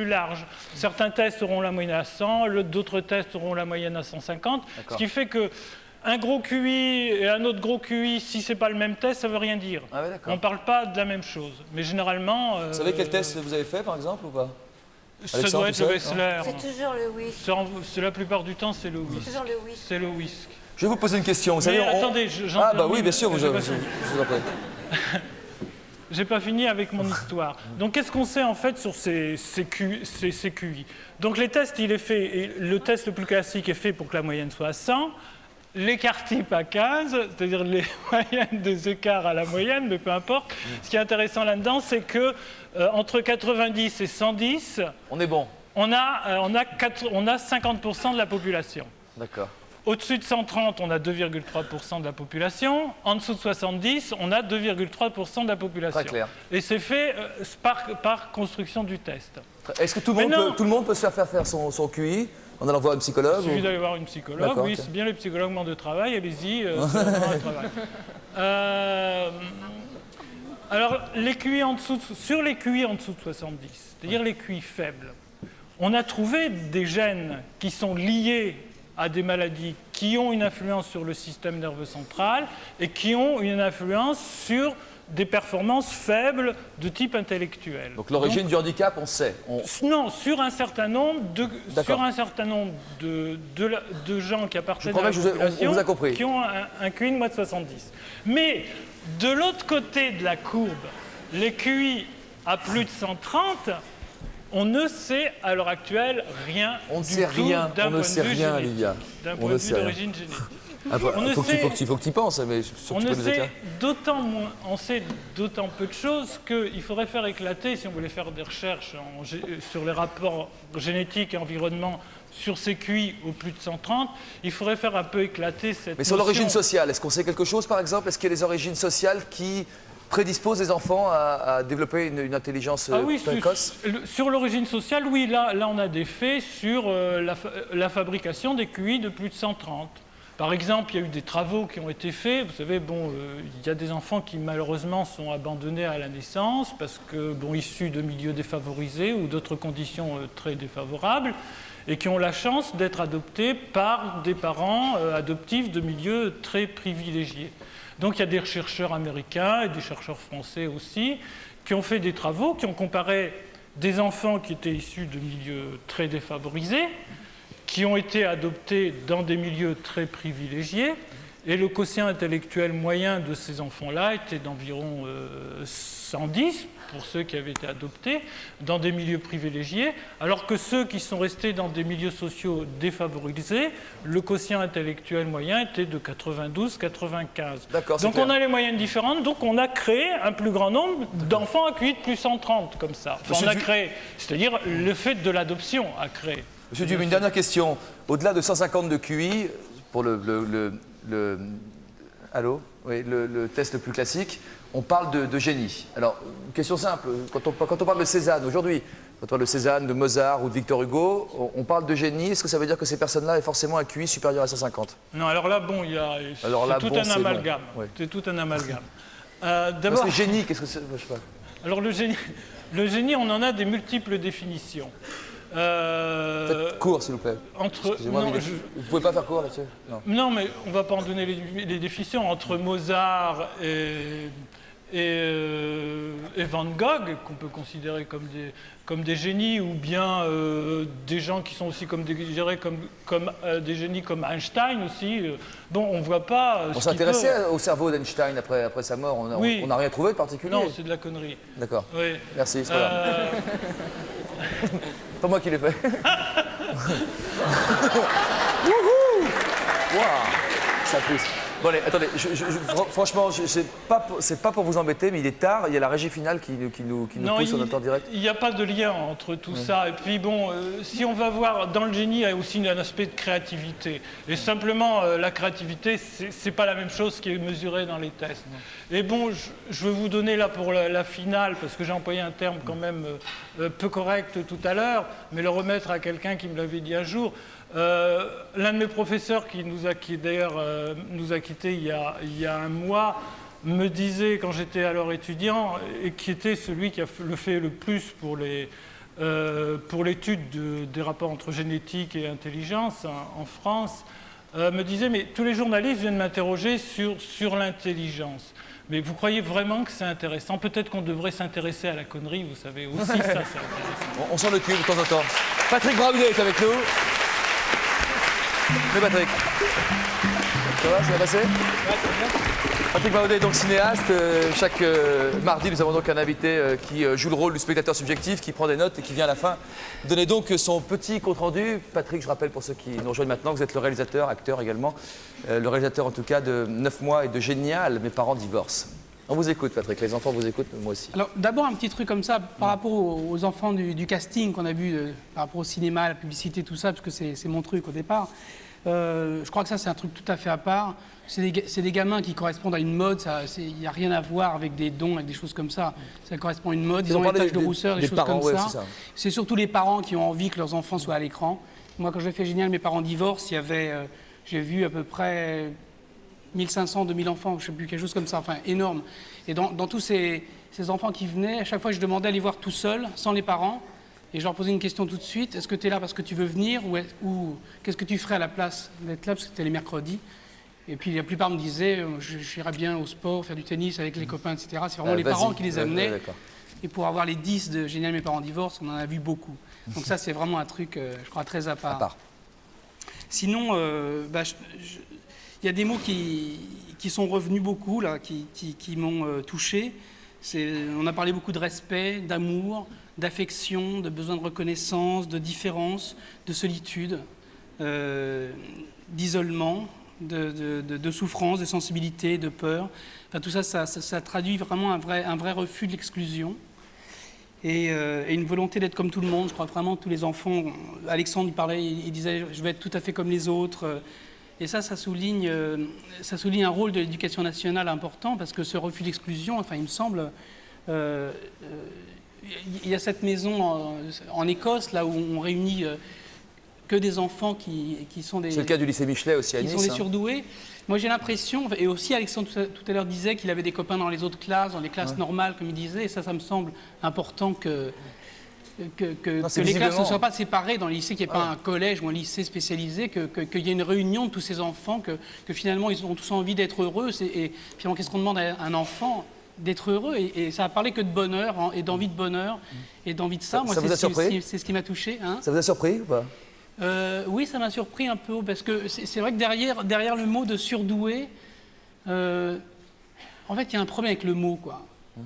large. Certains tests auront la moyenne à 100, d'autres tests auront la moyenne à 150, ce qui fait que un gros QI et un autre gros QI, si ce n'est pas le même test, ça ne veut rien dire. Ah ouais, on ne parle pas de la même chose. Mais généralement... Vous savez quel test vous avez fait, par exemple, ou pas? Ça doit être le Wexler. C'est toujours le WISC. La plupart du temps, c'est le WISC. C'est toujours le WISC. C'est le WISC. Je vais vous poser une question. Vous savez, attendez, Ah bah oui, bien sûr, je vous en prie. J'ai pas fini avec mon histoire. Donc, qu'est-ce qu'on sait en fait sur ces QI? Donc, les tests, il est fait, et le test le plus classique est fait pour que la moyenne soit à 100. L'écart type à 15, c'est-à-dire les moyennes des écarts à la moyenne, mais peu importe. Ce qui est intéressant là-dedans, c'est que entre 90 et 110, on est bon. On a 50% de la population. D'accord. Au-dessus de 130, on a 2,3% de la population. En dessous de 70, on a 2,3% de la population. Très clair. Et c'est fait par construction du test. Est-ce que tout le monde peut se faire son QI en allant voir une psychologue? Il suffit d'aller voir une psychologue, oui, c'est bien les psychologues manquent de travail, allez-y, c'est vraiment un travail. Alors, sur les QI en dessous de 70, c'est-à-dire les QI faibles, on a trouvé des gènes qui sont liés à des maladies qui ont une influence sur le système nerveux central et qui ont une influence sur des performances faibles de type intellectuel. Donc l'origine du handicap, on sait. Non, sur un certain nombre de gens qui appartiennent à la population qui ont un QI de moins de 70. Mais de l'autre côté de la courbe, les QI à plus de 130, on ne sait à l'heure actuelle rien du tout d'un point de vue génétique, d'un point de vue d'origine génétique. Il faut que tu y penses, mais on sait d'autant peu de choses qu'il faudrait faire éclater, si on voulait faire des recherches sur les rapports génétiques et environnement sur ces QI au plus de 130, il faudrait faire un peu éclater cette Mais sur l'origine sociale, est-ce qu'on sait quelque chose, par exemple? Est-ce qu'il y a des origines sociales qui prédisposent les enfants à développer une intelligence précoce? Sur l'origine sociale, oui, là on a des faits sur la fabrication des QI de plus de 130. Par exemple, il y a eu des travaux qui ont été faits. Vous savez, il y a des enfants qui malheureusement sont abandonnés à la naissance parce que, issus de milieux défavorisés ou d'autres conditions très défavorables et qui ont la chance d'être adoptés par des parents adoptifs de milieux très privilégiés. Donc il y a des chercheurs américains et des chercheurs français aussi qui ont fait des travaux, qui ont comparé des enfants qui étaient issus de milieux très défavorisés, qui ont été adoptés dans des milieux très privilégiés, et le quotient intellectuel moyen de ces enfants-là était d'environ 110 pour ceux qui avaient été adoptés dans des milieux privilégiés, alors que ceux qui sont restés dans des milieux sociaux défavorisés, le quotient intellectuel moyen était de 92-95. Donc on a les moyennes différentes, donc on a créé un plus grand nombre d'enfants accueillis de plus 130 comme ça. On a créé, c'est-à-dire le fait de l'adoption a créé. Monsieur Dume, une dernière question. Au-delà de 150 de QI, pour allô, oui, le test le plus classique, on parle de génie. Alors, une question simple, quand on parle de Cézanne aujourd'hui, quand on parle de Cézanne, de Mozart ou de Victor Hugo, on parle de génie, est-ce que ça veut dire que ces personnes-là aient forcément un QI supérieur à 150? Non, alors là, bon, c'est tout un amalgame. C'est tout un amalgame. D'abord, le génie, qu'est-ce que c'est? Je sais pas. Alors le génie, on en a des multiples définitions. Faites court, s'il vous plaît. Excusez-moi, vous ne pouvez pas faire court là-dessus? Non, mais on ne va pas en donner les définitions. Entre Mozart et Van Gogh, qu'on peut considérer comme des génies, ou bien des gens qui sont aussi considérés comme des génies comme Einstein aussi. Bon, on ne voit pas... On s'est intéressé au cerveau d'Einstein après sa mort. On n'a rien trouvé de particulier? Non, c'est de la connerie. D'accord. Oui. Merci, c'est pas grave. Pas moi qui l'ai fait. Wow, ça pousse. Bon allez, attendez, franchement, c'est pas pour vous embêter, mais il est tard, il y a la régie finale qui nous pousse en temps direct. Il n'y a pas de lien entre tout ça. Et puis bon, si on va voir, dans le génie, il y a aussi un aspect de créativité. Et simplement, la créativité, c'est pas la même chose qui est mesurée dans les tests. Et bon, je veux vous donner là pour la finale, parce que j'ai employé un terme quand même peu correct tout à l'heure, mais le remettre à quelqu'un qui me l'avait dit un jour. L'un de mes professeurs qui d'ailleurs nous a quittés il y a un mois me disait, quand j'étais alors étudiant, et qui était celui qui a fait le plus pour l'étude des rapports entre génétique et intelligence en France, me disait, mais tous les journalistes viennent m'interroger sur l'intelligence. Mais vous croyez vraiment que c'est intéressant? Peut-être qu'on devrait s'intéresser à la connerie, vous savez, aussi ça c'est intéressant. On s'en occupe de temps en temps. Patrick Braoudet est avec nous. Mais Patrick, ça va, ça va passer? Patrick Braoudet est donc cinéaste. Chaque mardi, nous avons donc un invité qui joue le rôle du spectateur subjectif, qui prend des notes et qui vient à la fin donner donc son petit compte-rendu. Patrick, je rappelle pour ceux qui nous rejoignent maintenant, que vous êtes le réalisateur, acteur également, le réalisateur en tout cas de 9 mois et de Génial, mes parents divorcent. On vous écoute, Patrick, les enfants vous écoutent, moi aussi. Alors d'abord un petit truc comme ça, par rapport aux enfants du casting qu'on a vu, par rapport au cinéma, à la publicité, tout ça, parce que c'est mon truc au départ. Je crois que ça c'est un truc tout à fait à part. C'est des gamins qui correspondent à une mode, il n'y a rien à voir avec des dons, avec des choses comme ça. Ça correspond à une mode, ils ont des taches de rousseur, des choses parents, comme ça. C'est surtout les parents qui ont envie que leurs enfants soient à l'écran. Moi quand j'ai fait Génial, mes parents divorcent, il y avait, j'ai vu à peu près 1500, 2000 enfants, je ne sais plus, quelque chose comme ça, enfin énorme. Et dans tous ces enfants qui venaient, à chaque fois je demandais à les voir tout seuls, sans les parents, et je leur posais une question tout de suite, est-ce que tu es là parce que tu veux venir, ou qu'est-ce que tu ferais à la place d'être là, parce que c'était les mercredis. Et puis la plupart me disaient, j'irais bien au sport, faire du tennis avec les copains, etc. C'est vraiment les parents qui les amenaient. Et pour avoir les 10 de Génial, mes parents divorcent, on en a vu beaucoup. Donc ça c'est vraiment un truc, je crois, très à part. Sinon, il y a des mots qui sont revenus beaucoup, là, qui m'ont touché. On a parlé beaucoup de respect, d'amour, d'affection, de besoin de reconnaissance, de différence, de solitude, d'isolement, de souffrance, de sensibilité, de peur. Enfin, tout ça, ça traduit vraiment un vrai refus de l'exclusion. Et une volonté d'être comme tout le monde. Je crois vraiment tous les enfants... Alexandre, il disait « je vais être tout à fait comme les autres ». Et ça souligne un rôle de l'éducation nationale important, parce que ce refus d'exclusion, enfin, il me semble, il y a cette maison en Écosse, là où on réunit que des enfants qui sont des... C'est le cas du lycée Michelet aussi à Nice. Qui sont des surdoués. Moi, j'ai l'impression, et aussi Alexandre tout à l'heure disait qu'il avait des copains dans les autres classes, dans les classes normales, comme il disait, et ça me semble important que les classes ne soient pas séparées dans le lycée, qu'il n'y ait pas un collège ou un lycée spécialisé, qu'il y ait une réunion de tous ces enfants, que finalement ils ont tous envie d'être heureux. Et finalement, qu'est-ce qu'on demande à un enfant? D'être heureux. Et ça n'a parlé que de bonheur, hein, et d'envie de bonheur, et d'envie de ça. Moi, ça vous a surpris? C'est ce qui m'a touché. Hein. Ça vous a surpris ou pas? Oui, ça m'a surpris un peu, parce que c'est vrai que derrière le mot de surdoué, en fait, il y a un problème avec le mot, quoi.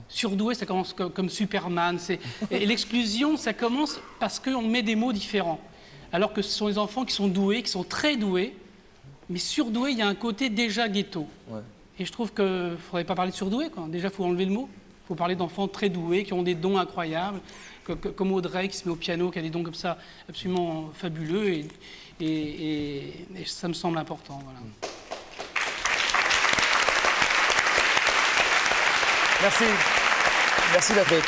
Surdoué, ça commence comme Superman. Et l'exclusion, ça commence parce qu'on met des mots différents. Alors que ce sont les enfants qui sont doués, qui sont très doués, mais surdoué, il y a un côté déjà ghetto. Ouais. Et je trouve qu'il ne faudrait pas parler de surdoué, quoi. Déjà, il faut enlever le mot. Il faut parler d'enfants très doués, qui ont des dons incroyables, comme Audrey qui se met au piano, qui a des dons comme ça absolument fabuleux. Et ça me semble important. Voilà. Merci. Merci Patrick.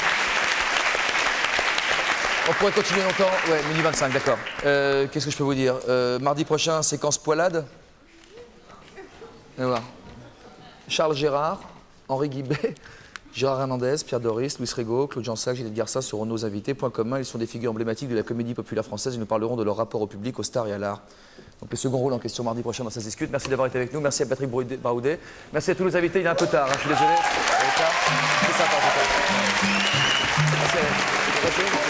On pourrait continuer longtemps. Ouais, midi 25, d'accord. Qu'est-ce que je peux vous dire? Mardi prochain, séquence poilade. Et voilà. Charles Gérard, Henri Guibet, Gérard Hernandez, Pierre Doris, Louis Rego, Claude Jansac, Ginette Garça seront nos invités. Point commun, ils sont des figures emblématiques de la comédie populaire française. Ils nous parleront de leur rapport au public, aux stars et à l'art. Donc le second rôle en question mardi prochain dans Ça se discute. Merci d'avoir été avec nous. Merci à Patrick Baroudet. Merci à tous nos invités. Il est un peu tard, hein, je suis désolé. C'est sympa en tout cas. Merci.